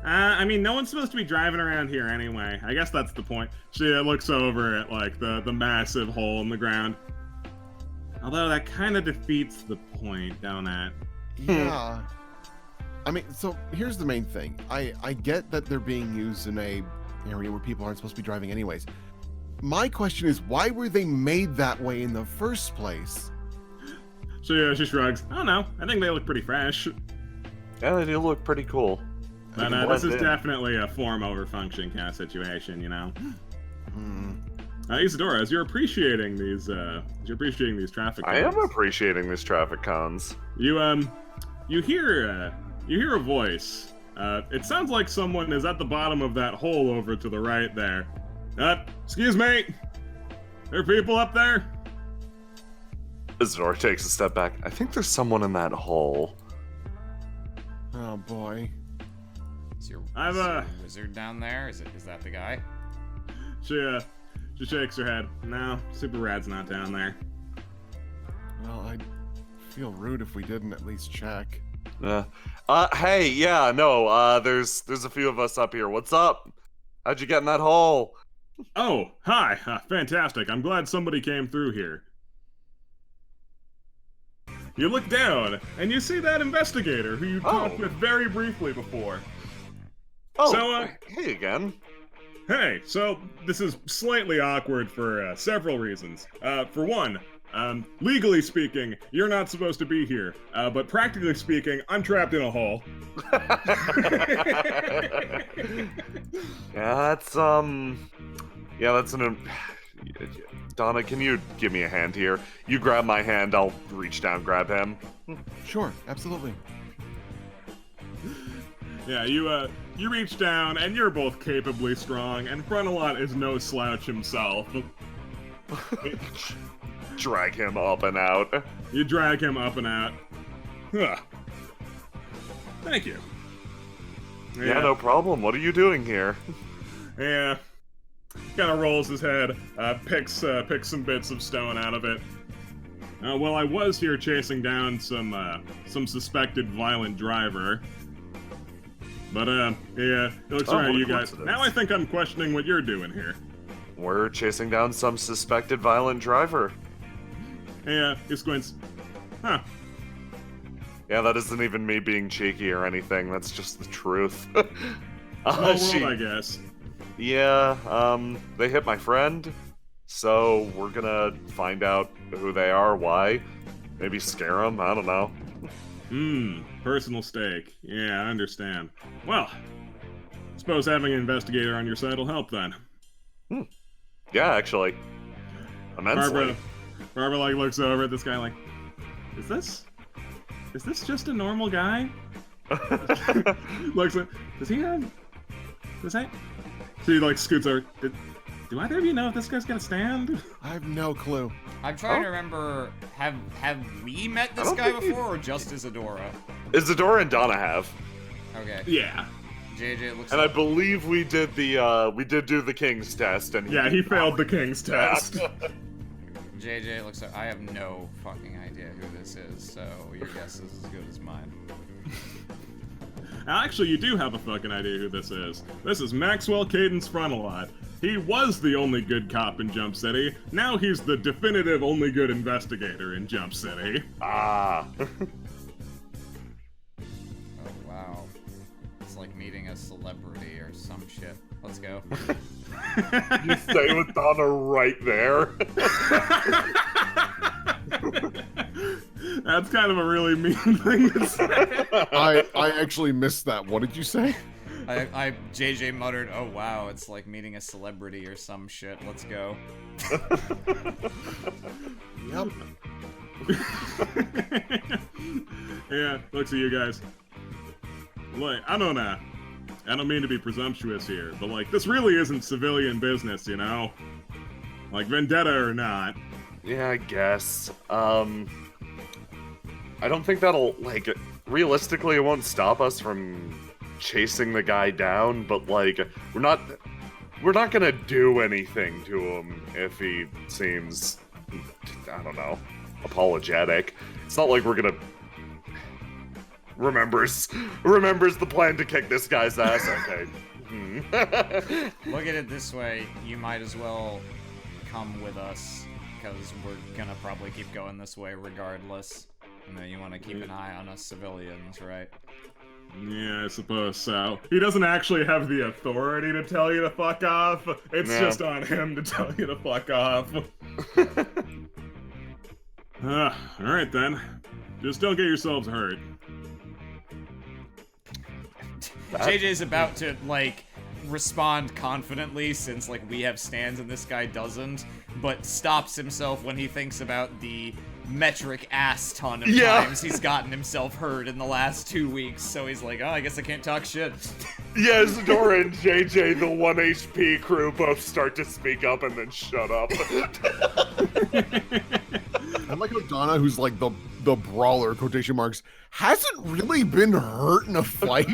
I mean, no one's supposed to be driving around here anyway. I guess that's the point. She looks over at the massive hole in the ground. Although that kind of defeats the point, don't it? Yeah. I mean, so here's the main thing. I get that they're being used in a area where people aren't supposed to be driving anyways. My question is, why were they made that way in the first place? She shrugs. I don't know. I think they look pretty fresh. Yeah, they do look pretty cool. But this is definitely a form over function kind of situation, Isadora, as you're appreciating these traffic cones. I am appreciating these traffic cones. You hear a voice. It sounds like someone is at the bottom of that hole over to the right there. Excuse me. There are people up there? Isadora takes a step back. I think there's someone in that hole. Oh boy. Is your I've wizard down there? Is that the guy? She shakes her head. No, Super Rad's not down there. Well, I'd feel rude if we didn't at least check. Hey, yeah, no, there's a few of us up here. What's up? How'd you get in that hole? Oh, hi. Fantastic. I'm glad somebody came through here. You look down, and you see that investigator who you talked with very briefly before. Oh, So, hey again. Hey, so this is slightly awkward for several reasons. For one, legally speaking, you're not supposed to be here. But practically speaking, I'm trapped in a hole. That's an... Donna, can you give me a hand here? You grab my hand, I'll reach down, grab him. Sure, absolutely. Yeah, you reach down, and you're both capably strong, and Frontalot is no slouch himself. Drag him up and out. You drag him up and out. Huh. Thank you. Yeah, no problem. What are you doing here? Yeah. Kind of rolls his head, picks some bits of stone out of it. Well, I was here chasing down some suspected violent driver. But, yeah, it looks alright, you guys. Now I think I'm questioning what you're doing here. We're chasing down some suspected violent driver. Yeah, he squints. Huh. Yeah, that isn't even me being cheeky or anything. That's just the truth. Small world, I guess. Yeah, they hit my friend. So we're gonna find out who they are, why. Maybe scare them, I don't know. Personal stake. Yeah, I understand. Well, suppose having an investigator on your side will help then. Yeah, actually. Immensely. Barbara like looks over at this guy like, is this just a normal guy? Looks like, So he like scoots over. Do either of you know if this guy's gonna stand? I have no clue. I'm trying to remember, have we met this guy before, or just Isadora? Isadora and Donna have. Okay. Yeah. JJ looks And like... I believe we did do the King's test, and he failed the King's test. JJ looks like... I have no fucking idea who this is, so your guess is as good as mine. Actually, you do have a fucking idea who this is. This is Maxwell Cadence Frontalot. He was the only good cop in Jump City. Now he's the definitive only good investigator in Jump City. Ah. Oh, wow. It's like meeting a celebrity or some shit. Let's go. You stay with Donna right there. That's kind of a really mean thing to say. I actually missed that. What did you say? JJ muttered, oh wow, it's like meeting a celebrity or some shit. Let's go. Yep. Yeah, looks at you guys. Like, I don't mean to be presumptuous here, but like, this really isn't civilian business, you know? Like, vendetta or not. Yeah, I guess. I don't think that'll, like, realistically, it won't stop us from chasing the guy down, but, like, we're not gonna do anything to him if he seems, I don't know, apologetic. It's not like we're gonna... Remembers the plan to kick this guy's ass, okay. Look at it this way, you might as well come with us, because we're gonna probably keep going this way regardless. And then you want to keep an eye on us civilians, right? Yeah, I suppose so. He doesn't actually have the authority to tell you to fuck off. It's just on him to tell you to fuck off. Alright then. Just don't get yourselves hurt. JJ's about to, like, respond confidently since, like, we have stands and this guy doesn't, but stops himself when he thinks about the metric ass ton of times he's gotten himself hurt in the last 2 weeks, so he's like, oh, I guess I can't talk shit. Yeah, Isadora and JJ, the 1 HP crew, both start to speak up and then shut up. I like how Donna, who's like the brawler, quotation marks, hasn't really been hurt in a fight.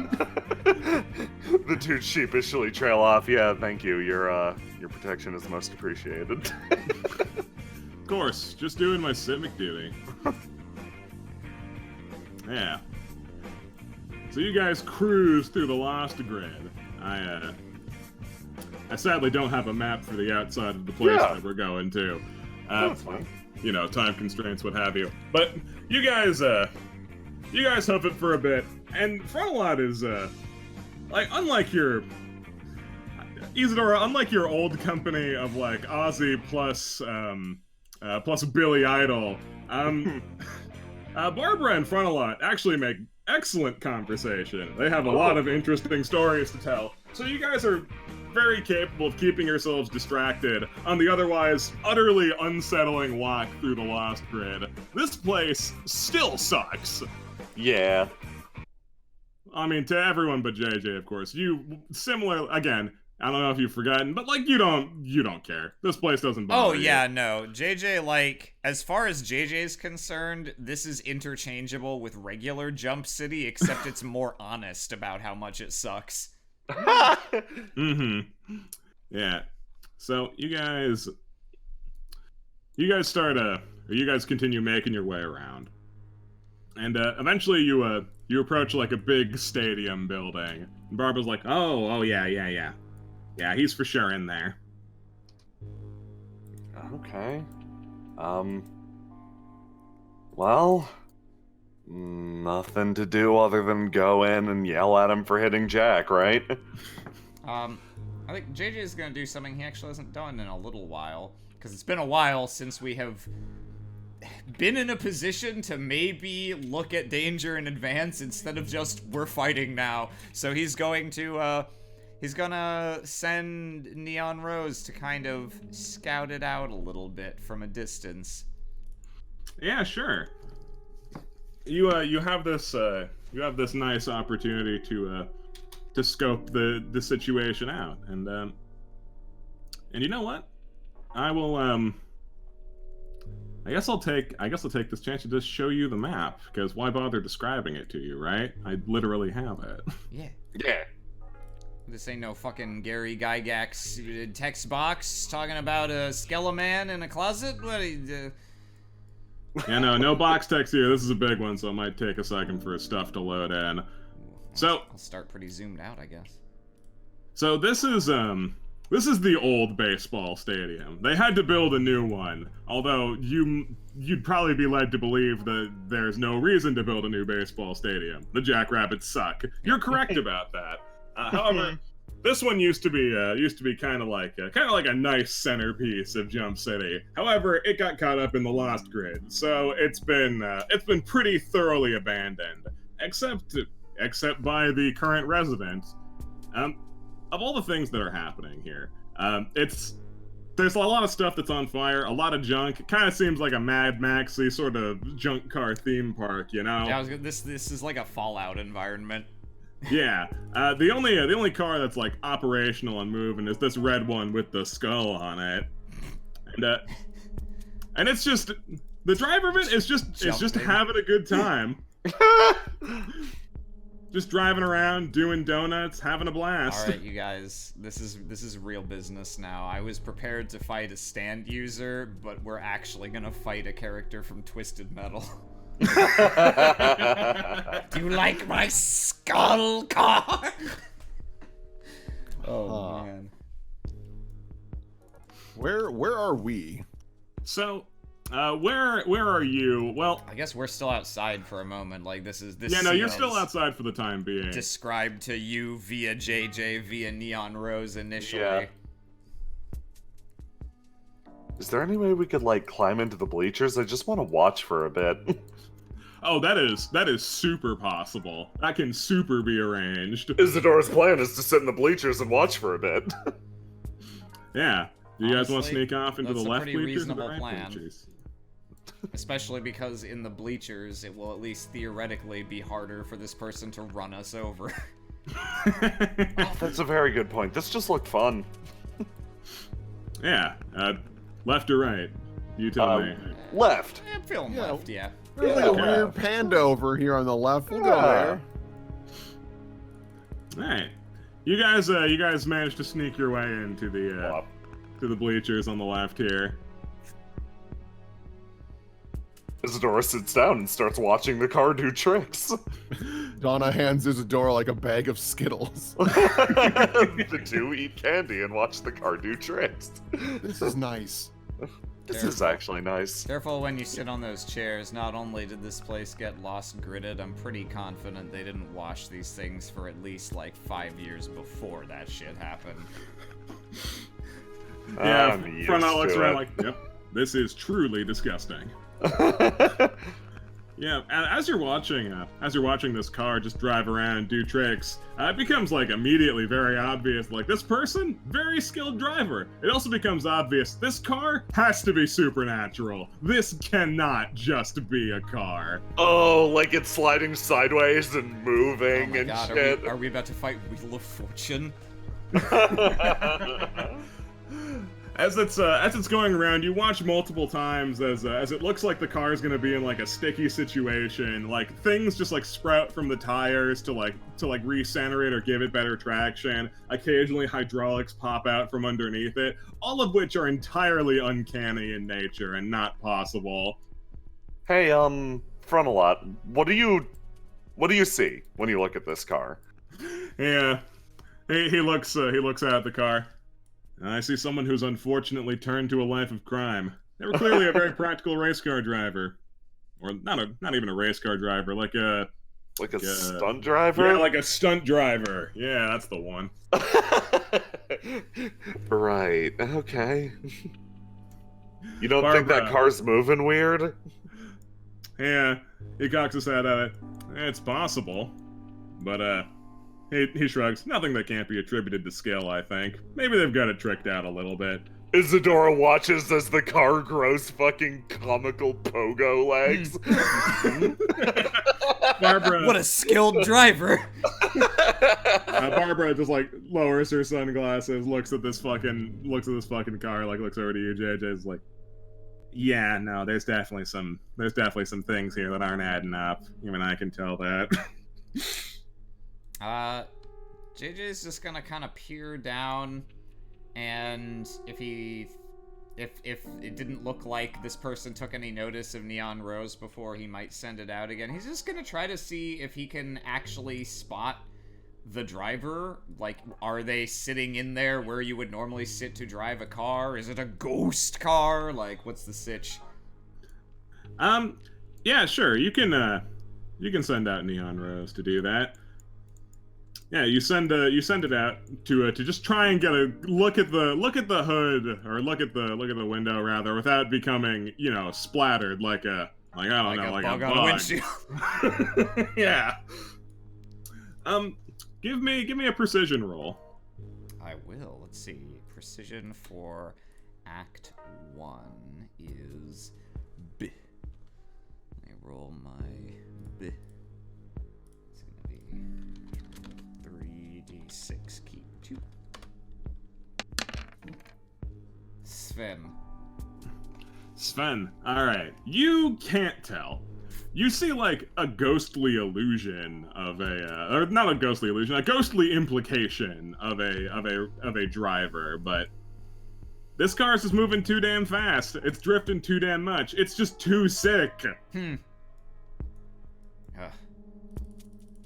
The two sheepishly trail off. Yeah, thank you. Your protection is most appreciated. Of course, just doing my civic duty. Yeah. So you guys cruise through the Lost Grid. I sadly don't have a map for the outside of the place that we're going to. That's fine. You know, time constraints, what have you. But you guys hoof it for a bit, and Frontalot is, like, unlike your... Isadora, unlike your old company of, like, Ozzy plus Billy Idol, Barbara and Frontalot actually make excellent conversation. They have a lot of interesting stories to tell. So you guys are very capable of keeping yourselves distracted on the otherwise utterly unsettling walk through the Lost Grid. This place still sucks. Yeah. I mean, to everyone but JJ, of course. You similar again. I don't know if you've forgotten, but like you don't care. This place doesn't bother you. Oh yeah, no. JJ, like, as far as JJ's concerned, this is interchangeable with regular Jump City, except it's more honest about how much it sucks. Mm-hmm. Yeah. So you guys continue making your way around. And eventually you approach like a big stadium building. And Barbara's like, oh yeah. Yeah, he's for sure in there. Okay. Well, nothing to do other than go in and yell at him for hitting Jack, right? I think JJ is gonna do something he actually hasn't done in a little while, because it's been a while since we have been in a position to maybe look at danger in advance instead of just we're fighting now. So he's going to he's gonna send Neon Rose to kind of scout it out a little bit from a distance. Yeah, sure. You have this nice opportunity to scope the situation out, and you know what? I will I guess I'll take this chance to just show you the map, because why bother describing it to you, right? I literally have it. Yeah. Yeah. This ain't no fucking Gary Gygax text box talking about a skeleman in a closet. What? Yeah, no box text here. This is a big one, so it might take a second for stuff to load in. So I'll start pretty zoomed out, I guess. So this is the old baseball stadium. They had to build a new one, although you'd probably be led to believe that there's no reason to build a new baseball stadium. The Jackrabbits suck. You're correct about that. However, this one used to be kind of like a nice centerpiece of Jump City. However, it got caught up in the Lost Grid, so it's been pretty thoroughly abandoned, except by the current residents. Of all the things that are happening here, there's a lot of stuff that's on fire, a lot of junk. It kind of seems like a Mad Maxy sort of junk car theme park, you know? Yeah, this is like a Fallout environment. Yeah, the only car that's like operational and moving is this red one with the skull on it, and it's just the driver of it is just having a good time, just driving around, doing donuts, having a blast. All right, you guys, this is real business now. I was prepared to fight a stand user, but we're actually gonna fight a character from Twisted Metal. Do you like my skull car? Oh man. Where are we? So, where are you? Well, I guess we're still outside for a moment. Like this. Yeah, no, you're still outside for the time being. Described to you via JJ via Neon Rose initially. Yeah. Is there any way we could like climb into the bleachers? I just want to watch for a bit. Oh, that is super possible. That can super be arranged. Isidora's plan is to sit in the bleachers and watch for a bit. Yeah. Do you guys want to Honestly, sneak off into the that's a left pretty bleachers or the reasonable right plan. bleachers? Especially because in the bleachers, it will at least theoretically be harder for this person to run us over. That's a very good point. This just looked fun. Yeah. Left or right? You tell me. Left. I'm feeling left, yeah. There's like a weird panda over here on the left. We'll go there. Alright. You guys managed to sneak your way into the bleachers on the left here. Isadora sits down and starts watching the car do tricks. Donna hands Isadora like a bag of Skittles. The two eat candy and watch the car do tricks. This is nice. This is actually nice. Careful when you sit on those chairs. Not only did this place get lost gridded, I'm pretty confident they didn't wash these things for at least like 5 years before that shit happened. Yeah, I'm Front used looks to around it. like, yep, this is truly disgusting. Yeah, as you're watching this car just drive around and do tricks, it becomes like immediately very obvious. Like, this person, very skilled driver. It also becomes obvious this car has to be supernatural. This cannot just be a car. Oh, like it's sliding sideways and moving and God, shit. Are we about to fight Wheel of Fortune? As it's going around, you watch multiple times as it looks like the car is gonna be in like a sticky situation. Like things just like sprout from the tires to recenter it or give it better traction. Occasionally, hydraulics pop out from underneath it. All of which are entirely uncanny in nature and not possible. Hey, Frontalot, what do you see when you look at this car? Yeah, he looks out at the car. I see someone who's unfortunately turned to a life of crime. They were clearly a very practical race car driver, or not even a race car driver, like a stunt driver. Yeah, like a stunt driver. Yeah, that's the one. Right. Okay. You don't think that car's moving weird? Yeah, he cocks his head at it. It's possible, but he shrugs. Nothing that can't be attributed to skill, I think. Maybe they've got it tricked out a little bit. Isadora watches as the car grows fucking comical pogo legs. Barbara, what a skilled driver! Barbara just like lowers her sunglasses, looks at this fucking car, like looks over to you, JJ's like, yeah, no, there's definitely some things here that aren't adding up. Even I can tell that. JJ's just gonna kind of peer down, and if it didn't look like this person took any notice of Neon Rose before he might send it out again, he's just gonna try to see if he can actually spot the driver. Like, are they sitting in there where you would normally sit to drive a car? Is it a ghost car? Like, what's the sitch? Yeah, sure. You can send out Neon Rose to do that. Yeah, you send it out to just try and get a look at the hood, or look at the window rather, without becoming, splattered like a bug on a windshield. Yeah. Give me a precision roll. I will. Let's see. Precision for Act 1 is B. Let me roll my B. It's gonna be 3d6. Keep 2. Sven. All right. You can't tell. You see like a ghostly illusion of or not a ghostly illusion, a ghostly implication of a driver, but this car's just moving too damn fast. It's drifting too damn much. It's just too sick.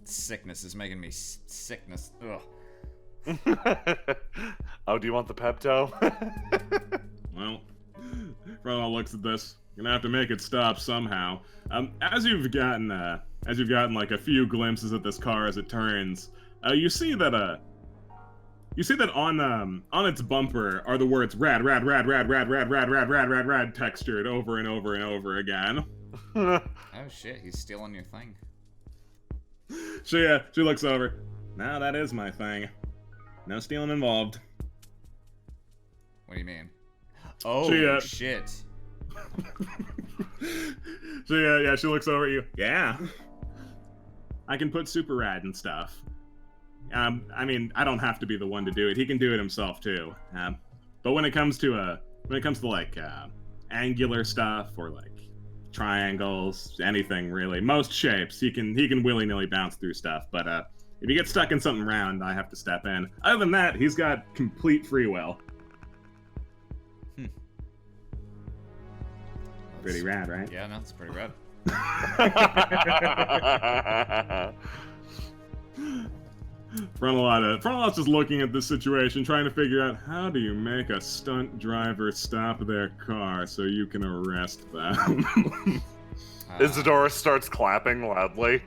Sickness is making me sickness. Ugh. Oh, do you want the Pepto? Well, Frodo looks at this. You're gonna have to make it stop somehow. As you've gotten like a few glimpses at this car as it turns, you see that on its bumper are the words "rad, rad, rad, rad, rad, rad, rad, rad, rad, rad, rad" textured over and over and over again. Oh shit, he's stealing your thing. She looks over. Now that is my thing. No stealing involved. What do you mean? Oh shit. She looks over at you. Yeah. I can put super rad and stuff. I mean, I don't have to be the one to do it. He can do it himself too. But when it comes to like angular stuff or like triangles, anything really, most shapes, he can willy-nilly bounce through stuff. But if you get stuck in something round, I have to step in. Other than that, he's got complete free will. Pretty rad, right? Yeah, no, it's pretty rad. Frontalot's just looking at this situation, trying to figure out how do you make a stunt driver stop their car so you can arrest them. Isadora starts clapping loudly.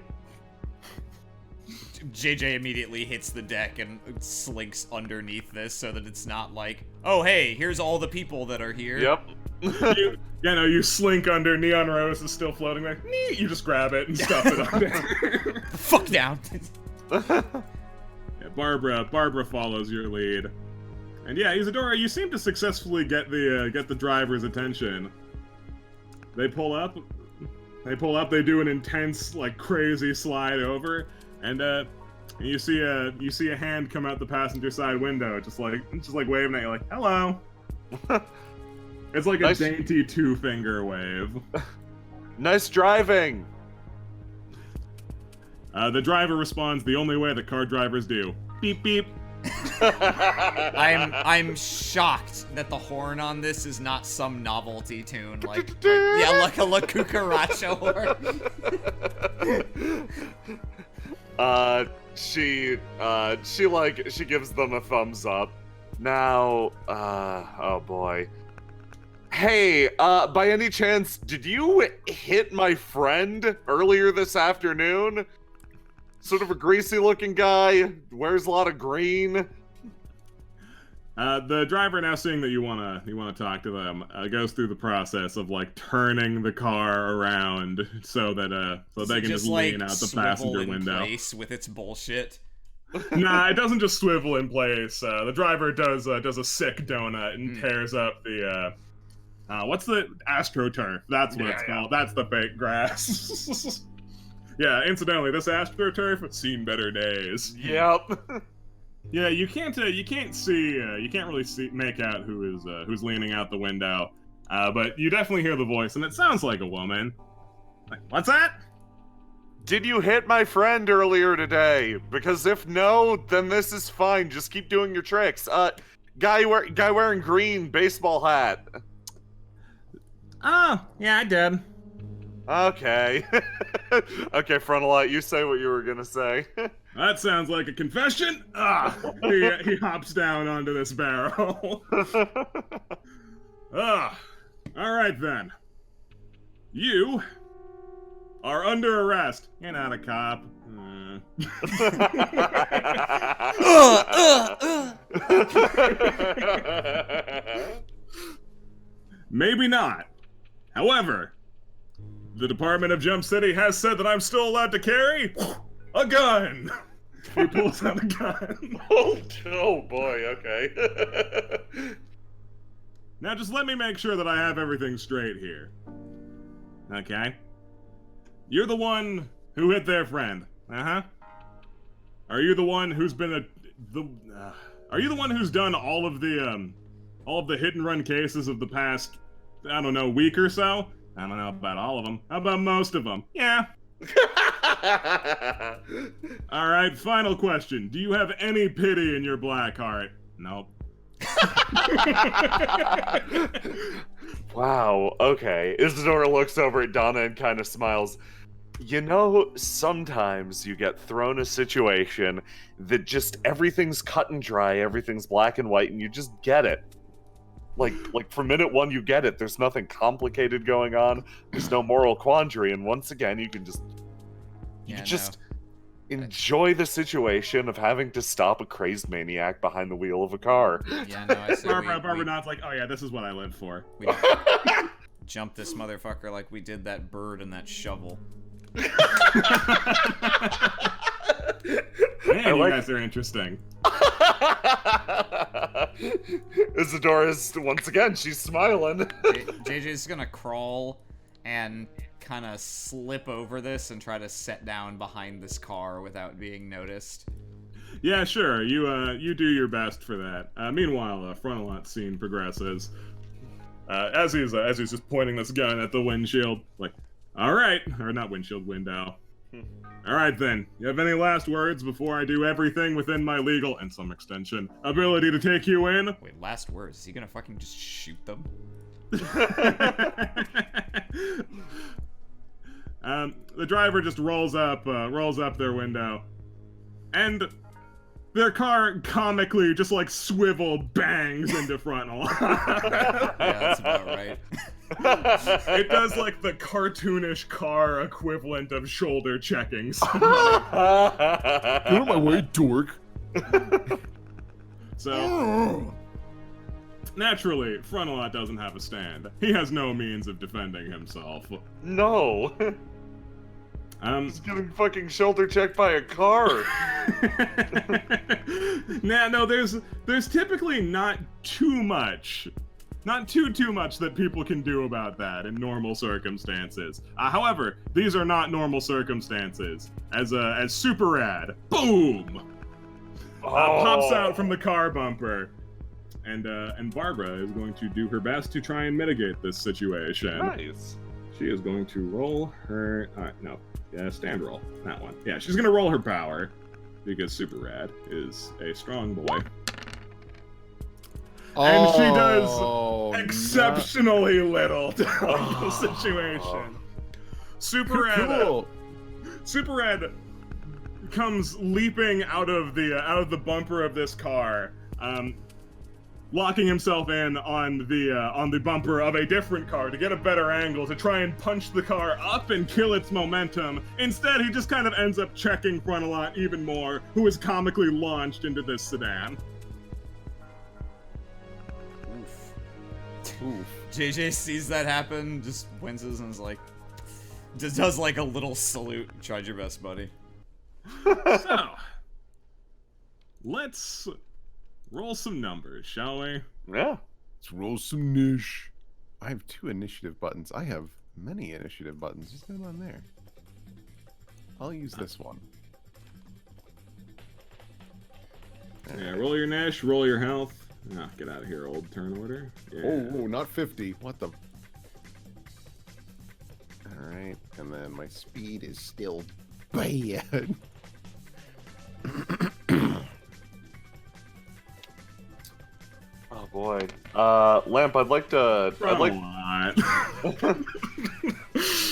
JJ immediately hits the deck and slinks underneath this so that it's not like, oh hey, here's all the people that are here. Yep. You slink under. Neon Rose is still floating there. You just grab it and stuff it under. Fuck down. Yeah, Barbara follows your lead. And yeah, Isadora, you seem to successfully get the driver's attention. They pull up. They do an intense, like, crazy slide over, and you see a hand come out the passenger side window, just like waving at you, like, hello. It's like a dainty 2-finger wave. Nice driving. The driver responds the only way that car drivers do. Beep beep. I'm shocked that the horn on this is not some novelty tune, like a La Cucaracha horn. She gives them a thumbs up. Now, oh boy. Hey, by any chance, did you hit my friend earlier this afternoon? Sort of a greasy-looking guy, wears a lot of green. The driver, now seeing that you wanna talk to them, goes through the process of, like, turning the car around so that they can just lean out the passenger window. Place with its bullshit. Nah, it doesn't just swivel in place. The driver does a sick donut and tears up the what's the AstroTurf? That's what it's called. That's the fake grass. Yeah, incidentally, this AstroTurf has seen better days. Yep. Yeah, you can't really make out who's leaning out the window, but you definitely hear the voice, and it sounds like a woman. Like, what's that? Did you hit my friend earlier today? Because if no, then this is fine. Just keep doing your tricks. Guy wearing green baseball hat. Oh, yeah, I did. Okay. Okay, Frontalite, you say what you were gonna say. That sounds like a confession. He hops down onto this barrel. All right then. You are under arrest. You're not a cop. Maybe not. However, the Department of Jump City has said that I'm still allowed to carry a gun. He pulls out a gun. Oh boy, okay. Now just let me make sure that I have everything straight here. Okay? You're the one who hit their friend. Uh-huh. Are you the one who's been are you the one who's done all of the hit and run cases of the past, I don't know, week or so? I don't know about all of them. How about most of them? Yeah. All right, final question. Do you have any pity in your black heart? Nope. Wow, okay. Isadora looks over at Donna and kind of smiles. You know, sometimes you get thrown a situation that just everything's cut and dry, everything's black and white, and you just get it. Like from minute one, you get it. There's nothing complicated going on. There's no moral quandary, and once again, you can just enjoy the situation of having to stop a crazed maniac behind the wheel of a car. Yeah, no, I see. Barbara nods like, oh yeah, this is what I live for. We jump this motherfucker like we did that bird and that shovel. Man, you guys are interesting. Isadora's, once again, she's smiling. JJ's gonna crawl and kind of slip over this and try to set down behind this car without being noticed. Yeah, sure. You do your best for that. Meanwhile, Frontalot's scene progresses. As he's just pointing this gun at the windshield, like, all right, or not windshield, window. All right then. You have any last words before I do everything within my legal and some extension ability to take you in? Wait, last words? Is he gonna fucking just shoot them? The driver just rolls up their window, and their car comically just like swivel bangs into Frontal. Yeah, that's about right. It does like the cartoonish car equivalent of shoulder checking. Get out of my way, dork. So Naturally, Frontalot doesn't have a stand. He has no means of defending himself. No. He's getting fucking shoulder checked by a car. No, there's typically not too much. Not too much that people can do about that in normal circumstances. However, these are not normal circumstances. As Super Rad, boom, pops out from the car bumper, and Barbara is going to do her best to try and mitigate this situation. Nice. She is going to roll her stand roll, that one. Yeah, she's gonna roll her power because Super Rad is a strong boy. And she does exceptionally little to help the situation. Super Rad comes leaping out of the bumper of this car, locking himself in on the bumper of a different car to get a better angle to try and punch the car up and kill its momentum. Instead, he just kind of ends up checking Frontalot even more, who is comically launched into this sedan. Oof. JJ sees that happen, just winces and is like, just does like a little salute. Tried your best, buddy. So, let's roll some numbers, shall we? Yeah. Let's roll some niche. I have 2 initiative buttons. I have many initiative buttons. What's going on there? I'll use this one. Yeah, roll your niche, roll your health. Ah, get out of here, old turn order. Yeah. Oh, not 50. What the? Alright, and then my speed is still bad. Oh boy. Lamp, I'd like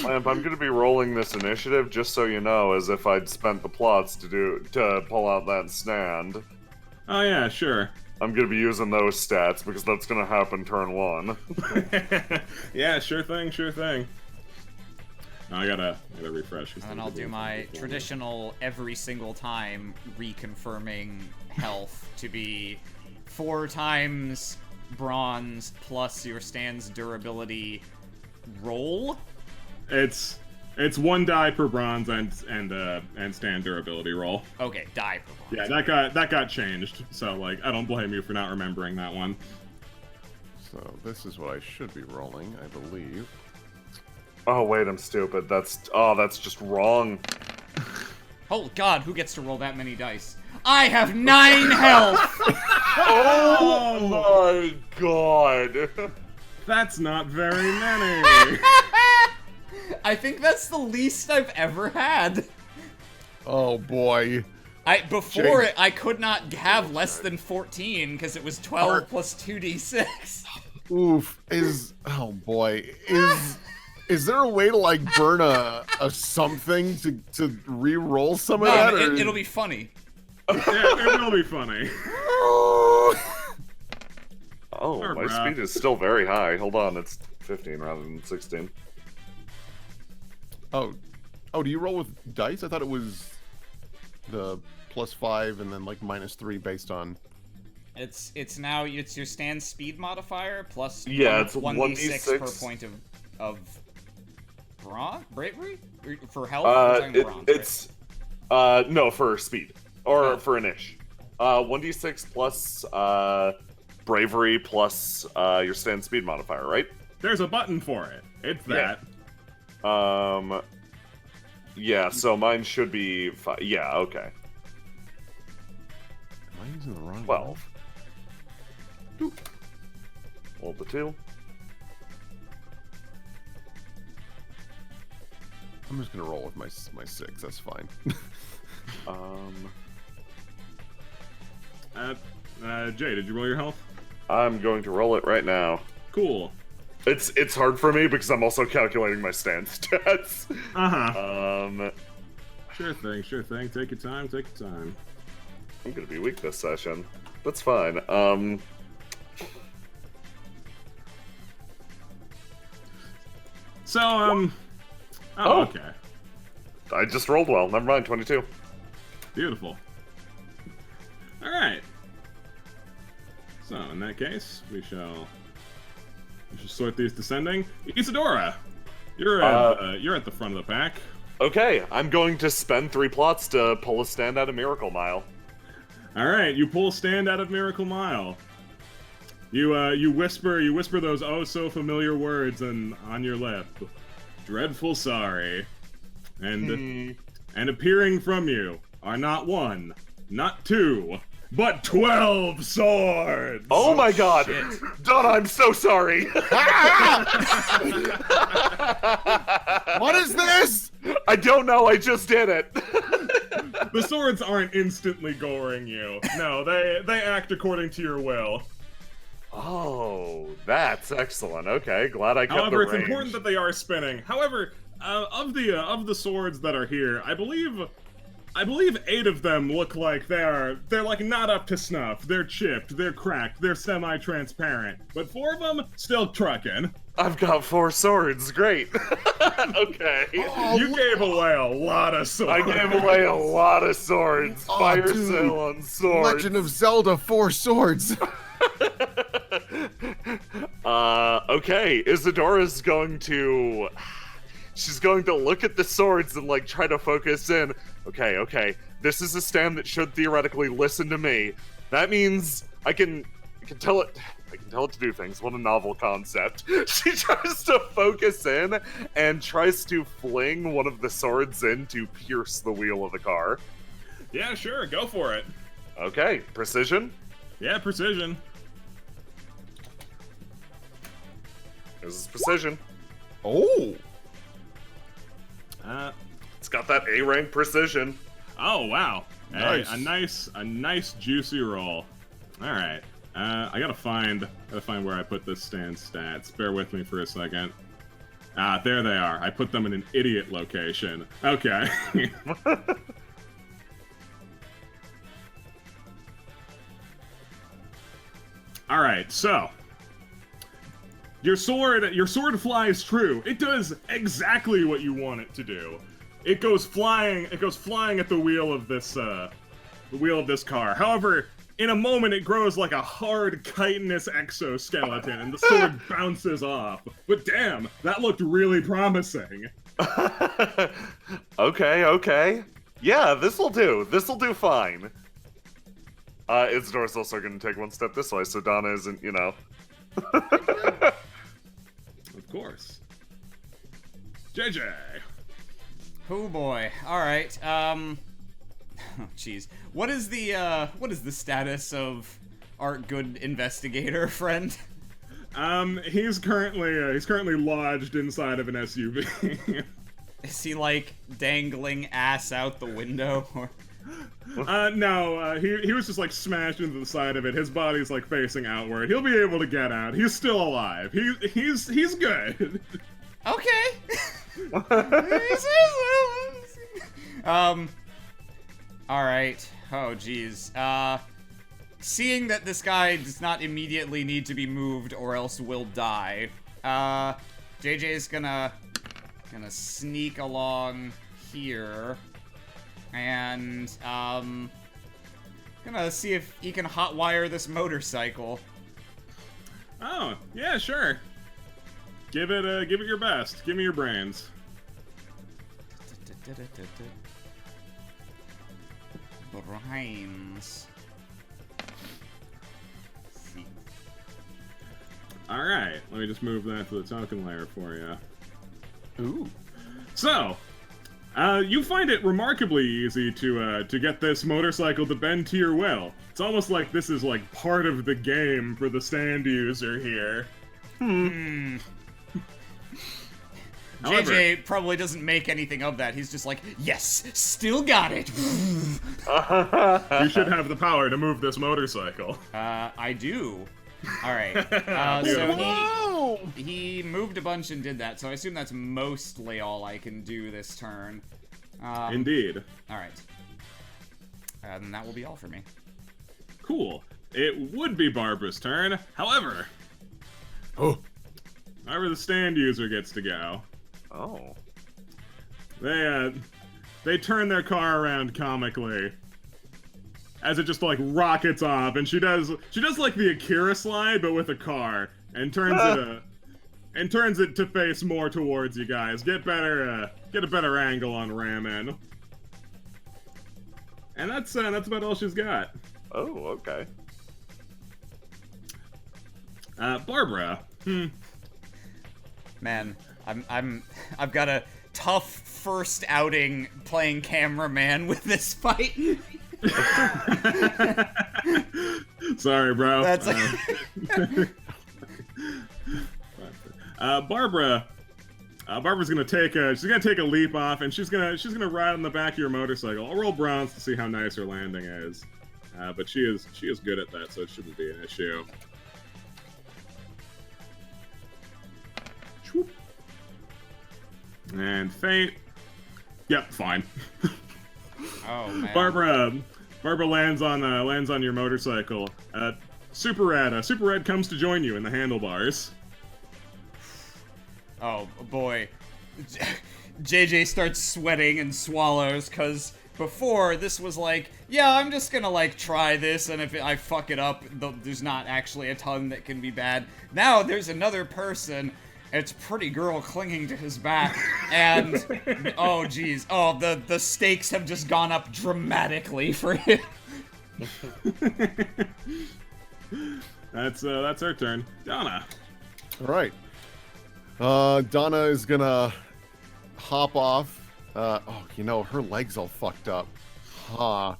Lamp, I'm gonna be rolling this initiative just so you know, as if I'd spent the plots to pull out that stand. Oh yeah, sure. I'm gonna be using those stats because that's gonna happen turn 1. Yeah, sure thing. I gotta refresh. And then I'll do my traditional every single time reconfirming health to be 4 times bronze plus your stand's durability roll. It's 1 die per bronze and stand durability roll. Okay, die per bronze. Yeah, that got changed. So like, I don't blame you for not remembering that one. So this is what I should be rolling, I believe. Oh wait, I'm stupid. That's just wrong. Oh god, who gets to roll that many dice? I have 9 health! Oh my god. That's not very many. I think that's the least I've ever had. Oh boy. Before it, I could not have less than 14 because it was 12 plus 2d6. Oof. Oh boy. Is there a way to like burn a something to re-roll some of that? It'll be funny. Yeah, it will be funny. Oh, my speed is still very high. Hold on, it's 15 rather than 16. Oh, do you roll with dice? I thought it was the +5 and then like -3 based on. It's your stand speed modifier plus it's 1d6 per point of bravery for health. It's no, for speed or for an ish. 1d6 plus bravery plus your stand speed modifier, right? There's a button for it. It's that. Yeah, so mine should be 5. Yeah, okay. Am I using the wrong 12. Doop. Roll the 2. I'm just gonna roll with my 6. That's fine. Jay, did you roll your health? I'm going to roll it right now. Cool. It's hard for me because I'm also calculating my stand stats. Sure thing. Take your time. I'm gonna be weak this session. That's fine. Okay. I just rolled well. Never mind, 22. Beautiful. Alright. So in that case, we shall sort these descending. Isadora, you're at the front of the pack. Okay, I'm going to spend 3 plots to pull a stand out of Miracle Mile. All right, you pull a stand out of Miracle Mile. You whisper those oh so familiar words on your lip. Dreadful sorry. And appearing from you are not 1, not 2, but 12 swords! Oh my god! Shit. Donna, I'm so sorry! What is this? I don't know, I just did it! The swords aren't instantly goring you. No, they act according to your will. Oh, that's excellent. Okay, glad I kept However, the it's range. important that they are spinning. However, of the swords that are here, I believe 8 of them look like they're like not up to snuff. They're chipped, they're cracked, they're semi-transparent. But 4 of them still trucking. I've got 4 swords, great. Okay. Oh, You gave away a lot of swords. I gave away a lot of swords. Oh, Fire dude. sale on swords. Legend of Zelda 4 swords. Okay, Isadora's going to... She's going to look at the swords and, like, try to focus in. Okay, this is a stand that should theoretically listen to me. That means I can tell it to do things. What a novel concept. She tries to focus in and tries to fling one of the swords in to pierce the wheel of the car. Yeah, sure, go for it. Okay, precision. Yeah, precision. This is precision. Oh. It's got that A rank precision. Oh wow. Nice. Hey, a nice juicy roll. All right. I gotta find where I put this stand's stats. Bear with me for a second. There they are. I put them in an idiot location. Okay. All right. So your sword flies true. It does exactly what you want it to do. It goes flying at the wheel of this car. However, in a moment it grows like a hard chitinous exoskeleton and the sword bounces off. But damn, that looked really promising. Okay. Yeah, this'll do. This'll do fine. Isadora's also gonna take 1 step this way, so Donna isn't, you know. Of course. JJ. Oh boy. All right. Oh jeez. What is the status of our good investigator friend? He's currently lodged inside of an SUV. Is he like dangling ass out the window? Or... No, he was just like smashed into the side of it. His body's like facing outward. He'll be able to get out. He's still alive. He's good. Okay. All right. Oh geez. Seeing that this guy does not immediately need to be moved or else will die, JJ's gonna sneak along here and gonna see if he can hotwire this motorcycle. Oh, yeah, sure. Give it your best. Give me your brains. Brains. All right, let me just move that to the token layer for you. Ooh. So, you find it remarkably easy to get this motorcycle to bend to your will. It's almost like this is like part of the game for the stand user here. However, JJ probably doesn't make anything of that. He's just like, yes, still got it. you should have the power to move this motorcycle. I do. All right. Beautiful. So he moved a bunch and did that. So I assume that's mostly all I can do this turn. Indeed. All right. And that will be all for me. Cool. It would be Barbara's turn. However, the stand user gets to go. Oh. They turn their car around comically. as it just like rockets off, and she does like the Akira slide but with a car, and turns it to face more towards you guys. Get a better angle on ramming. And that's about all she's got. Oh, okay. Barbara. Man, I've got a tough first outing playing cameraman with this fight. Sorry, bro. That's Barbara's gonna take a leap off, and she's gonna ride on the back of your motorcycle. I'll roll bronze to see how nice her landing is, but she is good at that, so it shouldn't be an issue. Swoop. And fate. Yep, fine. Oh man. Barbara lands on your motorcycle. Super Red comes to join you in the handlebars. Oh boy. JJ starts sweating and swallows, cause before this was like, yeah, I'm just gonna like try this, and if I fuck it up, there's not actually a ton that can be bad. Now there's another person. It's a pretty girl clinging to his back, and oh geez, oh the stakes have just gone up dramatically for him. That's our turn. Donna. All right. Donna is gonna hop off. Oh, her leg's all fucked up. Huh.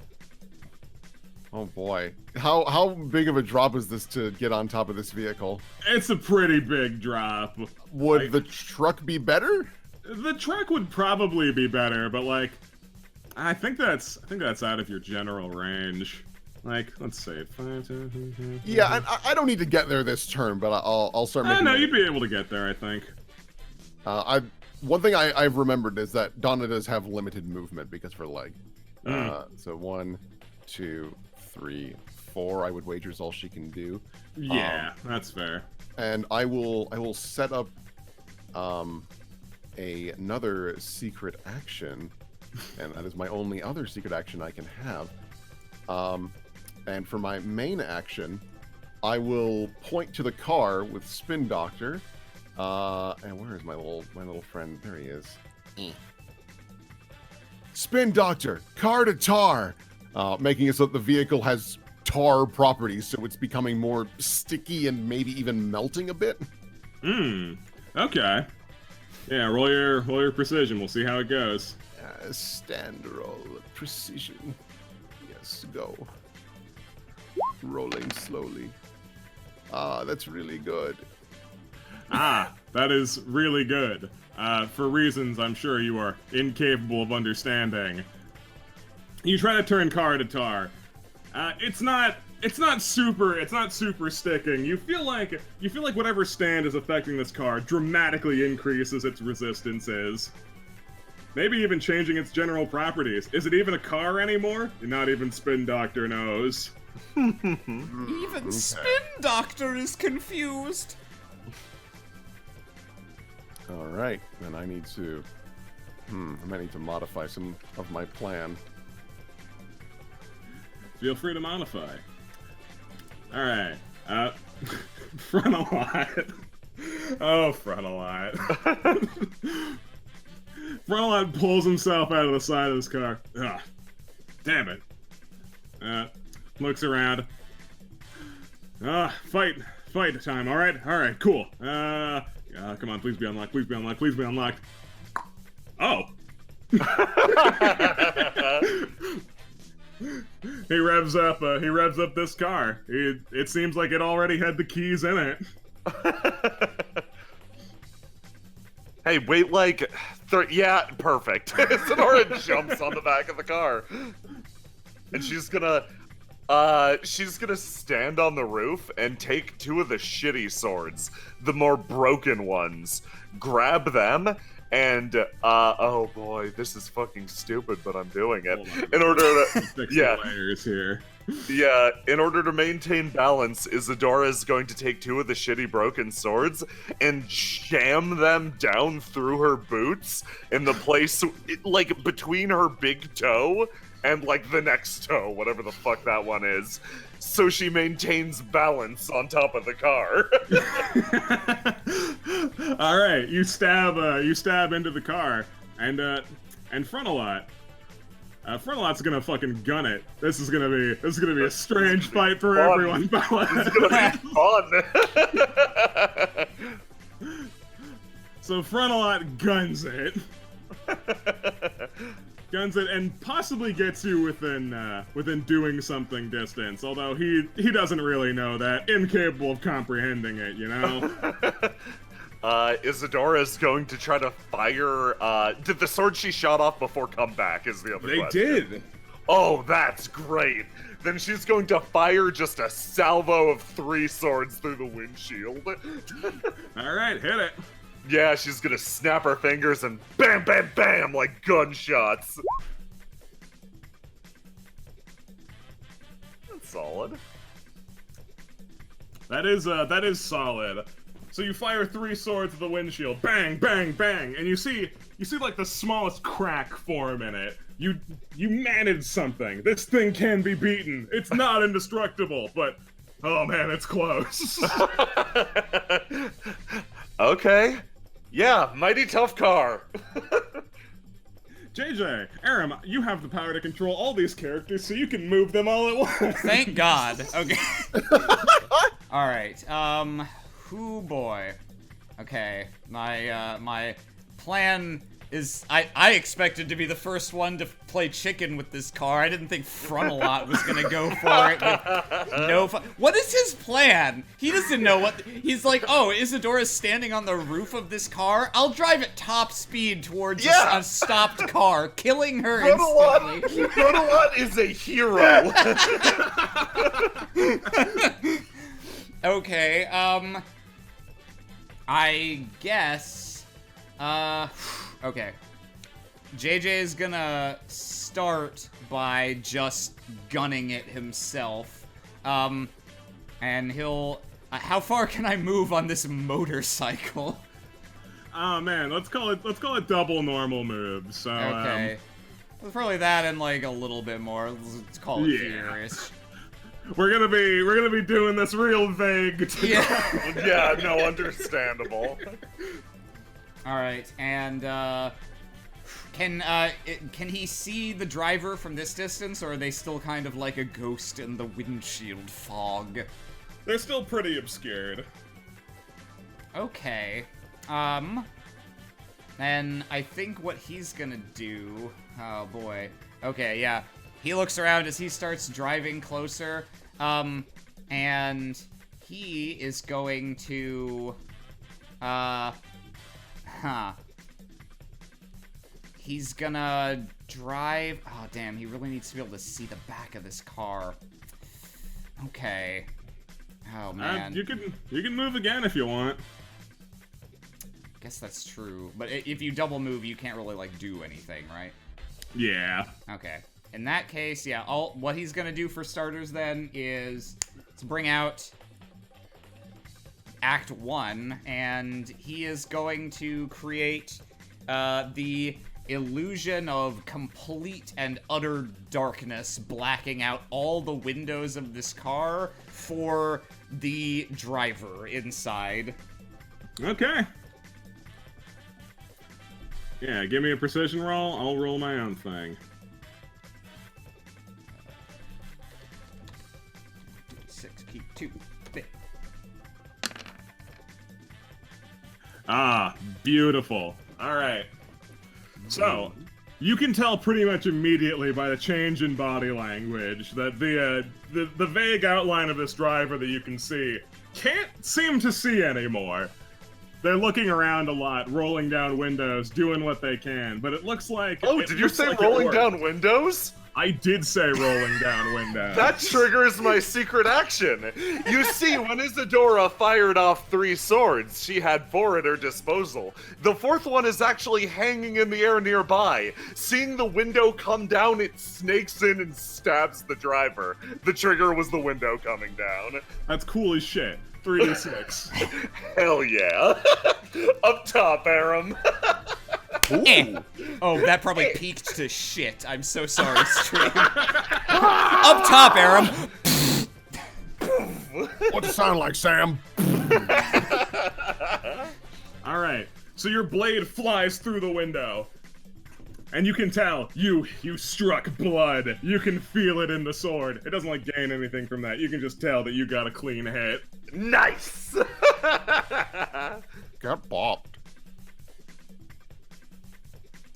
Oh boy. How big of a drop is this to get on top of this vehicle? It's a pretty big drop. Would the truck be better? The truck would probably be better, but like, I think that's out of your general range. Like, let's say 5, 10, 15, Yeah, I don't need to get there this turn, but I'll start making. No, you'd be able to get there, I think. One thing I've remembered is that Donna does have limited movement because of her leg. So 1, 2, 3, 4. I would wager is all she can do. Yeah, that's fair. And I will set up another secret action, and that is my only other secret action I can have. And for my main action, I will point to the car with Spin Doctor. And where is my little friend? There he is. Spin Doctor, car to tar, making it so that the vehicle has tar properties, so it's becoming more sticky and maybe even melting a bit. Okay. Yeah, roll your precision. We'll see how it goes. Stand roll precision. Yes, go. Rolling slowly. That's really good. That is really good. For reasons I'm sure you are incapable of understanding. You try to turn car to tar. It's not super sticking. You feel like whatever stand is affecting this car dramatically increases its resistances. Maybe even changing its general properties. Is it even a car anymore? Not even Spin Doctor knows. Even Spin Doctor is confused. All right, then I need to. I might need to modify some of my plan. Feel free to modify. All right. Frontal lot. Oh, frontal lot. Frontal lot pulls himself out of the side of this car. Damn it. Looks around. Fight time. All right, cool. Come on, please be unlocked. Please be unlocked. Please be unlocked. Oh. He revs up this car. It seems like it already had the keys in it. Hey, wait, like, yeah, perfect. Sonora jumps on the back of the car, and she's gonna stand on the roof and take 2 of the shitty swords, the more broken ones, grab them, and oh boy, this is fucking stupid, but I'm doing it. Hold on. In order to Fix yeah. the layers here. Yeah, in order to maintain balance, Isadora is going to take 2 of the shitty broken swords and jam them down through her boots in the place, like, between her big toe and, like, the next toe, whatever the fuck that one is, so she maintains balance on top of the car. All right, you stab into the car, and Frontalot. Frontalot's gonna fucking gun it. This is gonna be a strange fight for fun. everyone, Bella. It's gonna be fun. So Frontalot guns it. Guns it and possibly gets you within doing something distance, although he doesn't really know that. Incapable of comprehending it, you know? Isadora's going to try to fire, did the sword she shot off before come back is the other They question. did! Oh, that's great! Then she's going to fire just a salvo of 3 swords through the windshield. Alright, hit it. Yeah, she's gonna snap her fingers and bam, bam, bam, like gunshots. That's solid. That is solid. So you fire 3 swords at the windshield, bang, bang, bang, and you see like the smallest crack form in it. You managed something. This thing can be beaten. It's not indestructible, but oh man, it's close. Okay. Yeah, mighty tough car. JJ, Aram, you have the power to control all these characters, so you can move them all at once. Thank God. Okay. All right. Hoo boy. Okay. My plan is I expected to be the first one to play chicken with this car. I didn't think Frontalot was gonna go for it with no fun. What is his plan? He doesn't know what. He's like, oh, Isadora's standing on the roof of this car. I'll drive at top speed towards a stopped car, killing her instantly. Frontalot is a hero. Okay, I guess, okay. JJ is gonna start by just gunning it himself, and he'll, how far can I move on this motorcycle? Oh man, let's call it double normal moves. So, Okay. It's probably that and like a little bit more. Let's call it furious. We're gonna be doing this real vague. Yeah. Yeah, no, understandable. All right, and can he see the driver from this distance, or are they still kind of like a ghost in the windshield fog? They're still pretty obscured. Okay. And I think what he's gonna do. Oh boy. Okay, yeah. He looks around as he starts driving closer, and he is going to, he's gonna drive, oh damn, he really needs to be able to see the back of this car. Okay. Oh man. You can move again if you want. Guess that's true, but if you double move, you can't really, like, do anything, right? Yeah. Okay. In that case, yeah, what he's gonna do for starters then is to bring out Act 1, and he is going to create the illusion of complete and utter darkness, blacking out all the windows of this car for the driver inside. Okay. Yeah, give me a precision roll, I'll roll my own thing. 6, keep 2. Ah, beautiful. Alright. So, you can tell pretty much immediately by the change in body language that the vague outline of this driver that you can see can't seem to see anymore. They're looking around a lot, rolling down windows, doing what they can, but it looks like... Oh, did you say rolling down windows? I did say rolling down windows. That triggers my secret action. You see, when Isadora fired off 3 swords, she had 4 at her disposal. The 4th one is actually hanging in the air nearby. Seeing the window come down, it snakes in and stabs the driver. The trigger was the window coming down. That's cool as shit. 3d6. Hell yeah. Up top, Aram. Oh, that probably peaked to shit. I'm so sorry, stream. Up top, Aram. What's it sound like, Sam? All right. So your blade flies through the window. And you can tell, you struck blood. You can feel it in the sword. It doesn't like gain anything from that. You can just tell that you got a clean hit. Nice. Got bopped.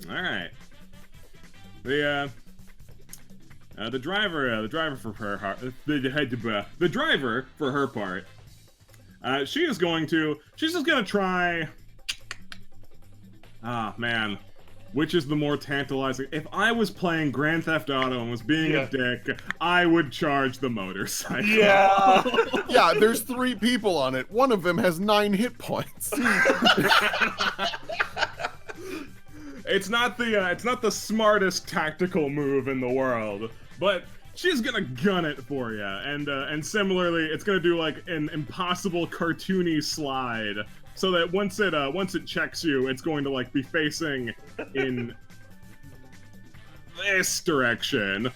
All right. The driver for her the driver for her part. She's just gonna try. Ah, man. Which is the more tantalizing? If I was playing Grand Theft Auto and was being a dick, I would charge the motorcycle. Yeah. Yeah, there's 3 people on it. One of them has 9 hit points. It's not the smartest tactical move in the world, but she's gonna gun it for you, and similarly, it's gonna do like an impossible cartoony slide, so that once it checks you, it's going to like be facing in this direction.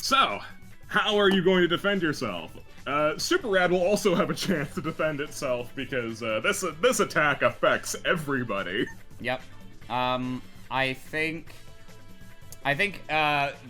So, how are you going to defend yourself? Super Rad will also have a chance to defend itself because this attack affects everybody. Yep. I think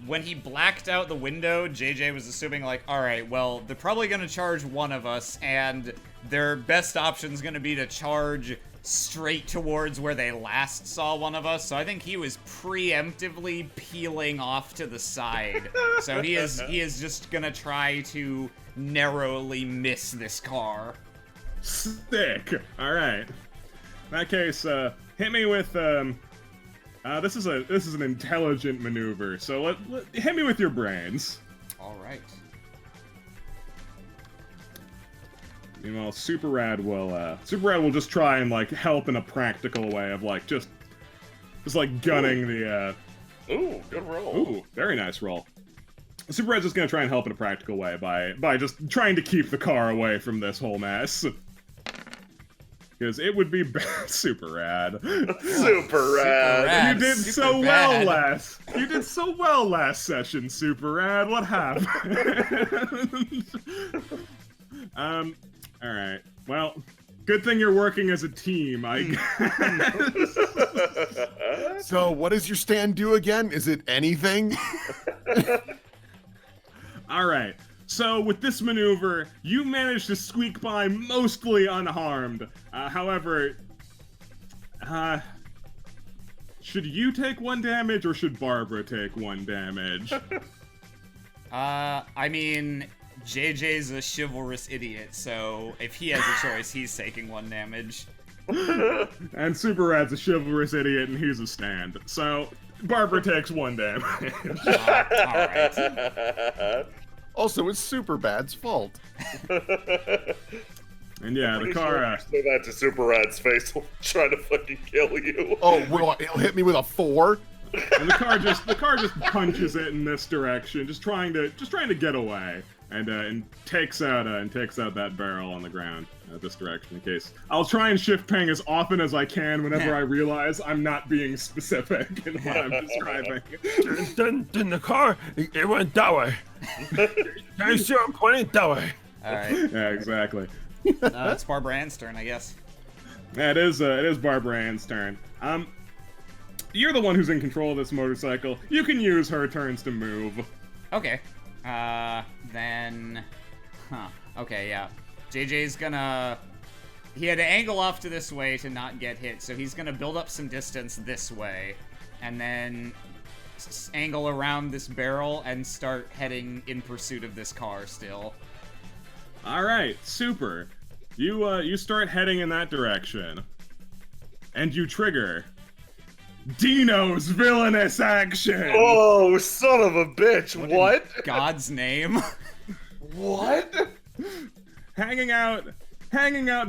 when he blacked out the window, JJ was assuming like, all right, well, they're probably gonna charge one of us, and their best option's gonna be to charge straight towards where they last saw one of us. So I think he was preemptively peeling off to the side. So he is just gonna try to narrowly miss this car. Sick. All right. In that case, hit me with this is an intelligent maneuver. So hit me with your brains. All right. Meanwhile, Super Rad will just try and like help in a practical way of like just like gunning the. Ooh, good roll. Ooh, very nice roll. Super Rad's just gonna try and help in a practical way by just trying to keep the car away from this whole mess. Because it would be bad. Super Rad. Super Rad. You did Super so bad. well last session, Super Rad. What happened? All right. Well, good thing you're working as a team, I guess. So, what does your stand do again? Is it anything? All right. So with this maneuver, you managed to squeak by mostly unharmed. However, should you take 1 damage or should Barbara take 1 damage? I mean, JJ's a chivalrous idiot, so if he has a choice, he's taking 1 damage. And Super Rad's a chivalrous idiot and he's a stand. So Barbara takes 1 damage. Alright. Also, it's Superbad's fault. And yeah, the car. Say that to Super Rad's face. Will try to fucking kill you. Oh, well, it'll hit me with a 4. And the car just punches it in this direction, just trying to get away, and takes out that barrel on the ground this direction. In case I'll try and shift ping as often as I can whenever I realize I'm not being specific in what I'm describing. Then the car, it went that way. I see I'm pointing that way. Alright. Yeah, exactly. It's Barbara Ann's turn, I guess. Yeah, it is Barbara Ann's turn. You're the one who's in control of this motorcycle. You can use her turns to move. Okay. Then... Okay, yeah. JJ's gonna... He had to angle off to this way to not get hit, so he's gonna build up some distance this way, and then angle around this barrel and start heading in pursuit of this car still. Alright, super. You start heading in that direction. And you trigger. Dino's villainous action. Oh, son of a bitch! What? In God's name. What? Hanging out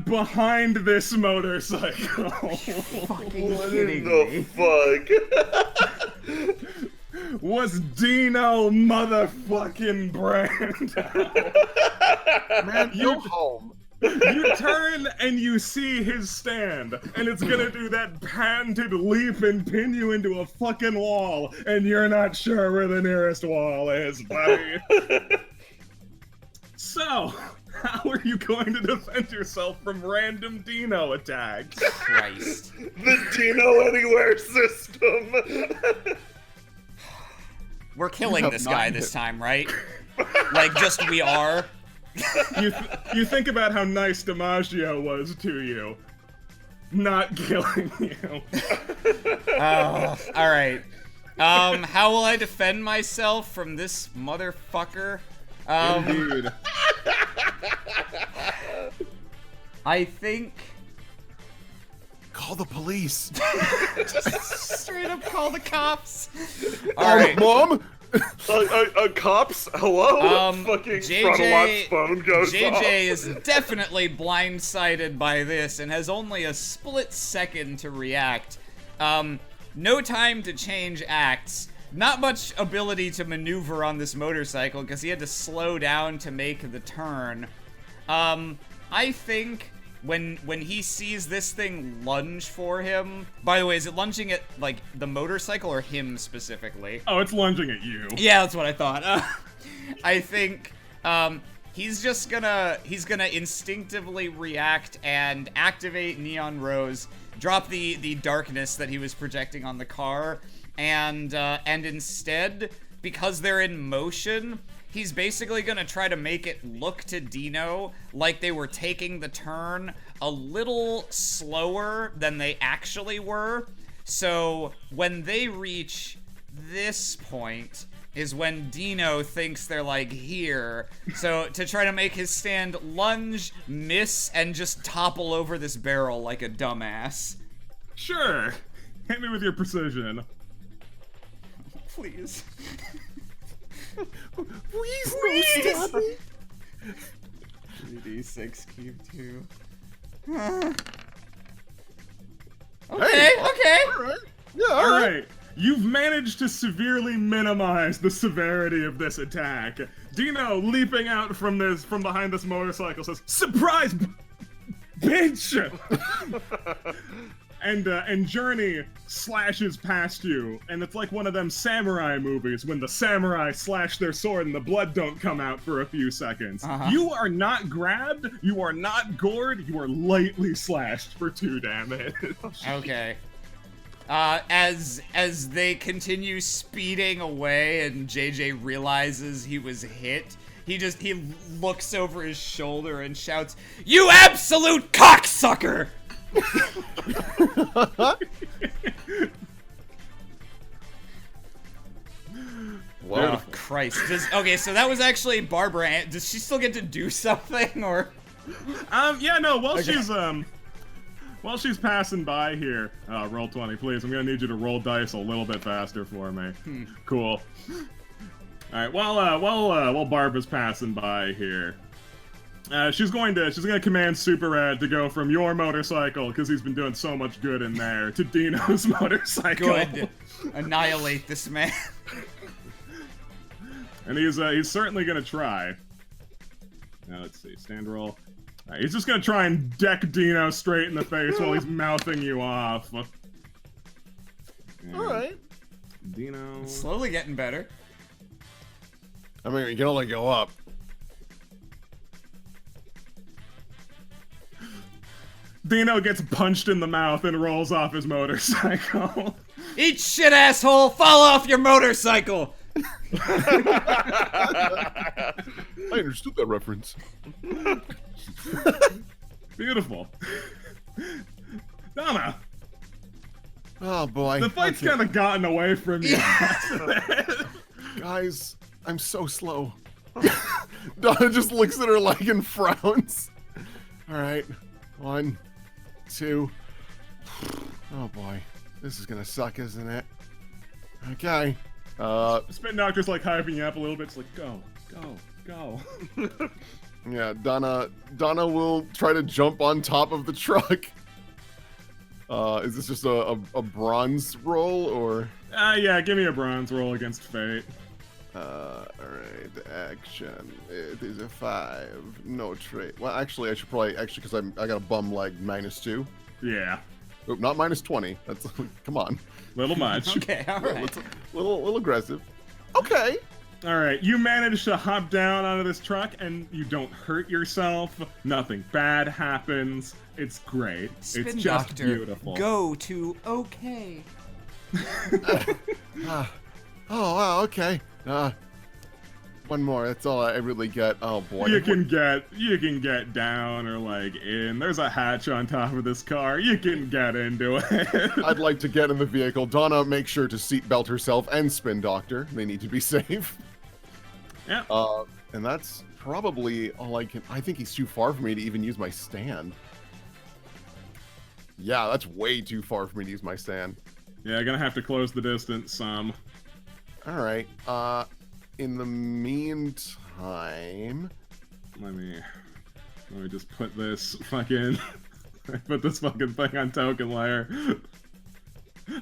behind this motorcycle. Fucking What kidding in me. the fuck? Was Dino motherfucking Brando. Man, go home. You turn and you see his stand, and it's gonna do that panted leap and pin you into a fucking wall, and you're not sure where the nearest wall is, buddy. So, how are you going to defend yourself from random Dino attacks? Christ. The Dino Anywhere system. We're killing have this not guy hit- this time, right? Like, just we are. You think about how nice DiMaggio was to you. Not killing you. Alright. How will I defend myself from this motherfucker? Indeed. I think... Call the police. Straight up call the cops. Alright. Mom. Cops? Hello? Fucking JJ, Frontalot's phone goes JJ off. is definitely blindsided by this and has only a split second to react. No time to change acts. Not much ability to maneuver on this motorcycle because he had to slow down to make the turn. I think when he sees this thing lunge for him... By the way, is it lunging at, like, the motorcycle or him specifically? Oh, it's lunging at you. Yeah, that's what I thought. I think he's just gonna instinctively react and activate Neon Rose, drop the darkness that he was projecting on the car, and instead, because they're in motion, he's basically gonna try to make it look to Dino like they were taking the turn a little slower than they actually were. So when they reach this point is when Dino thinks they're like here. So to try to make his stand lunge, miss, and just topple over this barrel like a dumbass. Sure. Hit me with your precision. Please. Please, no, stop me. 3d6 cube 2. Okay, Hey. okay. All right. Yeah, All right. You've managed to severely minimize the severity of this attack. Dino, leaping out from behind this motorcycle, says, "Surprise, bitch!" And Journey slashes past you, and it's like one of them samurai movies when the samurai slash their sword and the blood don't come out for a few seconds. You are not grabbed, you are not gored, you are lightly slashed for 2 damage. Okay. As they continue speeding away and JJ realizes he was hit, he looks over his shoulder and shouts, "You absolute cocksucker!" Wow. Oh, Christ. Okay, so that was actually Barbara. Does she still get to do something, or? Yeah, no, while she's passing by here, roll 20, please. I'm gonna need you to roll dice a little bit faster for me. Cool. Alright, while Barb is passing by here, she's gonna command Super Rad to go from your motorcycle, because he's been doing so much good in there, to Dino's motorcycle. Good. Annihilate this man. And he's certainly gonna try. Now let's see, stand roll. Alright, he's just gonna try and deck Dino straight in the face while he's mouthing you off. Alright. Dino. Slowly getting better. I mean, you can only go up. Dino gets punched in the mouth and rolls off his motorcycle. Eat shit, asshole! Fall off your motorcycle! I understood that reference. Beautiful. Donna, Oh boy. the fight's Okay. kind of gotten away from you. Guys, I'm so slow. Donna just looks at her leg and frowns. All right, 1, 2. Oh boy. This is gonna suck, isn't it? Okay. Spin Doctor's like hyping you up a little bit. It's like, go. Yeah, Donna will try to jump on top of the truck. Is this just a bronze roll, or? Yeah, give me a bronze roll against fate. Alright, action. It is a 5. No trait. Well, actually, I should probably, because I got a bum leg, -2. Yeah. Oh, not -20. That's, come on. Little much. Okay, all right. It's a little aggressive. Okay. Alright, you manage to hop down onto this truck and you don't hurt yourself. Nothing bad happens. It's great. Spin it's just Doctor, beautiful. go to okay. Oh, wow, okay. One more. That's all I really get. Oh boy. You can get down or like in. There's a hatch on top of this car. You can get into it. I'd like to get in the vehicle. Donna, make sure to seatbelt herself and Spin Doctor. They need to be safe. Yeah. And that's probably all I can. I think he's too far for me to even use my stand. Yeah, that's way too far for me to use my stand. Yeah, gonna have to close the distance some. All right. In the meantime, Let me just put this fucking thing on token layer.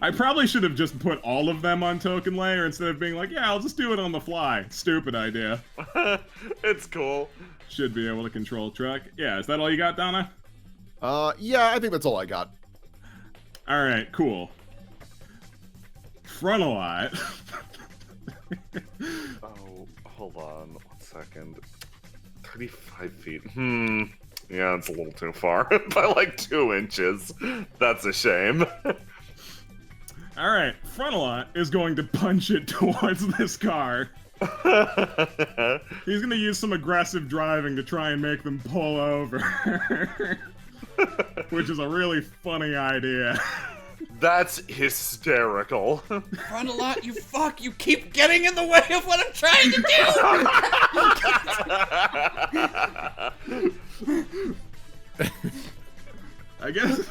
I probably should have just put all of them on token layer instead of being like, yeah, I'll just do it on the fly. Stupid idea. It's cool. Should be able to control truck. Yeah, is that all you got, Donna? yeah, I think that's all I got. All right, cool. Frontalot. Oh, hold on 1 second. 35 feet. Yeah, it's a little too far. By like 2 inches. That's a shame. All right, Frontalot is going to punch it towards this car. He's going to use some aggressive driving to try and make them pull over. Which is a really funny idea. That's hysterical. Frontalot, you fuck! You keep getting in the way of what I'm trying to do! I guess...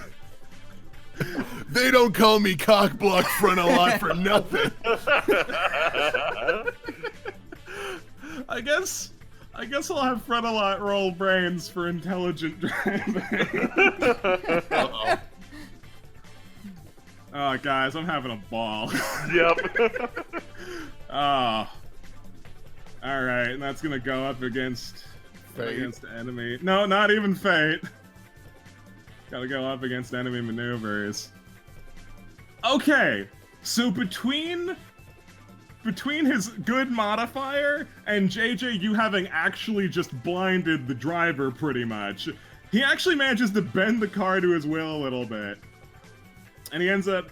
They don't call me cockblock Frontalot for nothing. I guess I'll have Frontalot roll brains for intelligent driving. Uh-oh. Oh, guys, I'm having a ball. Yep. Oh. Alright, and that's gonna go up against enemy. No, not even Fate. Gotta go up against enemy maneuvers. Okay, so between his good modifier and JJ, you having actually just blinded the driver pretty much, he actually manages to bend the car to his will a little bit. And he ends up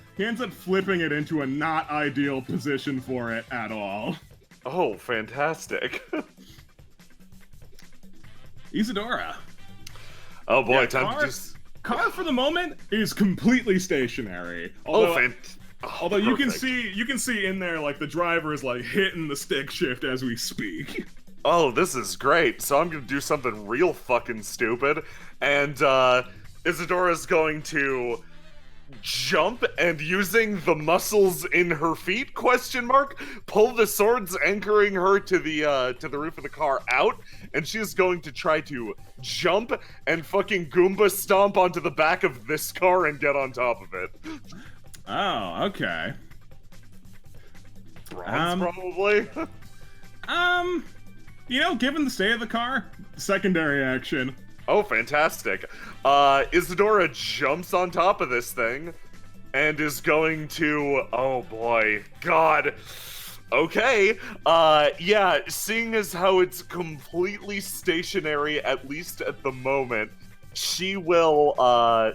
flipping it into a not ideal position for it at all. Oh, fantastic. Isadora. Oh boy, Yeah, time to just... Car for the moment is completely stationary. Although Although you can see in there like the driver is like hitting the stick shift as we speak. Oh, this is great. So I'm gonna do something real fucking stupid, and Isadora's going to jump and, using the muscles in her feet, pull the swords anchoring her to the roof of the car out, and she's going to try to jump and fucking Goomba stomp onto the back of this car and get on top of it. Oh, okay. Bronze, probably? You know, given the state of the car, secondary action. Oh, fantastic. Isadora jumps on top of this thing and is going to... Oh, boy. God. Okay. Yeah, seeing as how it's completely stationary, at least at the moment, she will,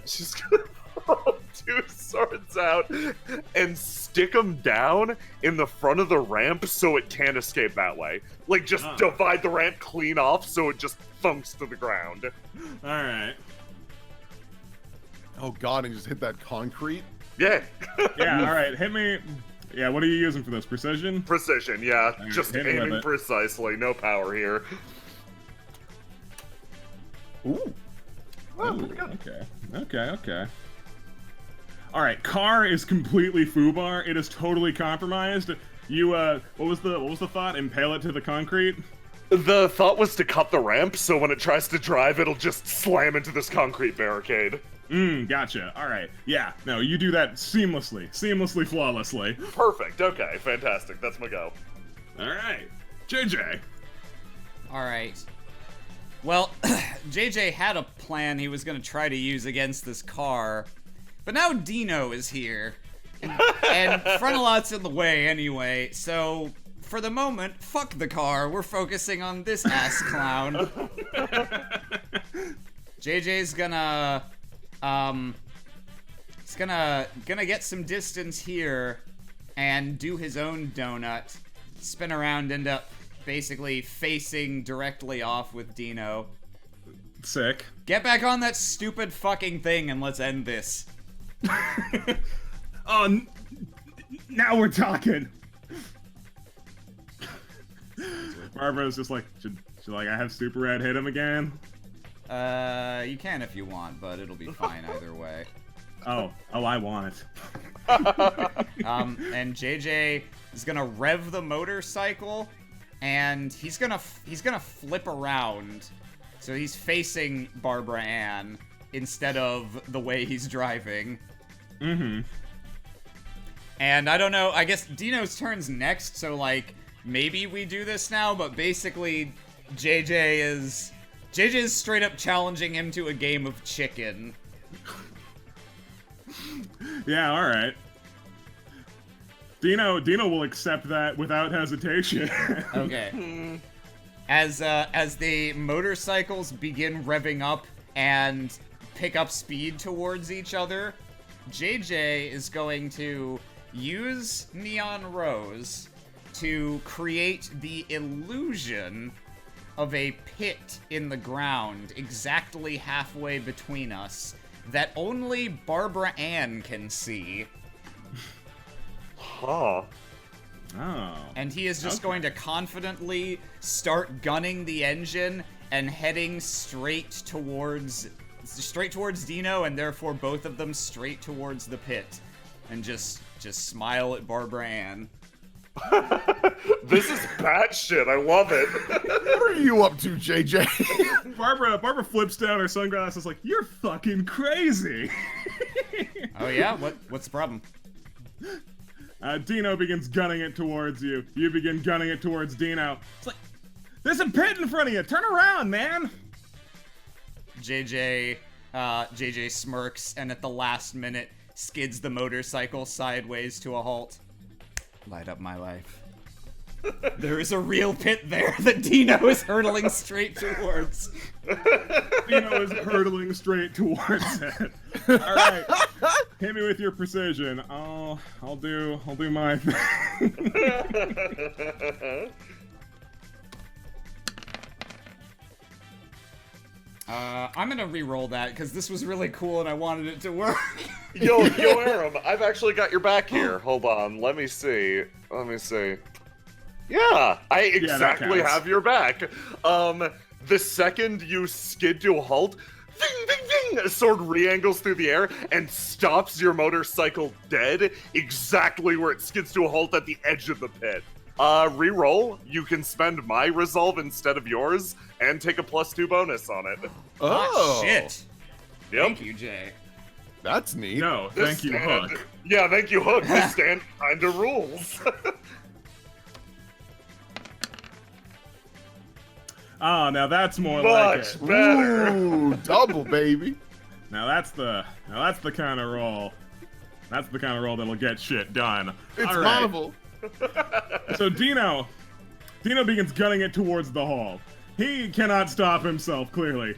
she's gonna pull 2 swords out and stick them down in the front of the ramp so it can't escape that way. Like, just divide the ramp clean off so it just thunks to the ground. Alright. Oh god, and just hit that concrete? Yeah. Yeah, alright, hit me. Yeah, what are you using for this? Precision? Precision, yeah. Alright, Just hit me with aiming it. precisely. No power here. Ooh. Well, Ooh, pretty good. okay. All right, car is completely foobar. It is totally compromised. You what was the thought? Impale it to the concrete? The thought was to cut the ramp, so when it tries to drive, it'll just slam into this concrete barricade. Gotcha. All right. Yeah, no, you do that seamlessly, flawlessly. Perfect. Okay, fantastic. That's my go. All right. JJ. All right. Well, JJ had a plan he was going to try to use against this car, but now Dino is here, and Frontalot's in the way anyway, so for the moment, fuck the car. We're focusing on this ass clown. JJ's gonna he's gonna get some distance here and do his own donut, spin around, end up basically facing directly off with Dino. Sick. Get back on that stupid fucking thing and let's end this. Oh, now we're talking. Barbara's just like, should I have Super Red hit him again? You can if you want, but it'll be fine either way. Oh, I want it. And JJ is gonna rev the motorcycle, and he's gonna flip around, so he's facing Barbara Ann instead of the way he's driving. Mm-hmm. And I don't know, I guess Dino's turn's next, so like maybe we do this now, but basically JJ is straight up challenging him to a game of chicken. Yeah, all right. Dino will accept that without hesitation. Okay. As the motorcycles begin revving up and pick up speed towards each other, JJ is going to use Neon Rose to create the illusion of a pit in the ground exactly halfway between us that only Barbara Ann can see. Huh. Oh. And he is just going to confidently start gunning the engine and heading straight towards Dino, and therefore both of them straight towards the pit, and just smile at Barbara Ann. This is batshit. I love it. What are you up to, JJ? Barbara flips down her sunglasses like, you're fucking crazy. Oh yeah? What's the problem? Dino begins gunning it towards you. You begin gunning it towards Dino. It's like, there's a pit in front of you. Turn around, man. JJ smirks and at the last minute skids the motorcycle sideways to a halt. Light up my life. There is a real pit there that Dino is hurtling straight towards. Dino is hurtling straight towards it. All right, hit me with your precision. I'll do my thing. I'm gonna re-roll that because this was really cool and I wanted it to work. Yo, Aram, I've actually got your back here. Hold on, let me see. Yeah, I exactly have your back. The second you skid to a halt, ding, ding, ding, a sword re-angles through the air and stops your motorcycle dead exactly where it skids to a halt at the edge of the pit. Reroll, you can spend my resolve instead of yours and take a +2 bonus on it. Oh, shit. Yep. Thank you, Jay. That's neat. No, thank you, Hook. Yeah, thank you, Hook. This stand kinda rules. Oh, now that's more Much like it. better. Ooh, double, baby. Now that's the kind of roll. That's the kind of roll that'll get shit done. It's All right. Marvel. So Dino begins gunning it towards the hall. He cannot stop himself, clearly.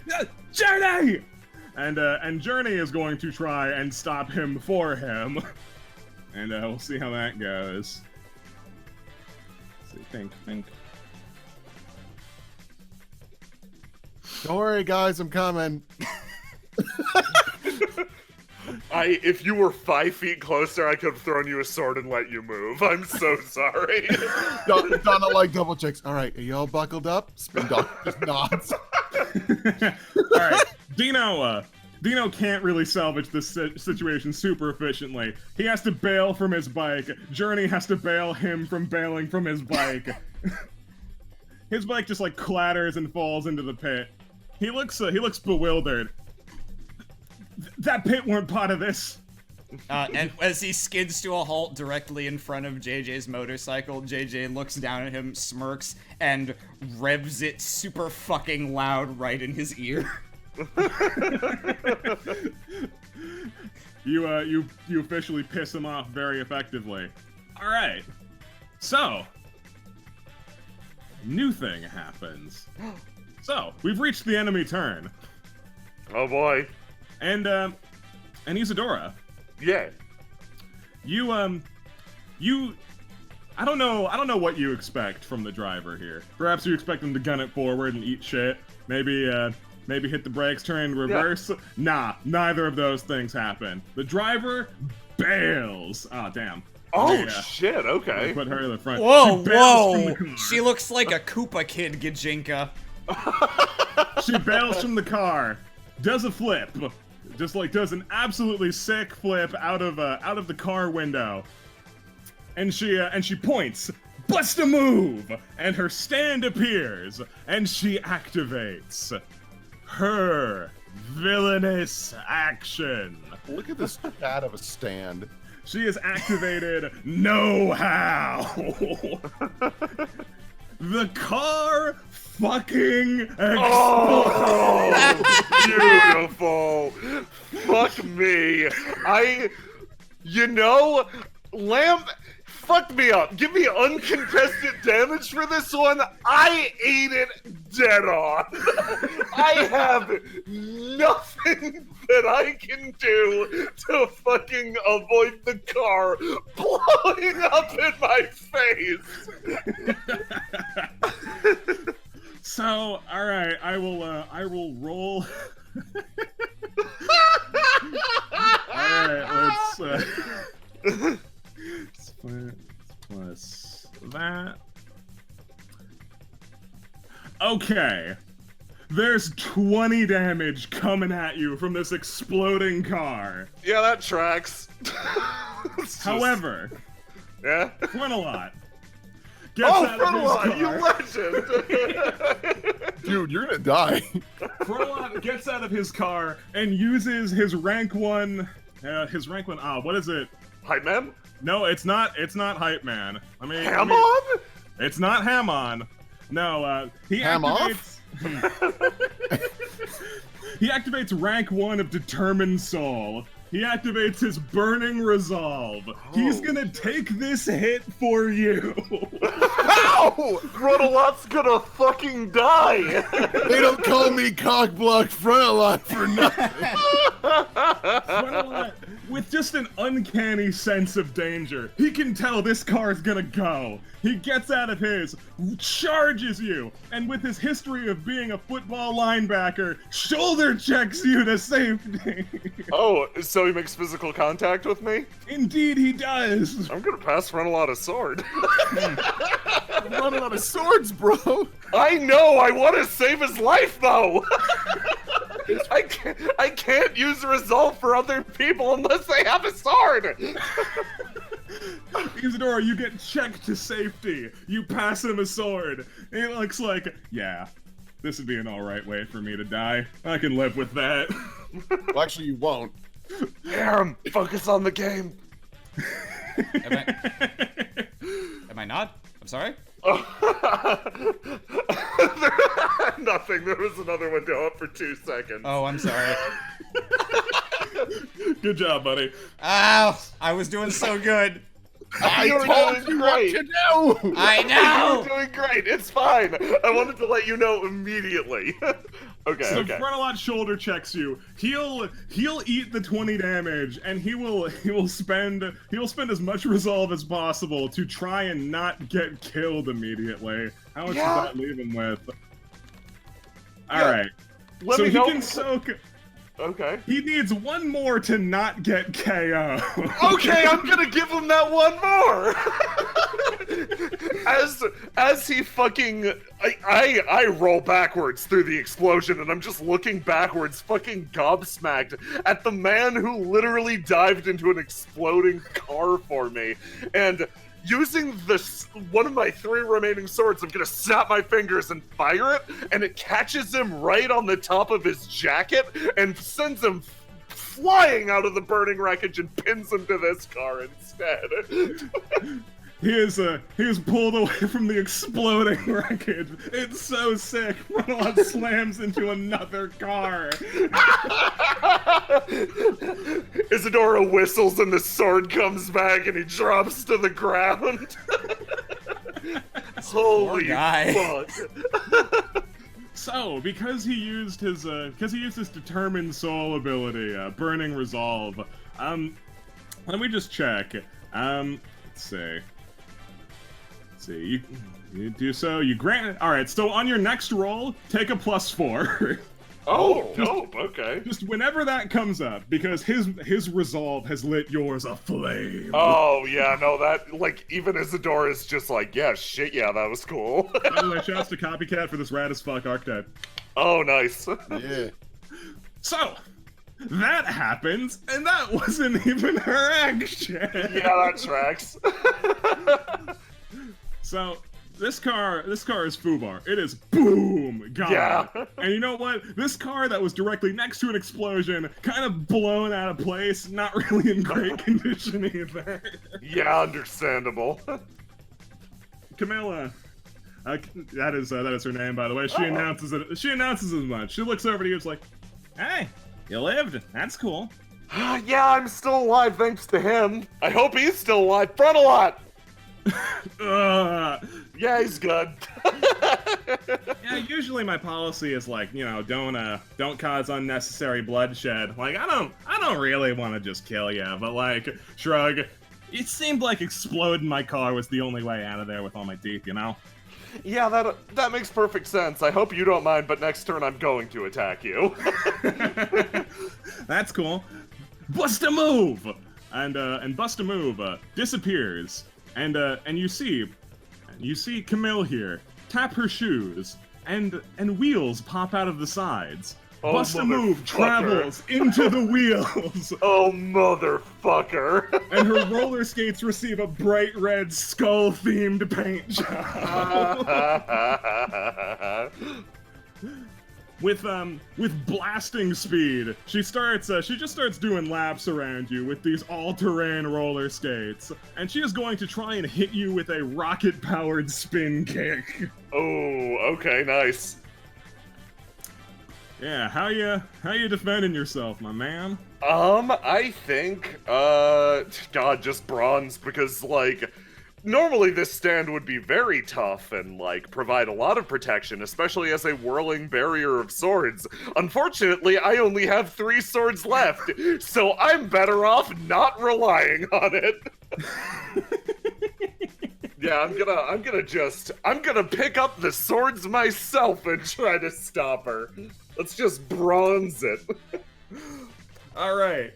Journey! And Journey is going to try and stop him for him. And we'll see how that goes. Let's see, think. Don't worry, guys, I'm coming. If you were 5 feet closer, I could have thrown you a sword and let you move. I'm so sorry. Donna like double checks. All right, are you all buckled up? Spin Dog just nods. All right, Dino Dino can't really salvage this situation super efficiently. He has to bail from his bike. Journey has to bail him from bailing from his bike. His bike just like clatters and falls into the pit. He looks bewildered. That pit weren't part of this. And as he skids to a halt directly in front of JJ's motorcycle, JJ looks down at him, smirks, and revs it super fucking loud right in his ear. You officially piss him off very effectively. All right, so new thing happens. So we've reached the enemy turn. Oh boy. And Isadora. Yeah. I don't know what you expect from the driver here. Perhaps you expect him to gun it forward and eat shit. Maybe hit the brakes, turn reverse. Yeah. Nah, neither of those things happen. The driver bails. Ah, damn. Oh shit, okay. Put her in the front. Whoa. She looks like a Koopa Kid, Gajinka. She bails from the car, does a flip. Just like does an absolutely sick flip out of the car window, and she points, bust a move, and her stand appears, and she activates her villainous action. Look at this cat of a stand. She has activated know-how. The car fucking explodes. Oh, beautiful. Fuck me. Lamb fucked me up. Give me uncontested damage for this one. I ate it dead on. I have nothing that I can do to fucking avoid the car blowing up in my face. So, all right, I will roll. All right, let's plus that. Okay. There's 20 damage coming at you from this exploding car. Yeah, that tracks. However, yeah, Frontalot. Frontalot, you legend! Dude, you're gonna die. Frontalot gets out of his car and uses his rank 1. What is it? Hype Man? No, it's not Hype Man. Hamon? It's not Hamon. No, he Ham activates. He activates rank 1 of Determined Soul. He activates his Burning Resolve. Oh. He's gonna take this hit for you. Ow! Frontalot's gonna fucking die. They don't call me Cockblock Frontalot for nothing. Frontalot, with just an uncanny sense of danger, he can tell this car is gonna go. He gets out of his, charges you, and with his history of being a football linebacker, shoulder checks you to safety. Oh, so he makes physical contact with me? Indeed he does. I'm gonna pass Frontalot a sword. I'm running out of swords, bro. I know, I want to save his life though. I can't use resolve for other people unless they have a sword. Isadora, you get checked to safety. You pass him a sword. He looks like, yeah, this would be an alright way for me to die. I can live with that. Well, actually, you won't. Aaron, focus on the game. Am I not? I'm sorry? Nothing. There was another window up for 2 seconds. Oh, I'm sorry. Good job, buddy. Ow! I was doing so good. I told you what to do! I know! You're doing great. It's fine. I wanted to let you know immediately. Okay, so okay. Frontalot shoulder checks you. He'll eat the 20 damage, and he will spend as much resolve as possible to try and not get killed immediately. How much does that leave him with? All right. So he can soak. Okay. He needs one more to not get KO. Okay, I'm gonna give him that one more. as he fucking I roll backwards through the explosion, and I'm just looking backwards, fucking gobsmacked at the man who literally dived into an exploding car for me. And using this one of my 3 remaining swords, I'm gonna snap my fingers and fire it, and it catches him right on the top of his jacket and sends him flying out of the burning wreckage and pins him to this car instead. He is pulled away from the exploding wreckage. It's so sick. Frontalot slams into another car. Isadora whistles and the sword comes back and he drops to the ground. Holy guy. fuck. So, because he used his determined soul ability, burning resolve, let me just check. Let's see. You do so. You grant. All right. So on your next roll, take a +4. Oh, dope. Okay. Just whenever that comes up, because his resolve has lit yours aflame. Oh yeah, no, that like even Isadora's just like, yeah, shit, yeah, that was cool. By the way, shouts to Copycat for this rad as fuck archetype. Oh, nice. Yeah. So that happens, and that wasn't even her action. Yeah, that tracks. So this car is FUBAR. It is boom gone. Yeah. And you know what? This car that was directly next to an explosion, kind of blown out of place, not really in great condition either. Yeah, understandable. Camilla, that is her name, by the way. She announces it. She announces as much. She looks over to you, it's like, "Hey, you lived. That's cool." Yeah, I'm still alive thanks to him. I hope he's still alive. Frontalot! Yeah, he's good. Yeah, usually my policy is like, you know, don't cause unnecessary bloodshed. Like, I don't really want to just kill you, but like, shrug. It seemed like exploding my car was the only way out of there with all my teeth, you know? Yeah, that makes perfect sense. I hope you don't mind, but next turn I'm going to attack you. That's cool. Bust a move! And Bust a Move disappears. And you see Camille here tap her shoes, and wheels pop out of the sides. Oh, Bust a Move motherfucker. travels into the wheels, Oh, motherfucker. and her roller skates receive a bright red skull-themed paint job. With blasting speed, she just starts doing laps around you with these all-terrain roller skates, and she is going to try and hit you with a rocket-powered spin kick. Oh, okay, nice. Yeah, how you defending yourself, my man? I think, God, just bronze, because, like, normally this stand would be very tough and, like, provide a lot of protection, especially as a whirling barrier of swords. Unfortunately, I only have 3 swords left, so I'm better off not relying on it. Yeah, I'm gonna pick up the swords myself and try to stop her. Let's just bronze it. Alright.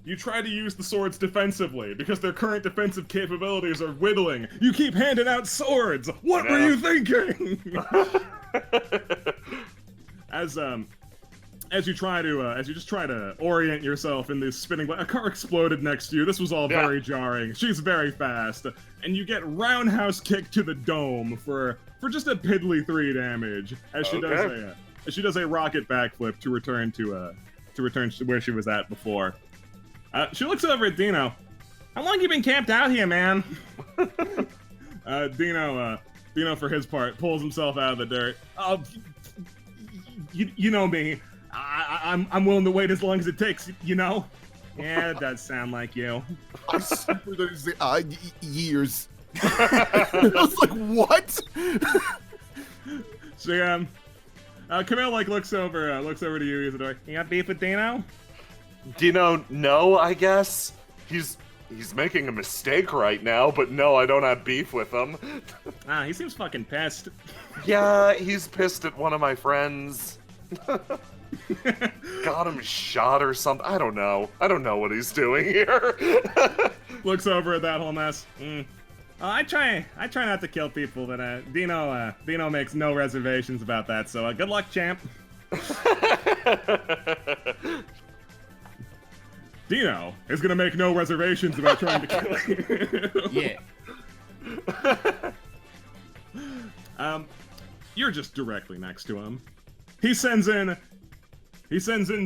You try to use the swords defensively, because their current defensive capabilities are whittling. You keep handing out swords! What were you thinking? As you just try to orient yourself in this spinning, a car exploded next to you. This was all very jarring. She's very fast, and you get roundhouse kicked to the dome for just a piddly 3 damage as she does a rocket backflip to return to where she was at before. She looks over at Dino. How long you been camped out here, man? Dino, for his part, pulls himself out of the dirt. You know me. I'm willing to wait as long as it takes, you know? Yeah, it does sound like you. I swear there's years. I was like, what? So, Camille, like, looks over to you, Isadora. You got beef with Dino? Dino, no, I guess. He's making a mistake right now, but no, I don't have beef with him. He seems fucking pissed. Yeah, he's pissed at one of my friends. Got him shot or something. I don't know what he's doing here. Looks over at that whole mess. I try not to kill people, but Dino makes no reservations about that. So good luck, champ. Dino is gonna make no reservations about trying to kill you. Yeah. You're just directly next to him. He sends in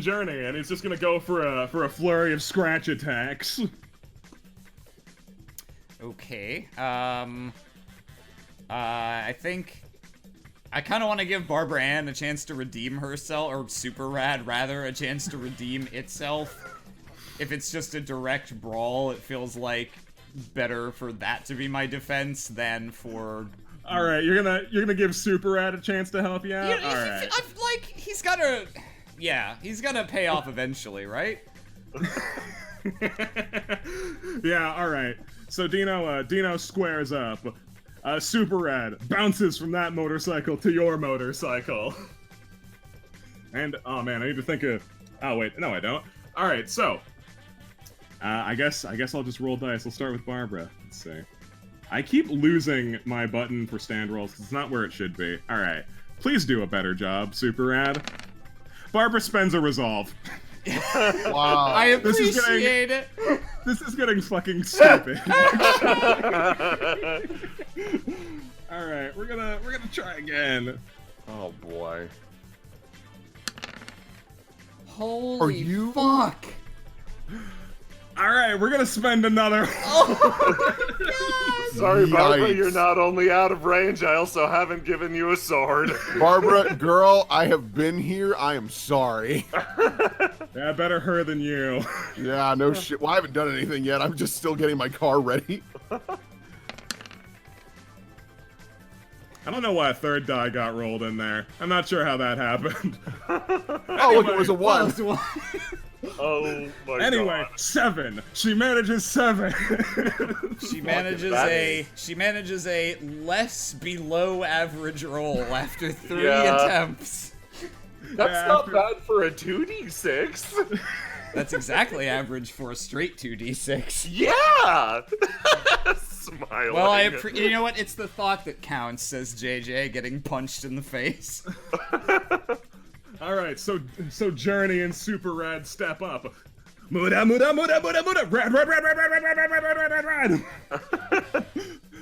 Journey, and he's just gonna go for a flurry of scratch attacks. Okay. I think I kind of want to give Barbara Ann a chance to redeem herself, or Super Rad rather, a chance to redeem itself. If it's just a direct brawl, it feels like better for that to be my defense than for. All right, you're gonna give Super Rad a chance to help you out. Yeah, All right. He's gotta pay off eventually, right? Yeah. All right. So Dino squares up. Super Rad bounces from that motorcycle to your motorcycle. And oh man, I need to think of. Oh wait, no, I don't. All right, so. I guess I'll just roll dice. I'll start with Barbara. Let's see. I keep losing my button for stand rolls because it's not where it should be. All right. Please do a better job, Super Rad. Barbara spends a resolve. Wow. I appreciate it. This is getting fucking stupid. All right, we're gonna try again. Oh boy. Holy fuck. All right, we're gonna spend another. Sorry, Barbara, Yikes. you're not only out of range, I also haven't given you a sword. Barbara, girl, I have been here. I am sorry. Yeah, better her than you. Yeah, no shit. Well, I haven't done anything yet. I'm just still getting my car ready. I don't know why a third die got rolled in there. I'm not sure how that happened. Oh, look, it was a 1. Oh my god. Anyway, 7. She manages 7. She manages a less below average roll after 3 Yeah. attempps. That's not bad for a 2d6. That's exactly average for a straight 2d6. Yeah! Smiling. Well, you know what? It's the thought that counts, says JJ, getting punched in the face. All right, so Journey and Super Rad step up. Muda, muda, muda, muda, muda, rad, rad, rad, rad, rad, rad, rad, rad, rad, rad,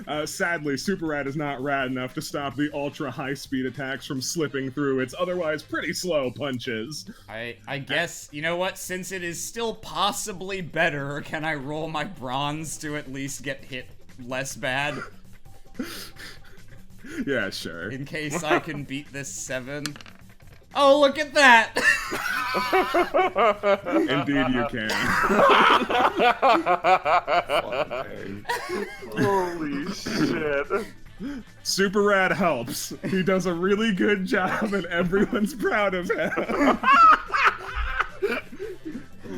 rad. Sadly, Super Rad is not rad enough to stop the ultra high-speed attacks from slipping through its otherwise pretty slow punches. I guess, you know what? Since it is still possibly better, can I roll my bronze to at least get hit less bad? Yeah, sure. In case I can beat this 7. Oh, look at that! Indeed you can. Holy shit. Super Rad helps. He does a really good job and everyone's proud of him.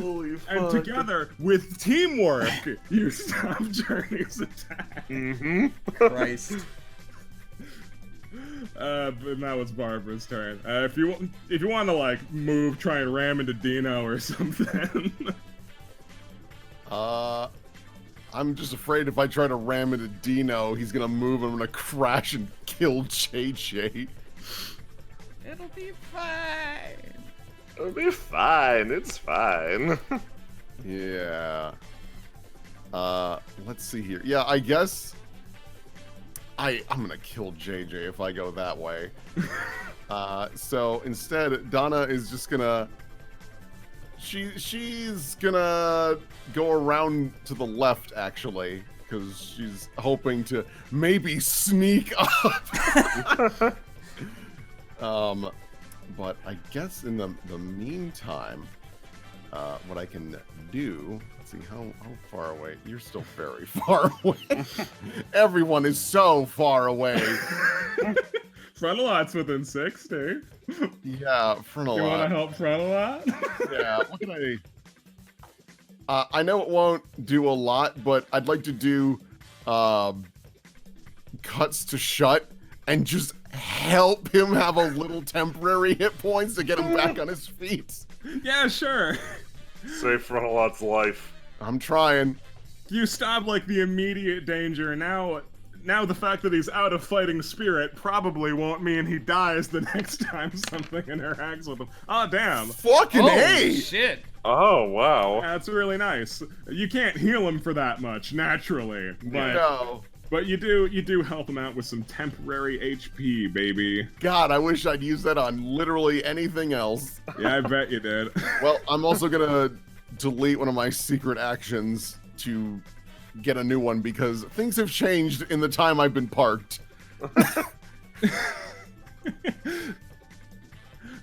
Holy fuck. And together, with teamwork, you stop Journey's attack. Mm-hmm. Christ. But now it's Barbara's turn. If you want to like move, try and ram into Dino or something. I'm just afraid if I try to ram into Dino, he's gonna move and I'm gonna crash and kill JJ. It'll be fine. It'll be fine. It's fine. Yeah. Let's see here. Yeah, I guess I'm gonna kill JJ if I go that way. So instead, Donna is just gonna. She's gonna go around to the left, actually, because she's hoping to maybe sneak up. But I guess in the meantime, what I can do. Let's see how far away. You're still very far away. Everyone is so far away. Frontalot's within 60. Yeah, Frontalot. You want to help Frontalot? Yeah, what can I know it won't do a lot, but I'd like to do cuts to shut and just help him have a little temporary hit points to get him back on his feet. Yeah, sure. Save Frontalot's life. I'm trying. you stop like the immediate danger. Now the fact that he's out of fighting spirit probably won't mean he dies the next time something interacts with him. Oh damn! Fucking Holy A! shit. Oh, wow. That's really nice. You can't heal him for that much naturally, but No. but you do help him out with some temporary HP, baby. God, I wish I'd use that on literally anything else. Yeah, I bet you did. Well, I'm also gonna delete one of my secret actions to get a new one because things have changed in the time I've been parked.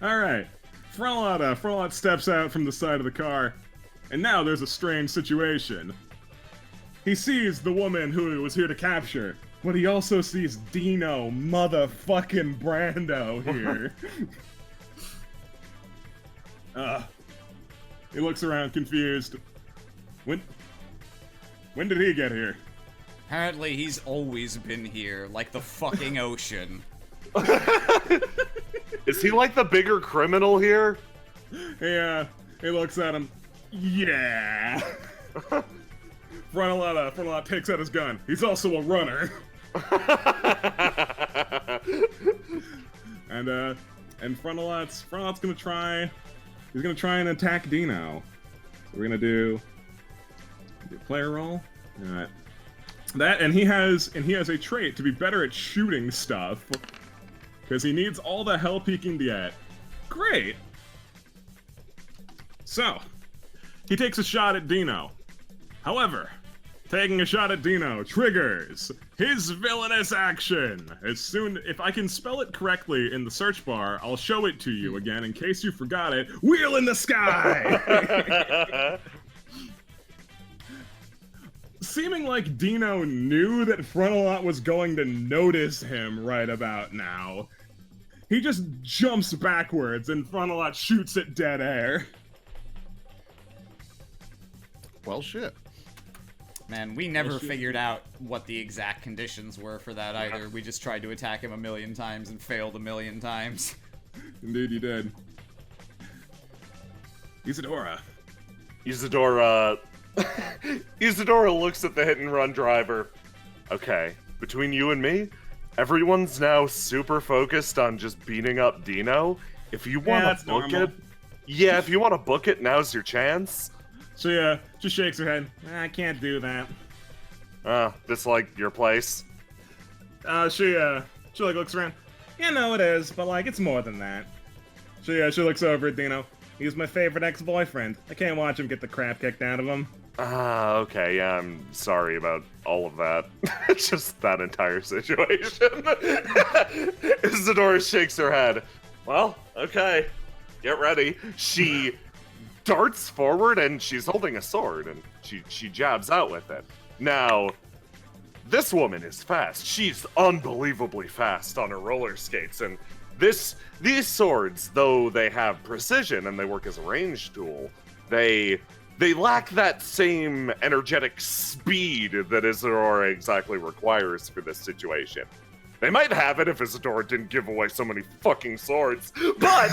All right. Frolot steps out from the side of the car, and now there's a strange situation. He sees the woman who he was here to capture, but he also sees Dino motherfucking Brando here. He looks around confused. When did he get here? Apparently he's always been here, like the fucking ocean. Is he like the bigger criminal here? Yeah, he looks at him. Yeah. Frontalot takes out his gun. He's also a runner. And Frontalot's gonna try. He's gonna try and attack Dino. So we're gonna do player roll. Alright. That and he has a trait to be better at shooting stuff. Because he needs all the help he can get. Great! So, he takes a shot at Dino. However, taking a shot at Dino triggers his villainous action. If I can spell it correctly in the search bar, I'll show it to you again in case you forgot it. Wheel in the sky! Seeming like Dino knew that Frontalot was going to notice him right about now, he just jumps backwards and Frontalot shoots at dead air. Well, shit. Man, we never figured out what the exact conditions were for that either. We just tried to attack him a million times and failed a million times. Indeed you did. Isadora. Isadora looks at the hit and run driver. Okay, between you and me, everyone's now super focused on just beating up Dino. If you want to book it, if you want to book it, now's your chance. She just shakes her head. I can't do that. This like your place? She like looks around. Yeah, no, it is, but like it's more than that. She looks over at Dino. He's my favorite ex-boyfriend. I can't watch him get the crap kicked out of him. Okay, yeah, I'm sorry about all of that. Just that entire situation. Isadora shakes her head. Well, okay, get ready. She darts forward and she's holding a sword and she jabs out with it. Now, this woman is fast. She's unbelievably fast on her roller skates, and these swords, though they have precision and they work as a ranged tool, they lack that same energetic speed that Isadora exactly requires for this situation. They might have it if Isadora didn't give away so many fucking swords, but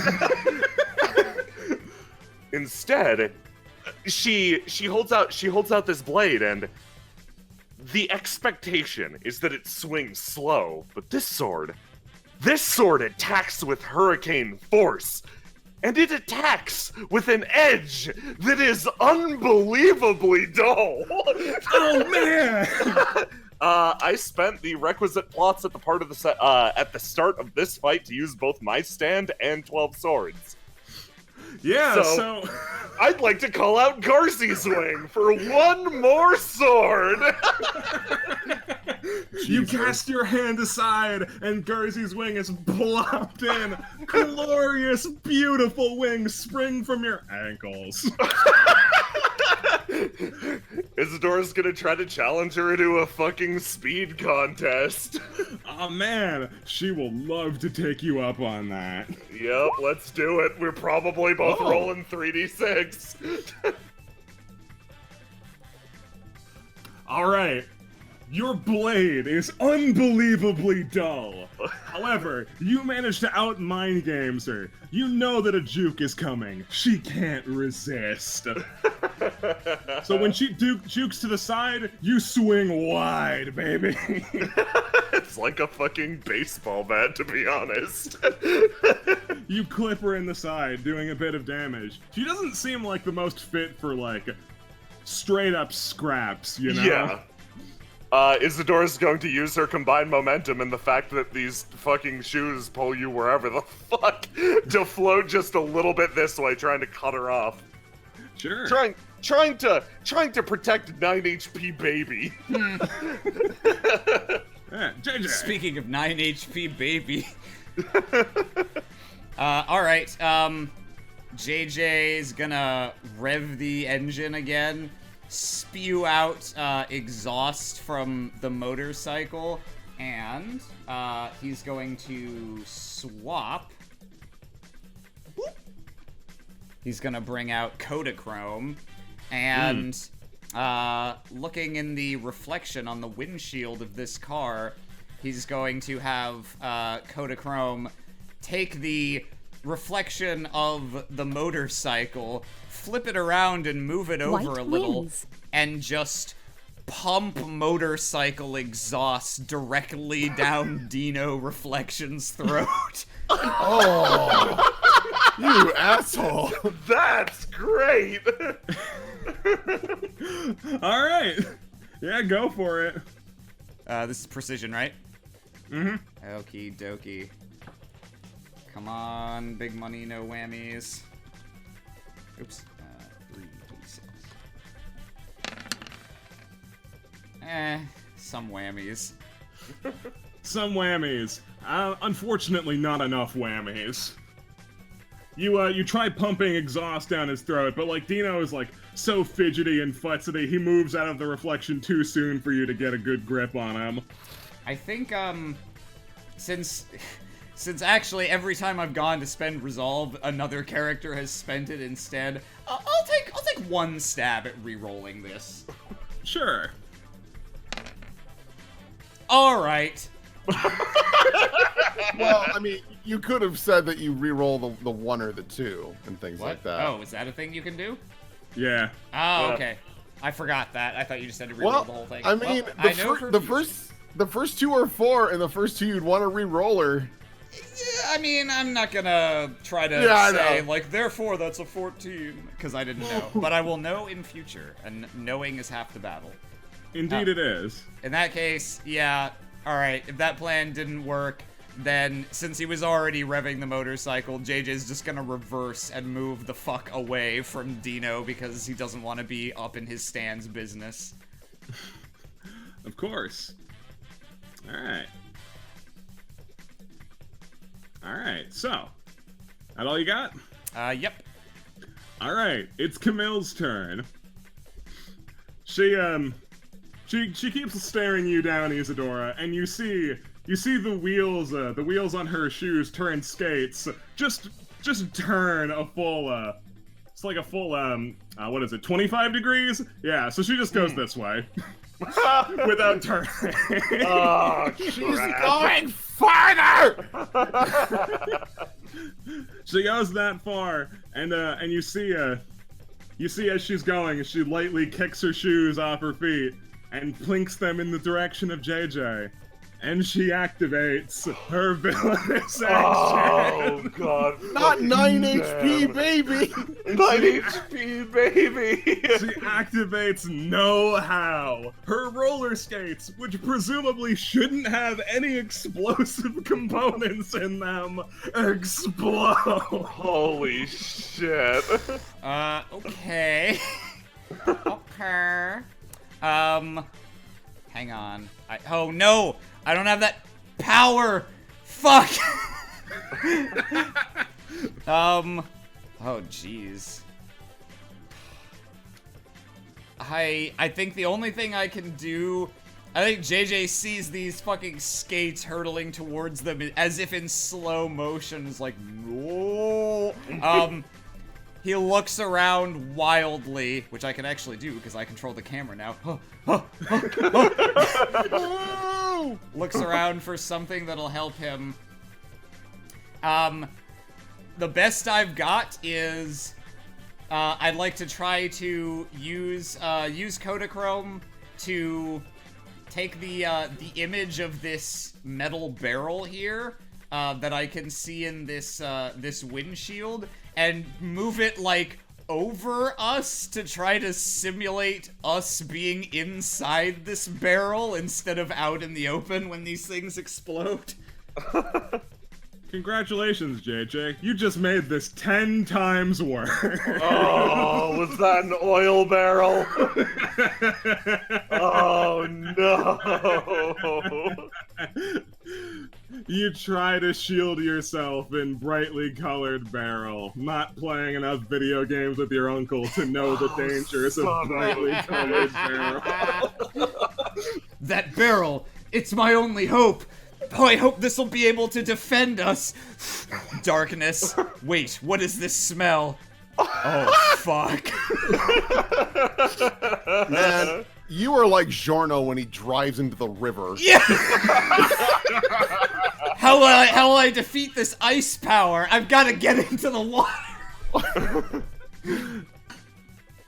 instead, she holds out this blade, and the expectation is that it swings slow, but this sword attacks with hurricane force. And it attacks with an edge that is unbelievably dull. Oh man! I spent the requisite plots at the start of this fight to use both my stand and 12 swords. Yeah, so I'd like to call out Garcy's Wing for one more sword. You cast your hand aside, and Garcy's wing is plopped in. Glorious, beautiful wings spring from your ankles. Isadora's gonna try to challenge her into a fucking speed contest. Oh man, she will love to take you up on that. Yep, let's do it. We're probably both rolling 3d6. All right. Your blade is unbelievably dull. However, you manage to out-mind games her. You know that a juke is coming. She can't resist. So when she jukes to the side, you swing wide, baby. It's like a fucking baseball bat, to be honest. You clip her in the side, doing a bit of damage. She doesn't seem like the most fit for, like, straight-up scraps, you know? Yeah. Isadora's going to use her combined momentum and the fact that these fucking shoes pull you wherever the fuck to float just a little bit this way, trying to cut her off. Sure. Trying to protect 9 HP baby. Yeah, JJ. Speaking of 9 HP baby. Alright, JJ's gonna rev the engine again, spew out exhaust from the motorcycle, and he's going to swap. He's gonna bring out Kodachrome, and looking in the reflection on the windshield of this car, he's going to have Kodachrome take the reflection of the motorcycle, flip it around and move it over White a little, wings. and just pump motorcycle exhaust directly down Dino Reflection's throat. Oh, you asshole! That's great. All right. Yeah, go for it. This is precision, right? Mm-hmm. Okie dokie. Come on, big money, no whammies. Oops. 3d6. Some whammies. Some whammies. Unfortunately, not enough whammies. You try pumping exhaust down his throat, but like Dino is like so fidgety and futzety, he moves out of the reflection too soon for you to get a good grip on him. I think since actually every time I've gone to spend resolve, another character has spent it instead. I'll take one stab at re-rolling this. Sure. All right. Well, I mean, you could have said that you re-roll the 1 or the 2 and things What? like that. Oh, is that a thing you can do? Yeah. Oh, Yeah. okay. I forgot that. I thought you just had to re-roll the whole Well, thing. I mean, Well, I know for the future. first 2 are 4, and the first 2 you'd want to re-roller. Yeah, I mean, I'm not gonna try to Yeah, I say, know. like, therefore that's a 14, because I didn't know. But I will know in future, and knowing is half the battle. Indeed it is. In that case, yeah, alright, if that plan didn't work, then since he was already revving the motorcycle, JJ's just gonna reverse and move the fuck away from Dino because he doesn't want to be up in his stand's business. Of course. Alright. Alright, so. That all you got? Yep. Alright, it's Camille's turn. She keeps staring you down, Isadora, and you see the wheels on her shoes turn skates. Just turn a full it's like a full what is it, 25 degrees? Yeah, so she just goes this way. Without turning. Oh, She's crap. going farther! She goes that far, and you see as she's going, she lightly kicks her shoes off her feet and plinks them in the direction of JJ, and she activates her villainous Oh action. god. Not 9 Damn. HP, baby! 9 HP, baby. She activates know-how. Her roller skates, which presumably shouldn't have any explosive components in them, explode. Holy shit. Okay. Okay. Hang on. Oh no! I don't have that power! Fuck! Oh jeez. I think the only thing I can do, I think JJ sees these fucking skates hurtling towards them as if in slow motion, is like, no. He looks around wildly, which I can actually do because I control the camera now. Looks around for something that'll help him. The best I've got is I'd like to try to use Kodachrome to take the image of this metal barrel here that I can see in this this windshield and move it like over us to try to simulate us being inside this barrel instead of out in the open when these things explode. Congratulations, JJ. You just made this 10 times worse. Oh, was that an oil barrel? Oh, no. You try to shield yourself in brightly colored barrel, not playing enough video games with your uncle to know the dangers of brightly colored barrel. That barrel, it's my only hope. Oh, I hope this will be able to defend us. Darkness. Wait, what is this smell? Oh, fuck. Man, you are like Giorno when he drives into the river. Yeah. How will I defeat this ice power? I've got to get into the water.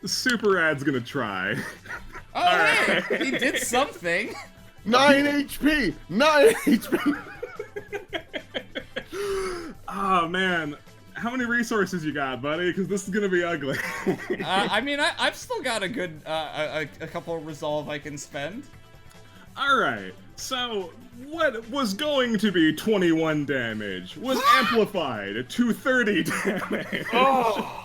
Super Ad's gonna try. Oh, hey, he did something. 9 HP! 9 HP! Oh, man. How many resources you got, buddy? Because this is gonna be ugly. I mean, I've still got a good, a couple of resolve I can spend. Alright, so what was going to be 21 damage was amplified to 30 damage. Oh.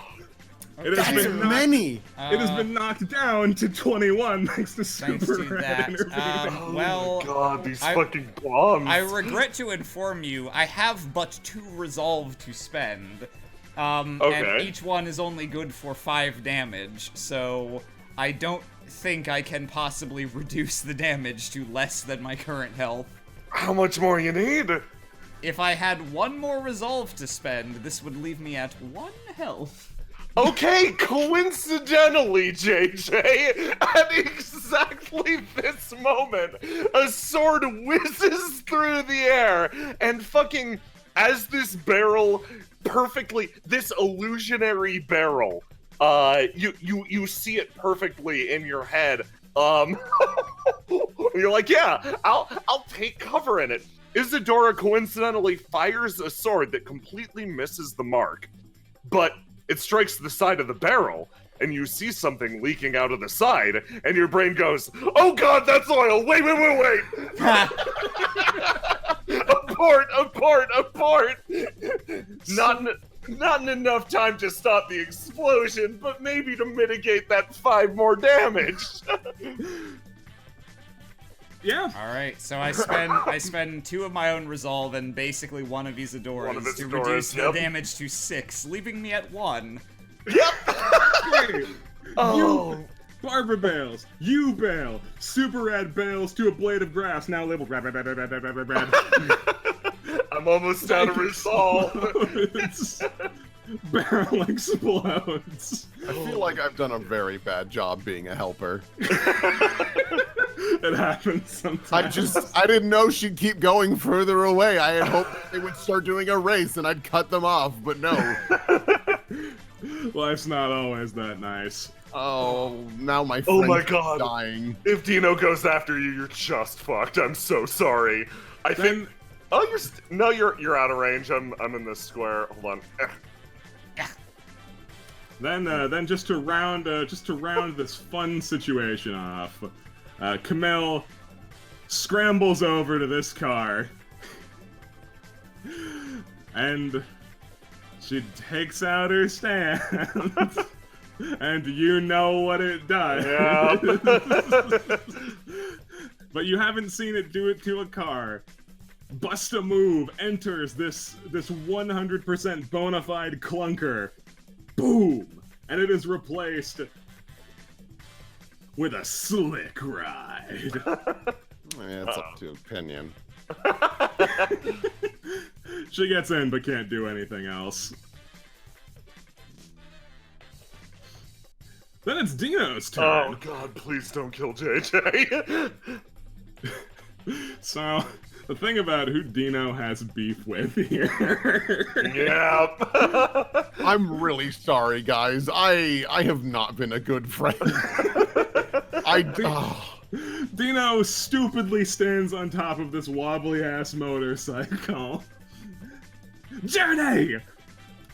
It has That's been knocked, many! it has been knocked down to 21 thanks to Thanks to Super that. Red intervening. Well, Oh God, these I- fucking bombs. I regret to inform you, I have but 2 resolve to spend. And Okay. each one is only good for 5 damage, so I don't think I can possibly reduce the damage to less than my current health. How much more you need? If I had 1 more resolve to spend, this would leave me at 1 health. Okay, coincidentally, JJ, at exactly this moment, a sword whizzes through the air, and fucking, as this barrel this illusionary barrel, you see it perfectly in your head, you're like, yeah, I'll take cover in it. Isadora coincidentally fires a sword that completely misses the mark, but it strikes the side of the barrel, and you see something leaking out of the side, and your brain goes, oh God, that's oil! Wait! Abort! Not enough time to stop the explosion, but maybe to mitigate that 5 more damage. Yeah. Alright, so I spend 2 of my own resolve and basically 1 of Isadora's to reduce the damage to 6, leaving me at 1. Yep. Great. Oh. You, Barbara bails. You bail. Super Red bails to a blade of grass, now labeled red. I'm almost out of resolve. Barrel explodes. I feel like I've done a very bad job being a helper. It happens sometimes. I didn't know she'd keep going further away. I had hoped they would start doing a race and I'd cut them off, but no. Life's not always that nice. Oh, now my Oh friend's my God. dying. If Dino goes after you, you're just fucked. I'm so sorry. I think. Oh, you're out of range. I'm in this square. Hold on. Then just to round this fun situation off, Camille scrambles over to this car, and she takes out her stand, and you know what it does. Yeah. But you haven't seen it do it to a car. Bust a move enters this 100% bona fide clunker. Boom! And it is replaced with a slick ride. Yeah, it's up to opinion. She gets in but can't do anything else. Then it's Dino's turn. Oh god, please don't kill JJ. So, the thing about who Dino has beef with here. Yep. I'm really sorry, guys. I have not been a good friend. Dino stupidly stands on top of this wobbly-ass motorcycle. Journey!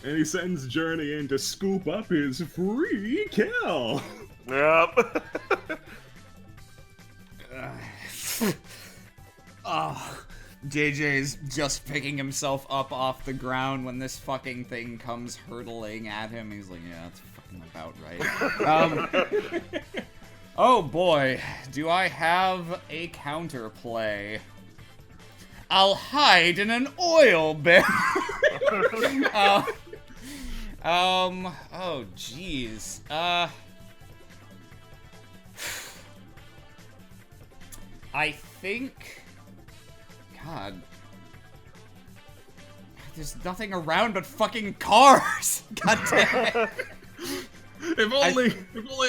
And he sends Journey in to scoop up his free kill. Yep. Oh, JJ's just picking himself up off the ground when this fucking thing comes hurtling at him. He's like, yeah, that's fucking about right. Oh boy, do I have a counterplay? I'll hide in an oil barrel. Oh jeez. I think... God. There's nothing around but fucking cars! God damn it! If only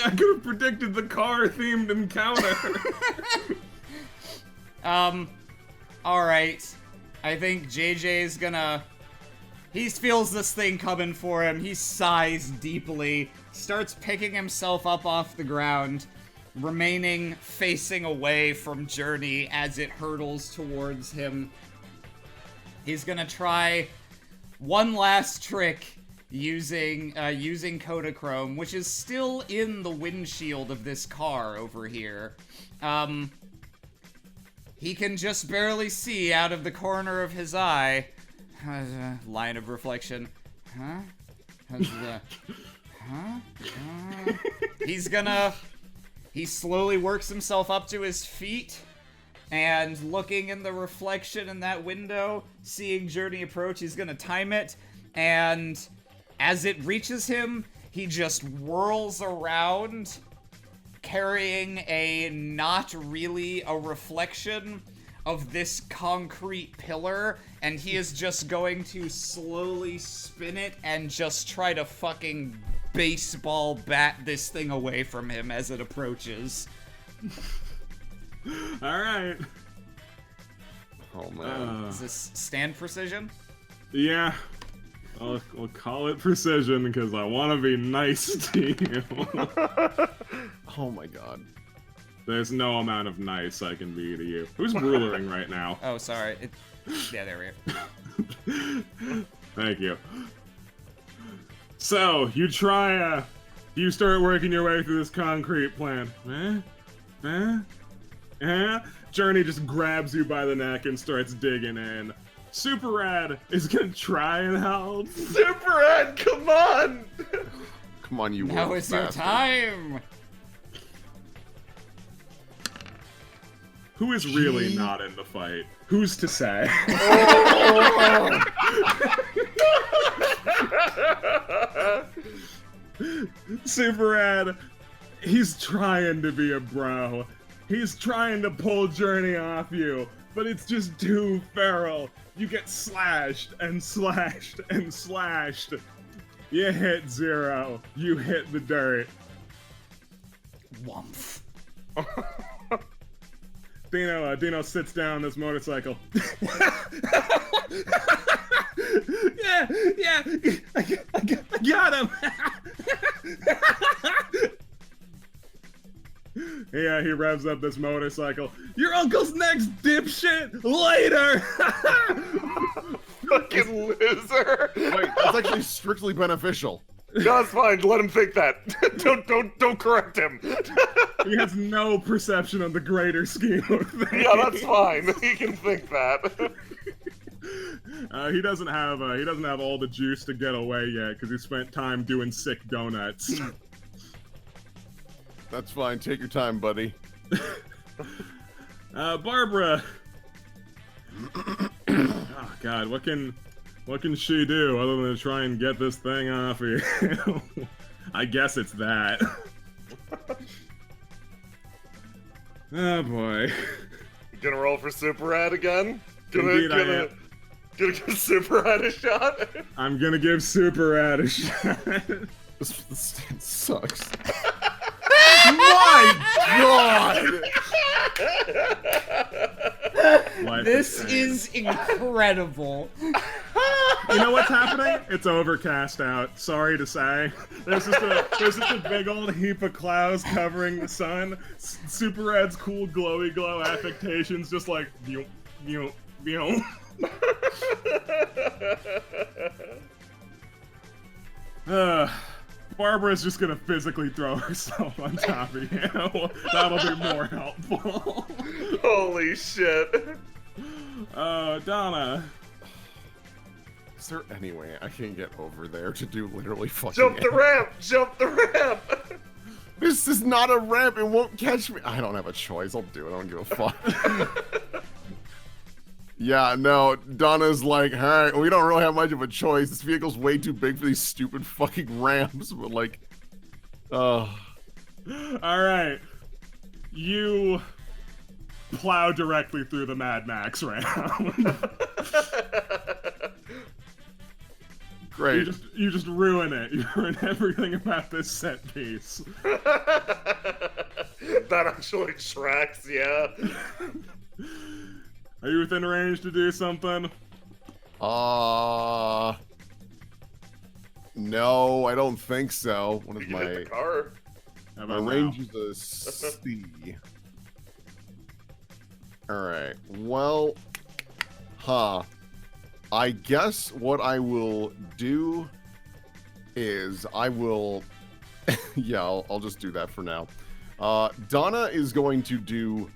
I could have predicted the car-themed encounter. Alright. I think JJ's gonna... He feels this thing coming for him. He sighs deeply, starts picking himself up off the ground, remaining facing away from Journey as it hurtles towards him. He's gonna try one last trick using Kodachrome, which is still in the windshield of this car over here. He can just barely see out of the corner of his eye. Line of reflection. Huh? He slowly works himself up to his feet, and looking in the reflection in that window, seeing Journey approach, he's gonna time it, and as it reaches him, he just whirls around, carrying a not really a reflection of this concrete pillar, and he is just going to slowly spin it and just try to fucking baseball bat this thing away from him as it approaches. Alright. Oh man. Is this stand precision? Yeah. I'll call it precision because I want to be nice to you. Oh my god. There's no amount of nice I can be to you. Who's rulering right now? Oh, sorry. Yeah, there we go. Thank you. So, you start working your way through this concrete plan. Journey just grabs you by the neck and starts digging in. Super Rad is gonna try and help. Super Rad, come on! Come on, you Now worthless is your bastard. time! Who is really not in the fight? Who's to say? Super Rad, he's trying to be a bro. He's trying to pull Journey off you, but it's just too feral. You get slashed and slashed and slashed. You hit 0. You hit the dirt. Woomph. Dino sits down on this motorcycle. yeah, I got him. Yeah, he revs up this motorcycle. Your uncle's next, dipshit. Later. Fucking loser. Wait, that's actually strictly beneficial. No, it's fine. Let him think that. Don't correct him. He has no perception of the greater scheme of things. Yeah, that's fine. He can think that. He doesn't have all the juice to get away yet because he spent time doing sick donuts. That's fine. Take your time, buddy. Barbara. Oh God, what can she do other than to try and get this thing off you? I guess it's that. Oh boy. You gonna roll for Super Rad again? Indeed I am. Gonna give Super Rad a shot? I'm gonna give Super Rad a shot. This stand sucks. My God! This is incredible. You know what's happening? It's overcast out. Sorry to say. There's just a big old heap of clouds covering the sun. Super Red's cool glowy glow affectations just like view. Barbara's just gonna physically throw herself on top of you. That'll be more helpful. Holy shit. Donna. Is there any way I can get over there to do literally fucking Jump the ramp! Jump the ramp! This is not a ramp. It won't catch me. I don't have a choice. I'll do it. I don't give a fuck. Yeah, no. Donna's like, all right, we don't really have much of a choice. This vehicle's way too big for these stupid fucking ramps. But like, All right. You plow directly through the Mad Max round. great. You just ruin it. You ruin everything about this set piece. That actually tracks, yeah. Are you within range to do something? No, I don't think so. What is You can hit the car. How my about range now? is a C. Alright, well, I guess what I will do is I will, yeah, I'll just do that for now. Donna is going to do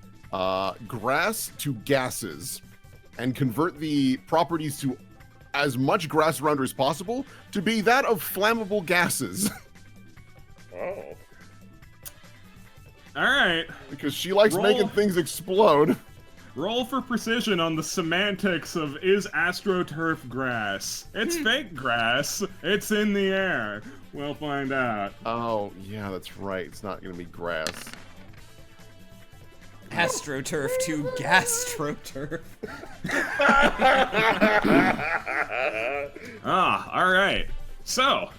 grass to gases and convert the properties to as much grass around her as possible to be that of flammable gases. Oh. Alright. Because she likes Roll. making things explode. Roll for precision on the semantics of is AstroTurf grass. It's fake grass. It's in the air. We'll find out. Oh, yeah, that's right. It's not going to be grass. AstroTurf to GastroTurf. Alright. So,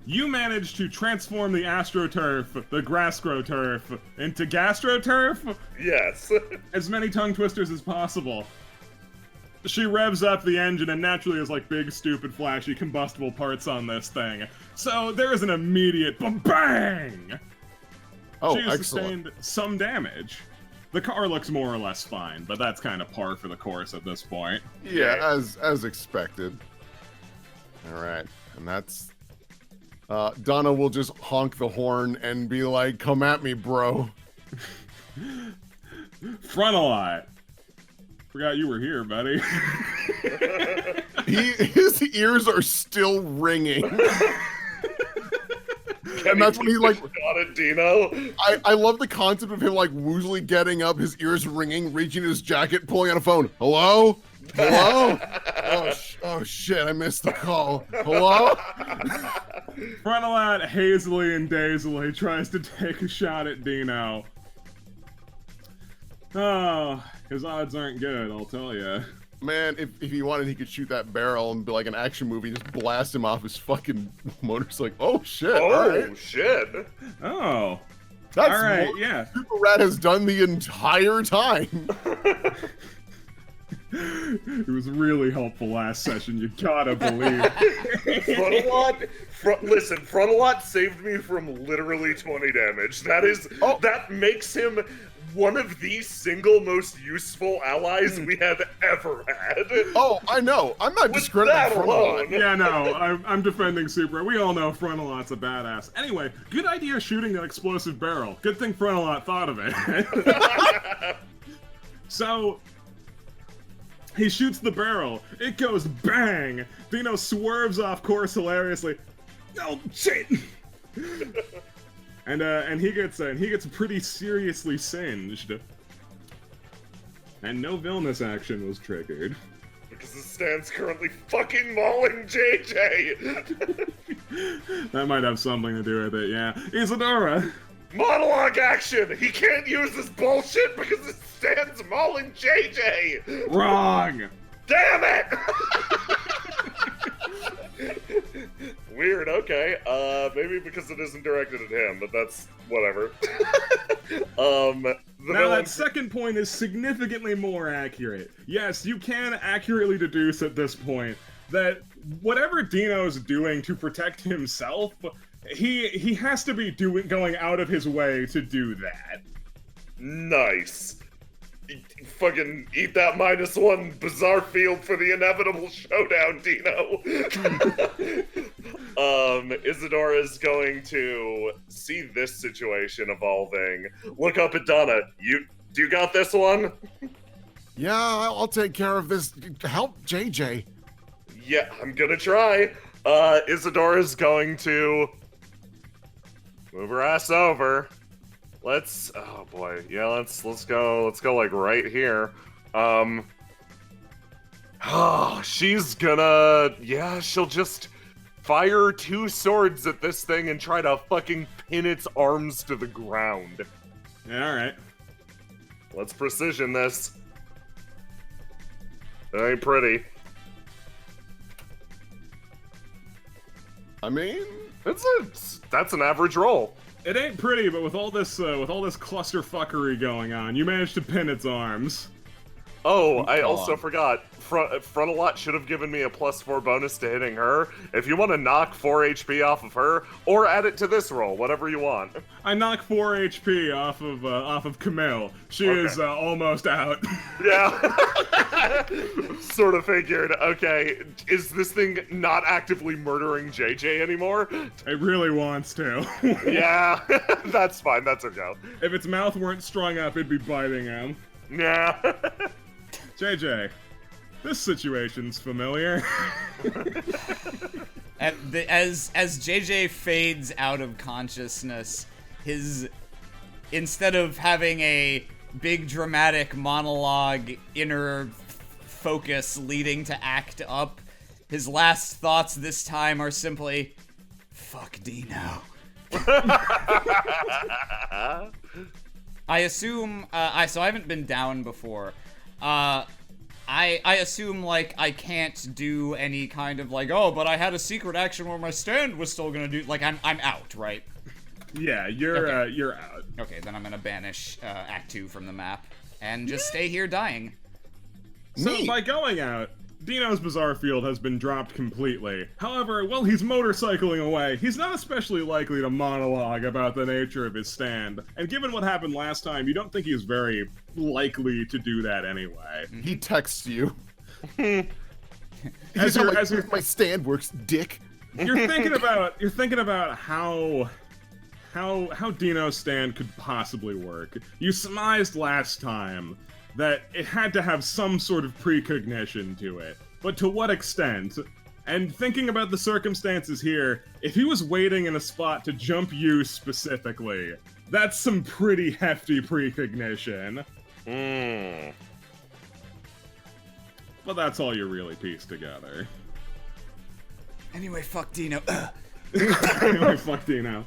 you managed to transform the AstroTurf, the GrassGrowTurf, into GastroTurf? Yes. As many tongue twisters as possible. She revs up the engine and naturally has like big, stupid, flashy, combustible parts on this thing. So there is an immediate bang! Oh, She has excellent. sustained some damage. The car looks more or less fine, but that's kind of par for the course at this point. Yeah, as expected. All right, and that's... Donna will just honk the horn and be like, come at me, bro. Frontalot. Forgot you were here, buddy. His ears are still ringing. And that's when he like Got it, Dino. I love the concept of him like woozily getting up, his ears ringing, reaching his jacket, pulling out a phone. Hello? Hello? Oh shit, I missed the call. Hello? Frontalot hazily and dazily tries to take a shot at Dino. Oh, his odds aren't good, I'll tell you. Man, if he wanted, he could shoot that barrel and be like an action movie, just blast him off his fucking motorcycle. Oh shit! Oh, all right. shit. Oh. That's all right, what yeah. Super Rat has done the entire time. It was really helpful last session, you gotta believe. Listen, Frontalot saved me from literally 20 damage. That makes him one of the single most useful allies we have ever had. Oh, I know. I'm not With discrediting that Frontalot. alone. Yeah, no, I'm defending Super. We all know Frontalot's a badass. Anyway, good idea shooting an explosive barrel. Good thing Frontalot thought of it. So, he shoots the barrel. It goes bang. Dino swerves off course hilariously. Oh shit! and he gets pretty seriously singed. And no villainous action was triggered. Because the stand's currently fucking mauling JJ. That might have something to do with it, yeah. Isadora! Monologue action! He can't use this bullshit because the stand's mauling JJ! Wrong! Damn it! Weird, okay. Maybe because it isn't directed at him, but that's whatever. Now that second point is significantly more accurate. Yes, you can accurately deduce at this point that whatever Dino's doing to protect himself, he has to be going out of his way to do that. Nice. Fucking eat that -1 bizarre field for the inevitable showdown, Dino. Isadora's going to see this situation evolving. Look up at Donna. Do you got this one? Yeah, I'll take care of this. Help JJ. Yeah, I'm gonna try. Isadora's going to move her ass over. Oh boy, yeah, let's go like right here. She's gonna, she'll just fire 2 swords at this thing and try to fucking pin its arms to the ground. Yeah, alright. Let's precision this. It ain't pretty. I mean, that's an average roll. It ain't pretty, but with all this clusterfuckery going on, you managed to pin its arms. Oh, I also forgot. Frontalot should have given me a +4 bonus to hitting her. If you want to knock 4 HP off of her, or add it to this roll, whatever you want. I knock 4 HP off of Camille. She is almost out. Yeah. Sort of figured. Okay, is this thing not actively murdering JJ anymore? It really wants to. Yeah, that's fine. That's a go. If its mouth weren't strung up, it'd be biting him. Yeah. JJ, this situation's familiar. As JJ fades out of consciousness, instead of having a big dramatic monologue inner focus leading to act up, his last thoughts this time are simply, fuck Dino. I assume, so I haven't been down before. I assume, like, I can't do any kind of, like, oh, but I had a secret action where my stand was still gonna do, like, I'm out, right? Yeah, you're out. Okay, then I'm gonna banish Act 2 from the map and just stay here dying. So by going out, Dino's bizarre field has been dropped completely. However, while he's motorcycling away, he's not especially likely to monologue about the nature of his stand. And given what happened last time, you don't think he's very likely to do that anyway. He texts you. As my stand works, dick. You're thinking about how Dino's stand could possibly work. You surmised last time that it had to have some sort of precognition to it. But to what extent? And thinking about the circumstances here, if he was waiting in a spot to jump you specifically, that's some pretty hefty precognition. But that's all you really piece together. Anyway, fuck Dino. Anyway, fuck Dino.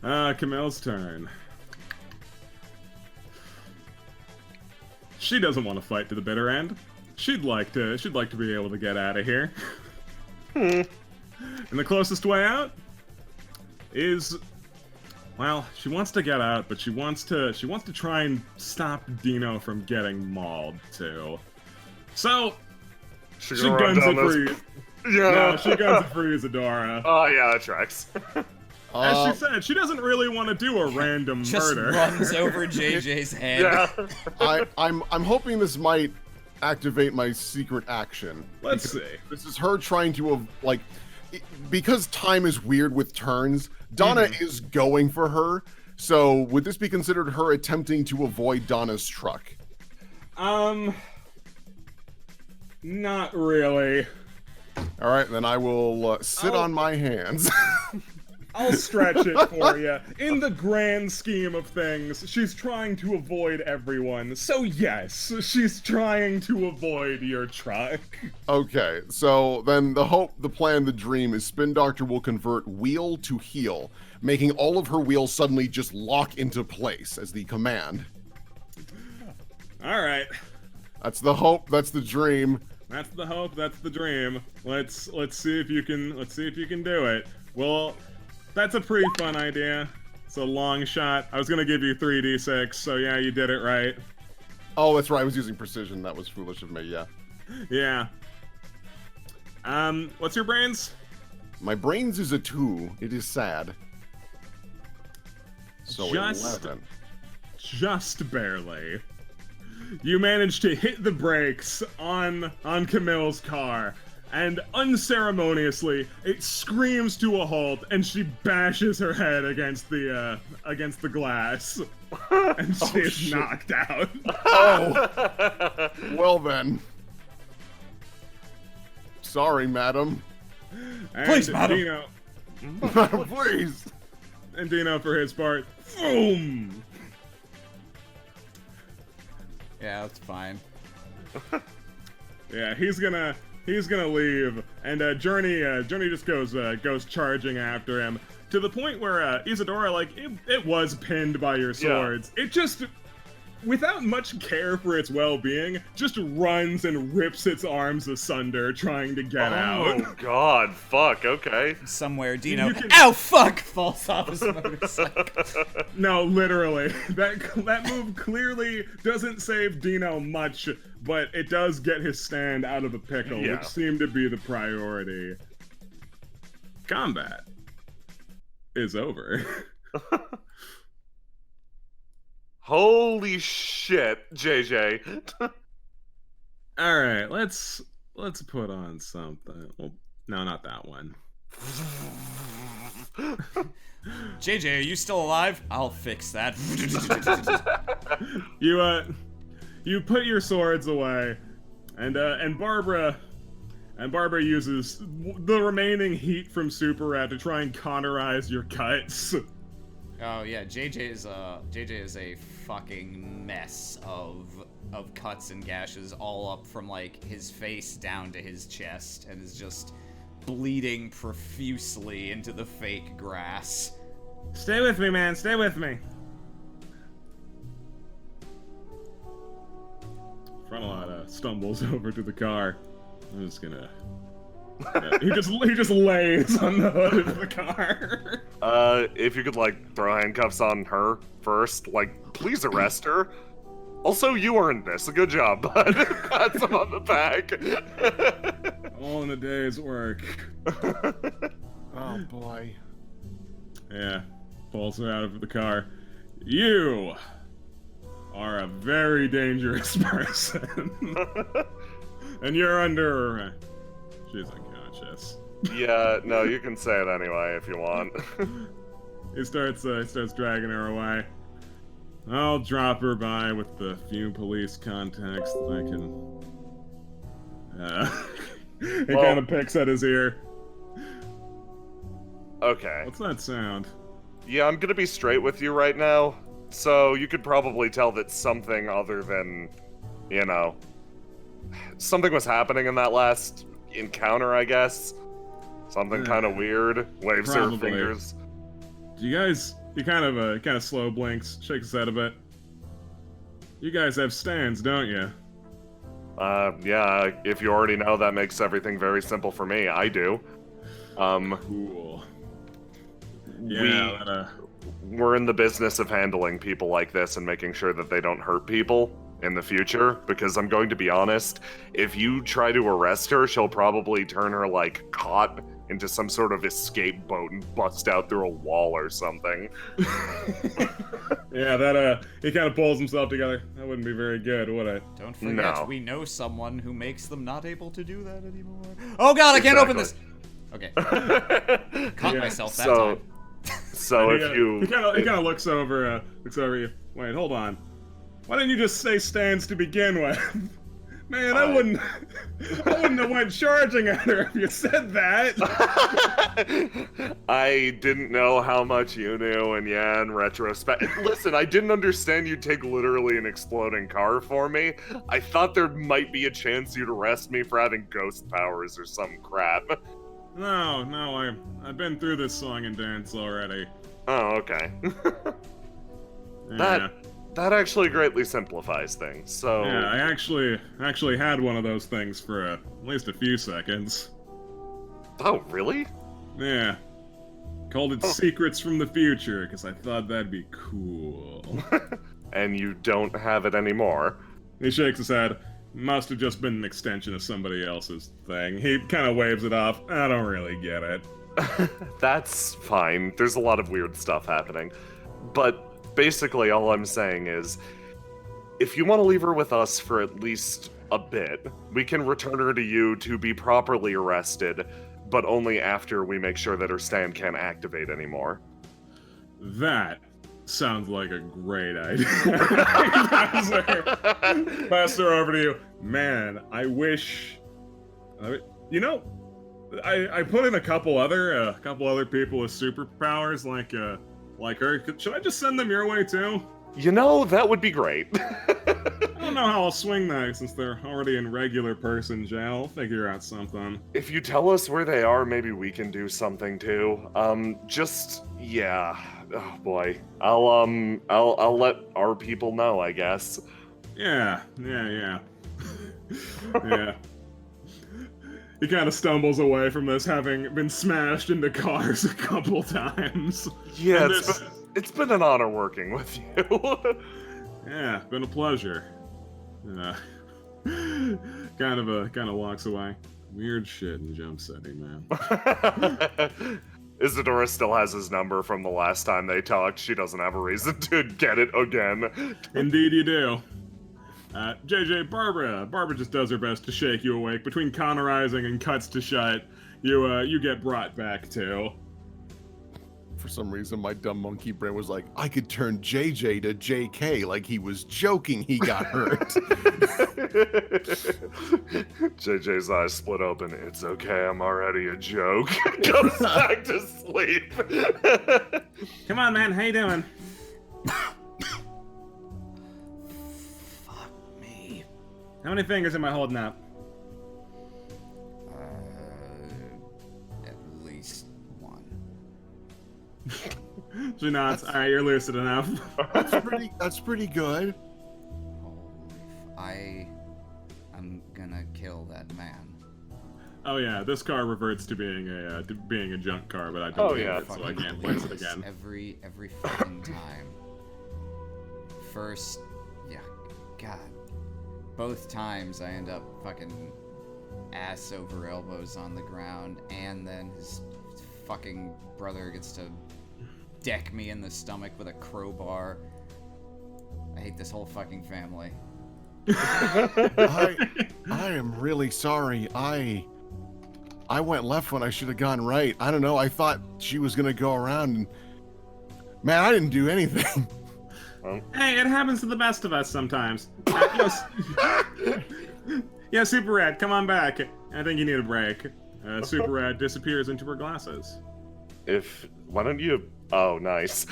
Camille's turn. She doesn't want to fight to the bitter end. She'd like to be able to get out of here. And the closest way out is, well, she wants to get out, but she wants to try and stop Dino from getting mauled too. So she guns it for you. Yeah. No, she guns it for Isadora. Oh yeah, that tracks. As she said, she doesn't really want to do a random murder. Just runs over JJ's head. Yeah. I'm hoping this might activate my secret action. Let's see. This is her trying to, like, because time is weird with turns, Donna is going for her. So would this be considered her attempting to avoid Donna's truck? Not really. All right, then I will sit on my hands. I'll stretch it for you. In the grand scheme of things, she's trying to avoid everyone. So yes, she's trying to avoid your truck. Okay, so then the hope, the plan, the dream is Spin Doctor will convert wheel to heel, making all of her wheels suddenly just lock into place as the command. All right. That's the hope, that's the dream. That's the hope. That's the dream. Let's see if you can do it. Well, that's a pretty fun idea. It's a long shot. I was gonna give you 3d6, so yeah, you did it right. Oh, that's right. I was using precision. That was foolish of me. Yeah. Yeah. What's your brains? My brains is a 2. It is sad. So Just- 11. Just barely. You managed to hit the brakes on Camille's car, and unceremoniously, it screams to a halt, and she bashes her head against the glass, and she is shit. knocked out. Oh. Well then. Sorry, madam. And Please, madam. Dino, Madam, please. and Dino, for his part, boom. Yeah, that's fine. Yeah, he's gonna leave, and Journey just goes charging after him to the point where Isadora, like, it was pinned by your swords. It just, without much care for its well-being, just runs and rips its arms asunder trying to get out. Oh god, fuck, okay. Somewhere, Dino. You can- Ow, fuck! Falls off his motorcycle. No, literally, that move clearly doesn't save Dino much, but it does get his stand out of the pickle, Yeah. which seemed to be the priority. Combat is over. Holy shit, JJ. All right, let's put on something. Well, no, not that one. JJ, are you still alive? I'll fix that. You put your swords away, and Barbara uses the remaining heat from Super Rat to try and cauterize your cuts. Oh yeah, JJ is a fucking mess of cuts and gashes all up from like his face down to his chest, and is just bleeding profusely into the fake grass. Stay with me, man. Stay with me. Frontalata stumbles over to the car. I'm just gonna. Yeah, he just lays on the hood of the car. If you could, like, throw handcuffs on her first, like, please arrest her. Also, you earned this. Good job, bud. Pats him on the back. All in a day's work. Oh boy. Yeah, pulls her out of the car. You are a very dangerous person. And you're under arrest. She's unconscious. Yeah, no, you can say it anyway if you want. He starts dragging her away. I'll drop her by with the few police contacts that I can. He kind of picks at his ear. Okay. What's that sound? Yeah, I'm gonna be straight with you right now. So you could probably tell that something other than, you know, something was happening in that last encounter, I guess. Something kind of weird. Waves her Probably. fingers. Do you guys? He kind of slow blinks, shakes his head a bit. You guys have stands, don't you? Yeah, if you already know, that makes everything very simple for me. I do. Cool. Yeah. We're in the business of handling people like this and making sure that they don't hurt people in the future, because I'm going to be honest, if you try to arrest her, she'll probably turn her, like, cot into some sort of escape boat and bust out through a wall or something. Yeah, he kind of pulls himself together. That wouldn't be very good, would it? Don't forget, No. we know someone who makes them not able to do that anymore. Oh god, I can't open this! Okay. Caught Yeah, myself that so, time. so He, if you... he kind of looks over you. Wait, hold on. Why didn't you just say stands to begin with? Man, I wouldn't have went charging at her if you said that. I didn't know how much you knew, and yeah, in retrospect... Listen, I didn't understand you'd take literally an exploding car for me. I thought there might be a chance you'd arrest me for having ghost powers or some crap. No, I've been through this song and dance already. Oh, okay. Yeah. that actually greatly simplifies things. So Yeah, I actually had one of those things for at least a few seconds. Oh, really? Yeah. Called it Secrets from the Future, because I thought that'd be cool. And you don't have it anymore. He shakes his head. Must have just been an extension of somebody else's thing. He kind of waves it off. I don't really get it. That's fine. There's a lot of weird stuff happening. But basically, all I'm saying is, if you want to leave her with us for at least a bit, we can return her to you to be properly arrested, but only after we make sure that her stand can't activate anymore. That sounds like a great idea. Pass her over to you. Man, I wish... you know, I put in a couple other people with superpowers like her. Should I just send them your way too? You know, that would be great. I don't know how I'll swing that since they're already in regular person jail. I'll figure out something. If you tell us where they are, maybe we can do something too. Yeah. Oh boy. I'll let our people know, I guess. Yeah. Yeah. He kind of stumbles away from this, having been smashed into cars a couple times. Yeah, it's been an honor working with you. Yeah, been a pleasure. Kind of walks away. Weird shit in Jump City, man. Isadora still has his number from the last time they talked. She doesn't have a reason to get it again. Indeed you do. JJ, Barbara just does her best to shake you awake. Between cauterizing and cuts to shut, you get brought back to. For some reason, my dumb monkey brain was like, I could turn JJ to JK, like he was joking he got hurt. JJ's eyes split open. It's okay, I'm already a joke. Goes back to sleep. Come on, man, how you doing? Fuck me. How many fingers am I holding up? At least one. She nods. Alright, you're lucid enough. That's pretty good. I'm gonna kill that man. Oh yeah, this car reverts to being a junk car, but I don't Oh, believe yeah. it, so I can't place it again. Every fucking time. First, yeah, God. Both times I end up fucking ass over elbows on the ground, and then his fucking brother gets to deck me in the stomach with a crowbar. I hate this whole fucking family. I am really sorry. I went left when I should have gone right. I don't know. I thought she was gonna go around and... Man, I didn't do anything. Hey, it happens to the best of us sometimes. Yeah, Super Red, come on back. I think you need a break. Super Red disappears into her glasses. Why don't you... Oh, nice.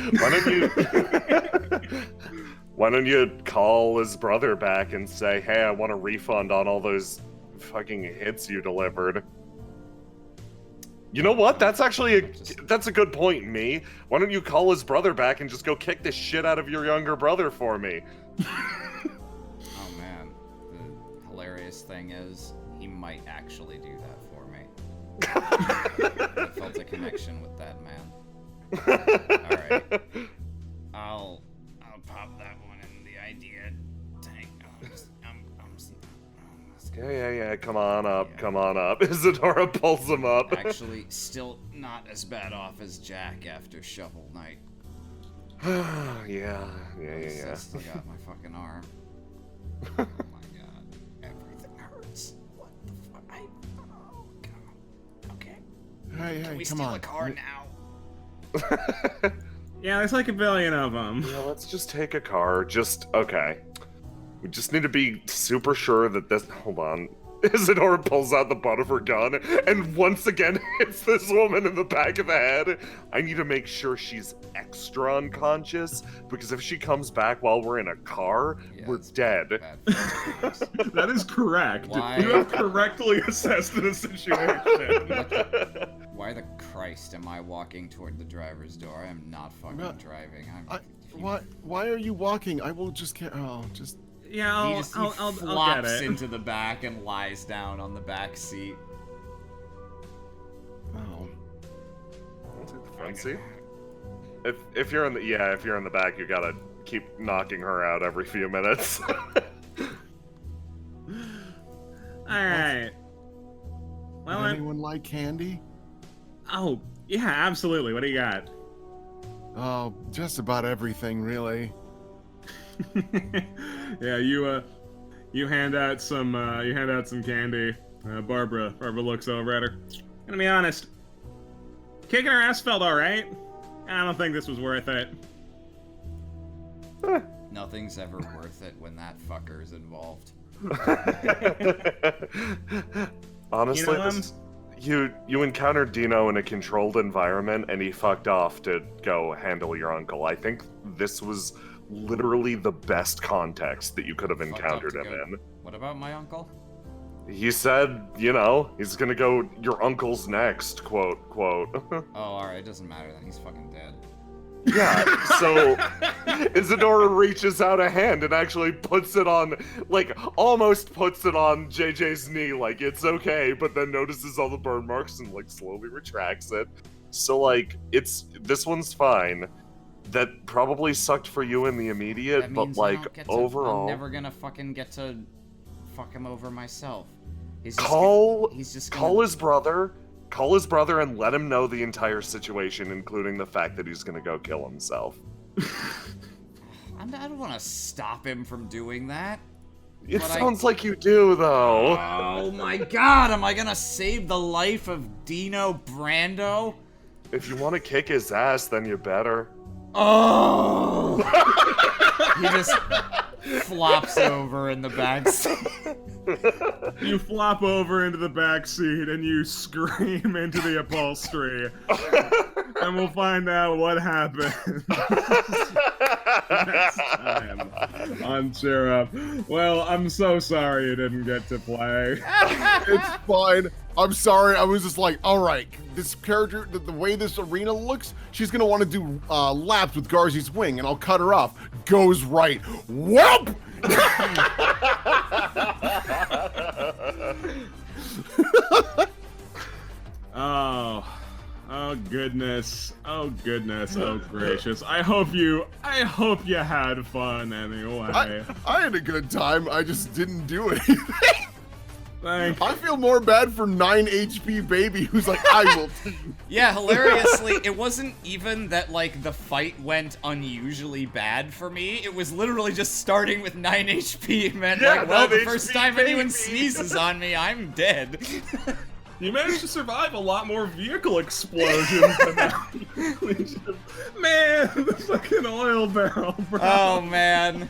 Why don't you call his brother back and say, hey, I want a refund on all those fucking hits you delivered. You know what? That's actually that's a good point, me. Why don't you call his brother back and just go kick the shit out of your younger brother for me? Oh man, the hilarious thing is, he might actually do that for me. I felt a connection with that man. Alright. I'll pop that one in the idea tank. Yeah, come on up. Isadora pulls him up. Actually, still not as bad off as Jack after Shovel Knight. Yeah. I still got my fucking arm. Oh my god. Everything hurts. What the fuck? Oh god. Okay. Hey, Can we come steal on. a car now? Yeah, there's like a billion of them. Yeah, let's just take a car. Okay. We just need to be super sure that this... Hold on. Isadora pulls out the butt of her gun and once again hits this woman in the back of the head. I need to make sure she's extra unconscious, because if she comes back while we're in a car, we're dead. That is correct. Why? You have correctly assessed the situation. Why the Christ am I walking toward the driver's door? I am not fucking driving. Why are you walking? I will just can't. Oh, just. Yeah, He I'll flops get it. into the back and lies down on the back seat. Oh. I'll take the front seat. If you're in the back, you gotta keep knocking her out every few minutes. Alright. Well, Does anyone like candy? oh, yeah, absolutely. What do you got? Oh, just about everything, really. Yeah, you hand out some candy. Barbara looks over at her. Gonna be honest, kicking her ass felt alright. I don't think this was worth it. Nothing's ever worth it when that fucker's involved. Honestly, You know, you encountered Dino in a controlled environment, and he fucked off to go handle your uncle. I think this was literally the best context that you could have Fucked up encountered to him go- in. What about my uncle? He said, he's gonna go, your uncle's next, quote. Oh, alright, it doesn't matter then. He's fucking dead. Yeah, so Isadora reaches out a hand and actually puts it on, almost puts it on JJ's knee, like, it's okay, but then notices all the burn marks and, slowly retracts it. So, this one's fine. That probably sucked for you in the immediate, That but, means I don't get to- overall... I'm never gonna fucking get to fuck him over myself. He's just Call his brother and let him know the entire situation, including the fact that he's gonna go kill himself. I don't want to stop him from doing that. It But sounds like you do, though. Oh my god, am I gonna save the life of Dino Brando? If you want to kick his ass, then you better. Oh! He just flops over in the back seat. You flop over into the back seat and you scream into the upholstery. And we'll find out what happened next time on Cheer Up. Well, I'm so sorry you didn't get to play. It's fine. I'm sorry. I was just like, all right, this character, the way this arena looks, she's gonna want to do laps with Garzy's wing, and I'll cut her off. Goes right. Whoop! Oh goodness. Oh goodness. Oh gracious. I hope you had fun anyway. I had a good time. I just didn't do anything. Thank I feel more bad for 9 HP baby who's like, I will. Yeah, hilariously, it wasn't even that, the fight went unusually bad for me. It was literally just starting with 9 HP meant, Yeah, well, 9 the first HP, time anyone baby. sneezes on me, I'm dead. You managed to survive a lot more vehicle explosions than that. Man, the fucking oil barrel, bro. Oh, man.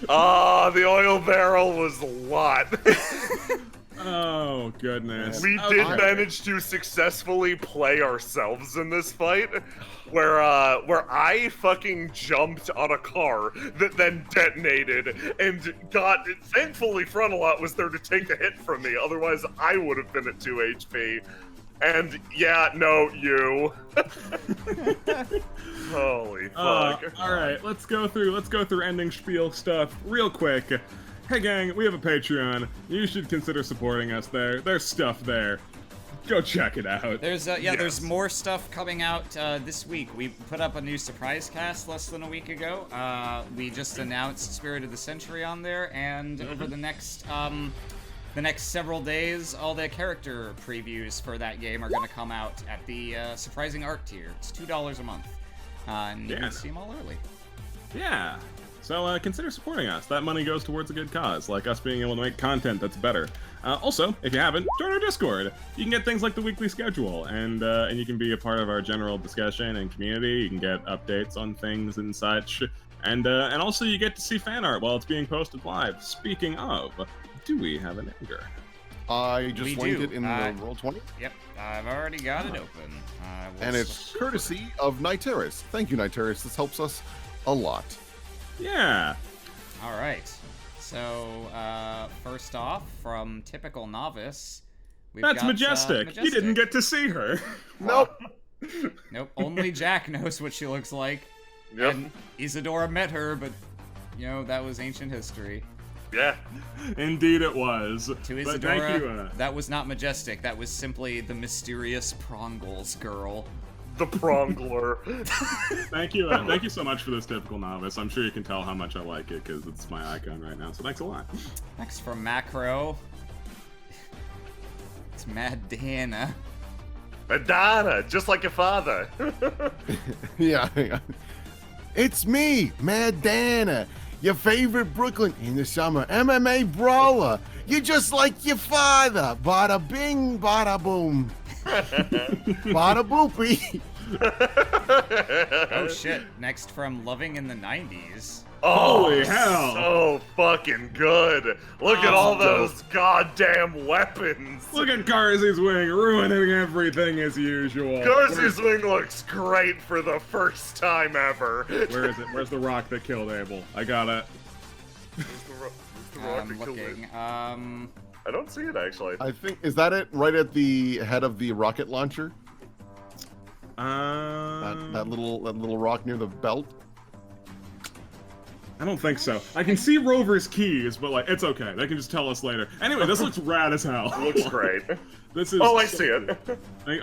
The oil barrel was a lot. Oh, goodness. We did manage to successfully play ourselves in this fight, where I fucking jumped on a car that then detonated and thankfully Frontalot was there to take the hit from me, otherwise I would have been at 2 HP. And yeah, no, you. Holy fuck. Alright, let's go through ending spiel stuff real quick. Hey gang, we have a Patreon. You should consider supporting us there. There's stuff there. Go check it out. There's more stuff coming out this week. We put up a new surprise cast less than a week ago. We just announced Spirit of the Century on there, and over the next several days, all the character previews for that game are going to come out at the surprising art tier. It's $2 a month, and you can see them all early. Yeah. So consider supporting us. That money goes towards a good cause, like us being able to make content that's better. Also, if you haven't, join our Discord. You can get things like the weekly schedule, and you can be a part of our general discussion and community. You can get updates on things and such, and also you get to see fan art while it's being posted live. Speaking of, do we have an anchor? I just We linked do. it in the Roll20. Yep, I've already got it open. And it's courtesy of Niteris. Thank you, Niteris. This helps us a lot. Yeah. All right. So, first off, from Typical Novice, we've That's got, Majestic. You didn't get to see her. Nope. Nope, only Jack knows what she looks like. Yep. And Isadora met her, but, you know, that was ancient history. Yeah. Indeed it was. To But Isadora, thank you, that was not majestic. That was simply the mysterious Prongles girl. The Prongler. thank you so much for this typical novice. I'm sure you can tell how much I like it because it's my icon right now. So thanks a lot. Next from Macro. It's Mad Dana. Madonna, just like your father. Yeah. It's me, Mad Dana, your favorite Brooklyn in the summer MMA brawler. You're just like your father. Bada bing, bada boom. Bada boopy. Oh shit. Next from Loving in the 90s. Oh, Holy hell. so fucking good. Look at all those goddamn weapons. Look at Garzy's wing, ruining everything as usual. Garzy's wing looks great for the first time ever. Where is it? Where's the rock that killed Abel? I got it. I'm looking. I don't see it actually. I think, is that it? Right at the head of the rocket launcher? That little rock near the belt? I don't think so. I can see Rover's keys, but like, it's okay. They can just tell us later. Anyway, this looks rad as hell. Looks great. This is. Oh, I see it.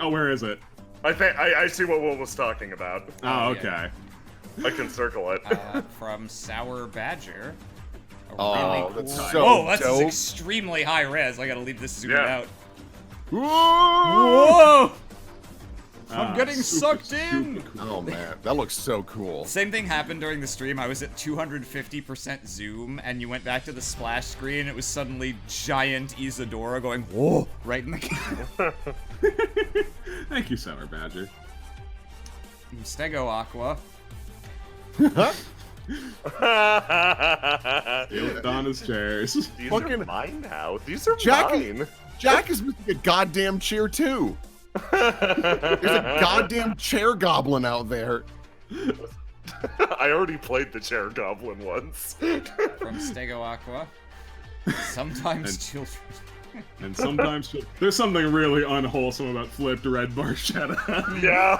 Oh, where is it? I think I see what Will was talking about. Oh, yeah. okay. I can circle it. From Sour Badger. A Oh, really that's cool... so Whoa, that's dope. extremely high res. I gotta leave this zoomed Yeah. out. Whoa! Whoa! I'm getting sucked in! Super cool. Oh man, that looks so cool. Same thing happened during the stream. I was at 250% zoom, and you went back to the splash screen. It was suddenly giant Isadora going, whoa, right in the camera. Thank you, Sour Badger. Stego Aqua. Donna's chairs. These Fucking- are mine now. These are Jackie- mine. Jack is missing a goddamn chair too. There's a goddamn chair goblin out there. I already played the chair goblin once. From Stego Aqua. Sometimes And- children. And sometimes there's something really unwholesome about flipped red Barchetta. Yeah.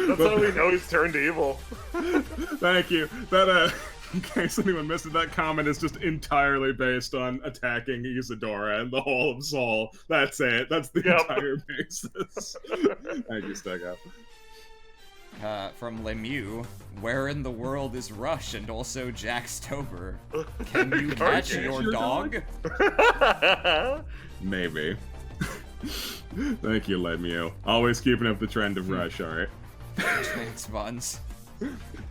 That's how we know he's turned evil. Thank you. That in case anyone missed it, that comment is just entirely based on attacking Isadora and the Hall of Soul. That's it. That's the Yep. entire basis. Thank you, Stego. From Lemieux, where in the world is Rush and also Jack Stober? Can you catch your dog? Maybe. Thank you, Lemieux. Always keeping up the trend of Rush art. Thanks, Buns.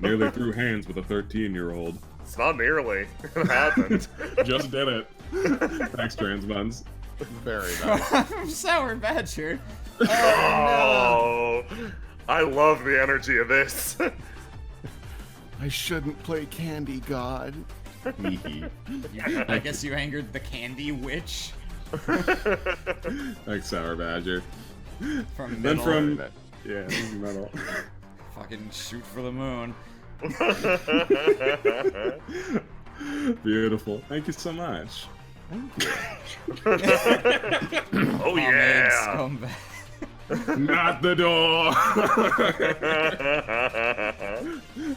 Nearly threw hands with a 13-year-old. It's not nearly. It happened. Just did it. Thanks, Trans Buns. Very nice. Sour Badger. Oh, I love the energy of this. I shouldn't play Candy God. I guess you angered the Candy Witch. Thanks, Sour Badger. From Then middle. from yeah, metal. Fucking shoot for the moon. Beautiful. Thank you so much. Oh Pomade yeah. scumbag. Not the door.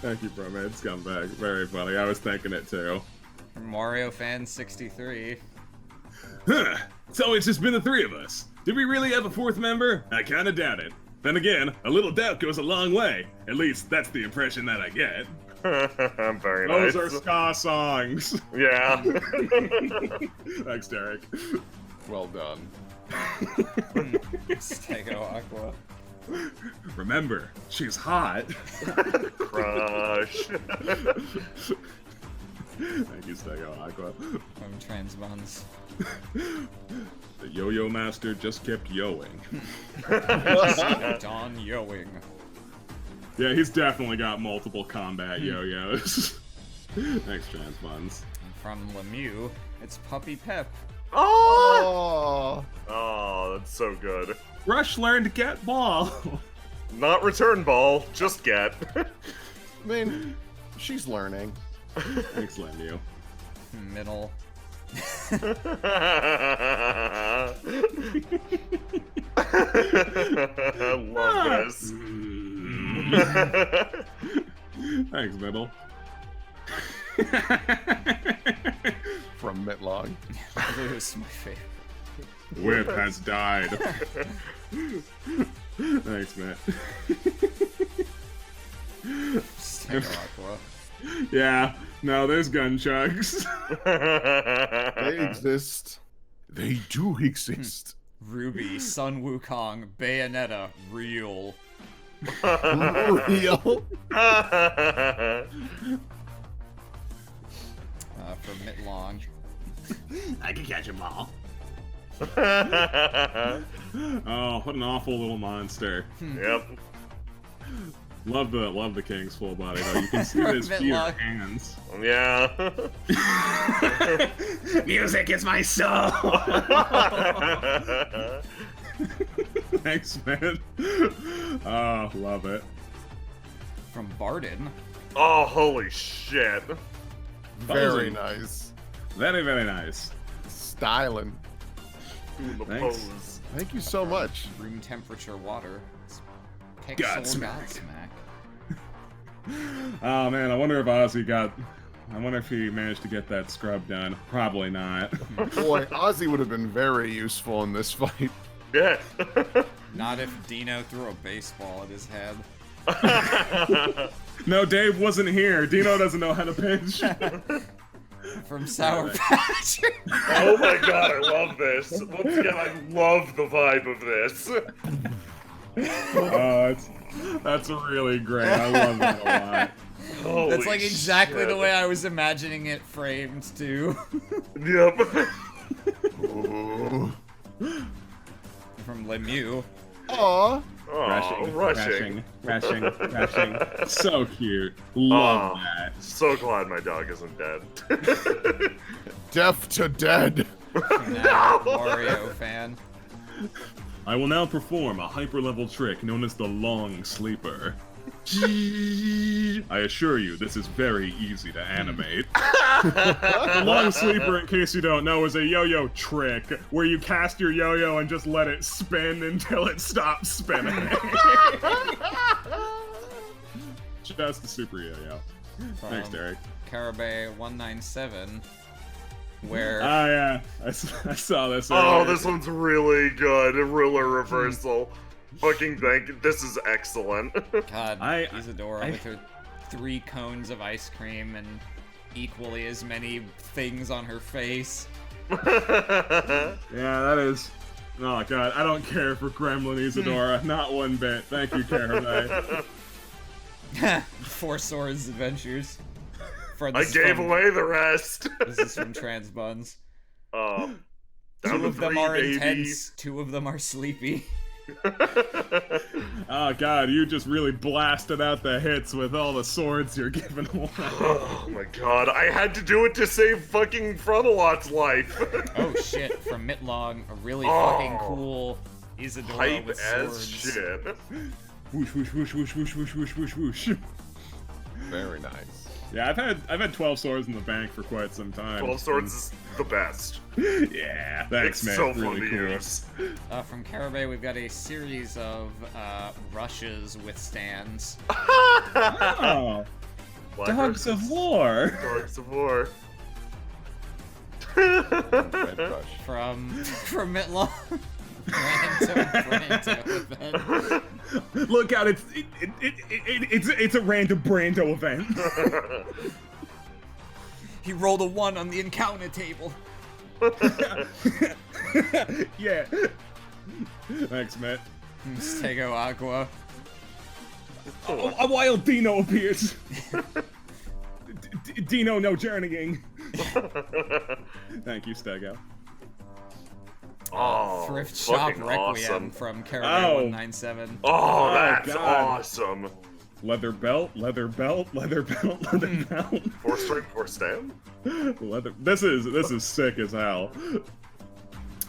Thank you, Pomade Scumbag. Very funny. I was thinking it too. From Mario Fan 63. Huh. So it's just been the three of us. Did we really have a fourth member? I kinda doubt it. Then again, a little doubt goes a long way. At least that's the impression that I get. Very nice. Those are ska songs. Yeah. Thanks, Derek. Well done. Stego Aqua. Remember, she's hot. Crush. Thank you, Stego Aqua. From Trans Buns. The yo-yo master just kept yoing. Don Yoing. Yeah, he's definitely got multiple combat yo-yos. Thanks, Trans Buns. From Lemieux, it's Puppy Pep. Oh! Oh. Oh, that's so good. Rush learned get ball. Not return ball, just get. I mean, she's learning. Thanks, Lemieux. Middle. Love this. Thanks, Middle. From Mitlog. Blue is my favorite. Whip has died. Thanks, Matt. Aqua. Yeah, no, there's gun chugs. They exist. They do exist. Ruby, Sun Wukong, Bayonetta, real. Real. From Mitlong. I can catch them all. Oh, what an awful little monster. Yep. Love the king's full body though. You can see his fear hands. Yeah. Music is my soul. Thanks, man. Oh, love it. From Barden. Oh, holy shit. Very nice. Very, very nice. Styling. Doing the Thanks. pose. Thank you so much. Room temperature water. Pixel Godsmack. Godsmack. Oh man, I wonder if Ozzy got. I wonder if he managed to get that scrub done. Probably not. Boy, Ozzy would have been very useful in this fight. Yeah. Not if Dino threw a baseball at his head. No, Dave wasn't here. Dino doesn't know how to pitch. From Sour Patch. Oh my god, I love this. Once again, I love the vibe of this. That's really great. I love that a lot. Holy That's like exactly shit. the way I was imagining it framed too. Yep. Ooh. From Lemieux. Aw. Oh, rushing. Crashing. So cute. Love Aw. that. So glad my dog isn't dead. Deaf to dead. Now, Mario fan. I will now perform a hyper-level trick known as the Long Sleeper. I assure you, this is very easy to animate. The Long Sleeper, in case you don't know, is a yo-yo trick where you cast your yo-yo and just let it spin until it stops spinning. Just a super yo-yo. Thanks, Derek. Carabay 197. Where Ah, yeah. I saw this. Oh, earlier. this one's really good. A ruler reversal. Fucking thank you. This is excellent. God, I- Isadora with her 3 cones of ice cream and equally as many things on her face. Yeah, that is. Oh god, I don't care for Gremlin Isadora, not one bit. Thank you, Carabay. 4 Swords Adventures. For I gave away the rest. This is from Trans Buns. Down 2 to of them 3, are baby. intense, 2 of them are sleepy. Oh god, you just really blasted out the hits with all the swords you're giving away. Oh my god, I had to do it to save fucking Frontalot's life. Oh shit, from Mitlong, a really Oh. fucking cool Isadora Hype with as swords. shit. Whoosh, whoosh, whoosh, whoosh, whoosh, whoosh, whoosh, whoosh, whoosh. Very nice. Yeah, I've had 12 swords in the bank for quite some time. 12 Swords is the best. Yeah, thanks, It's man. so really fun to cool. use. From Carabay, we've got a series of rushes with stands. Oh, Black Dogs of Horses. War. Dogs of War. Red Crush. From Mitlong. Random event. Look out! It's a random Brando event. He rolled a 1 on the encounter table. Yeah. Thanks, Matt. Stego Aqua. A wild Dino appears. Dino, no journeying. Thank you, Stego. Oh, Thrift Shop fucking Requiem awesome. from Carabay Oh. 197. Oh, that's God. awesome. Leather belt, leather belt, leather belt, leather belt. 4 strike, 4 stamp? Leather. This is sick as hell.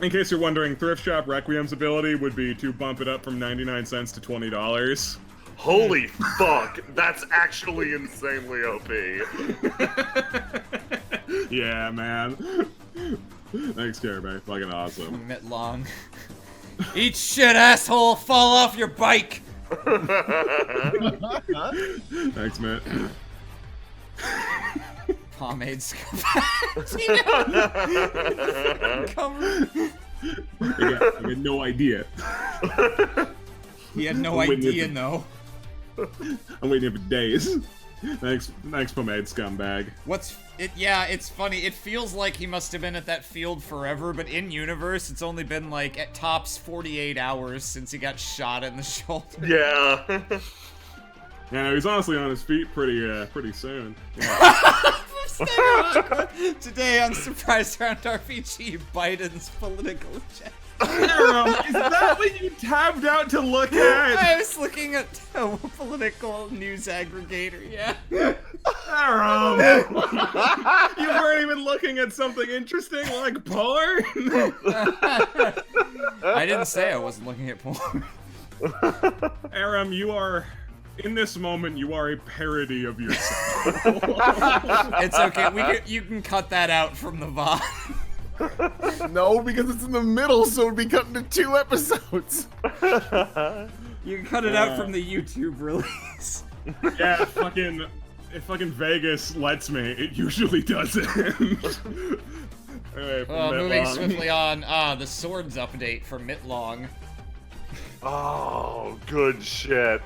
In case you're wondering, Thrift Shop Requiem's ability would be to bump it up from 99 cents to $20. Holy fuck, that's actually insanely OP. Yeah, man. Thanks, Carabay. Fucking awesome. Mitlong. Eat shit, asshole! Fall off your bike! Thanks, Matt. Pomade's I got no idea. He had no I'm waiting idea, for- no. I'm waiting here for days. Thanks, Pomade Scumbag. Yeah, it's funny. It feels like he must have been at that field forever, but in universe, it's only been like at tops 48 hours since he got shot in the shoulder. Yeah. Yeah, no, he's honestly on his feet pretty soon. Yeah. Today on Surprise Round RPG, Biden's political agenda. Is that what you tabbed out to look at? I was looking at a political news aggregator, yeah. Aram! You weren't even looking at something interesting like porn? I didn't say I wasn't looking at porn. Aram, you are... In this moment, you are a parody of yourself. It's okay. You can cut that out from the VOD. No, because it's in the middle, so it'd be cut into 2 episodes. You can cut it out from the YouTube release. Yeah, if fucking Vegas lets me, it usually doesn't. Anyway, Moving swiftly on. The swords update for Mitlong. Oh, good shit.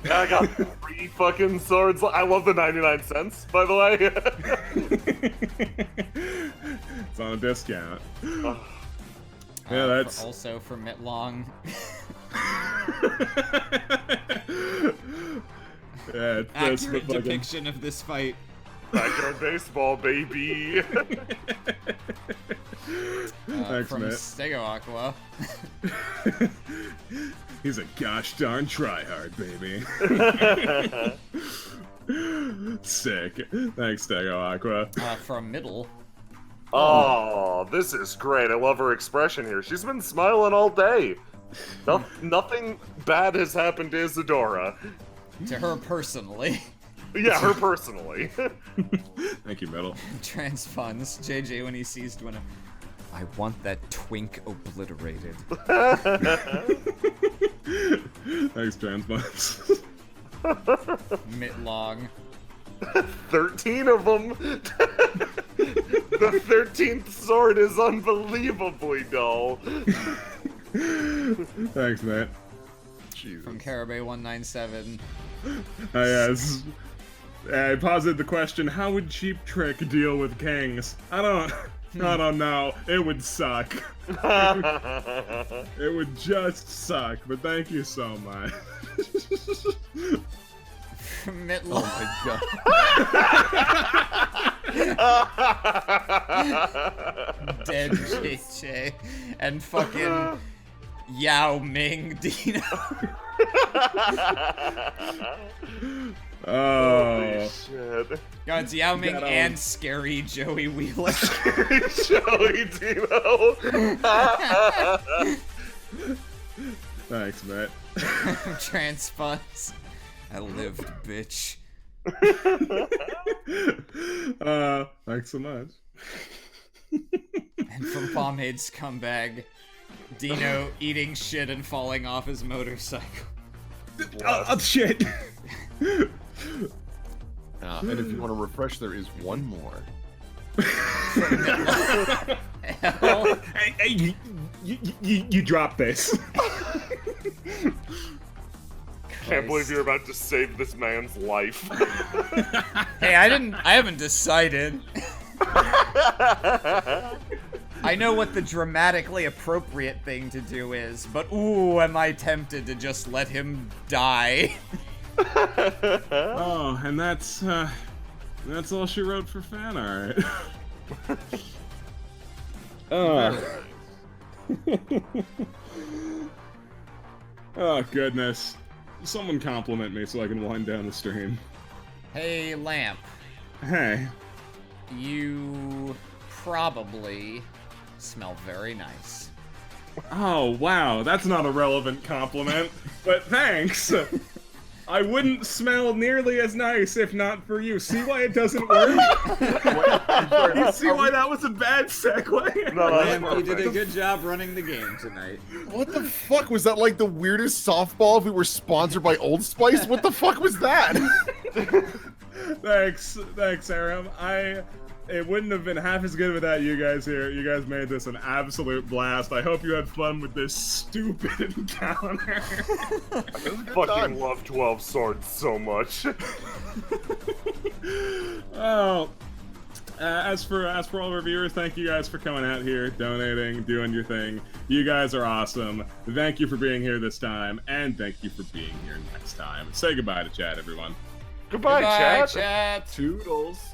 I got 3 fucking swords. I love the 99 cents, by the way. It's on a discount. Oh. Yeah, that's... Also for Mitlong. Yeah, that's the Accurate fucking... depiction of this fight. Backyard baseball, baby. Thanks, from Matt. Stego Aqua. He's a gosh darn tryhard, baby. Sick. Thanks, Stego Aqua. From Middle. Oh, this is great. I love her expression here. She's been smiling all day. Nothing bad has happened to Isadora. To her personally. Yeah, her personally. Thank you, Metal. Transfunds. JJ when he sees Dwina. I want that twink obliterated. Thanks, Transbuns. Mitlong. 13 of them. The 13th sword is unbelievably dull. Thanks, Matt. Jesus. From Carabay197. Yes. I posited the question, how would Cheap Trick deal with kings? I don't know. It would suck. It would just suck, but thank you so much. Mitlong. Oh my god. Dead JJ. And fucking Yao Ming Dino. Holy shit. God, it's Yao Ming Got on. and scary Joey Wheeler. Joey Dino. Thanks, Matt. Transfunds. I lived, bitch. Thanks so much. And from Pomade Scumbag, Dino eating shit and falling off his motorcycle. Oh, shit. And if you want to refresh, there is one more. Hell. Hey, you dropped this. Can't believe you're about to save this man's life. Hey, I haven't decided. I know what the dramatically appropriate thing to do is, but ooh, am I tempted to just let him die. Oh, and that's all she wrote for fan art. Oh, goodness. Someone compliment me so I can wind down the stream. Hey, Lamp, Hey. you probably smell very nice. Oh, wow. That's not a relevant compliment, but thanks. I wouldn't smell nearly as nice if not for you. See why it doesn't work? You see why that was a bad segue? No, Lamb, you did a good job running the game tonight. What the fuck was that? Like the weirdest softball? If we were sponsored by Old Spice, what the fuck was that? Thanks, Aram. It wouldn't have been half as good without you guys here. You guys made this an absolute blast. I hope you had fun with this stupid encounter. I fucking love 12 Swords so much. Oh, as for all of our viewers, thank you guys for coming out here, donating, doing your thing. You guys are awesome. Thank you for being here this time, and thank you for being here next time. Say goodbye to chat, everyone. Goodbye, chat. Chat. Toodles.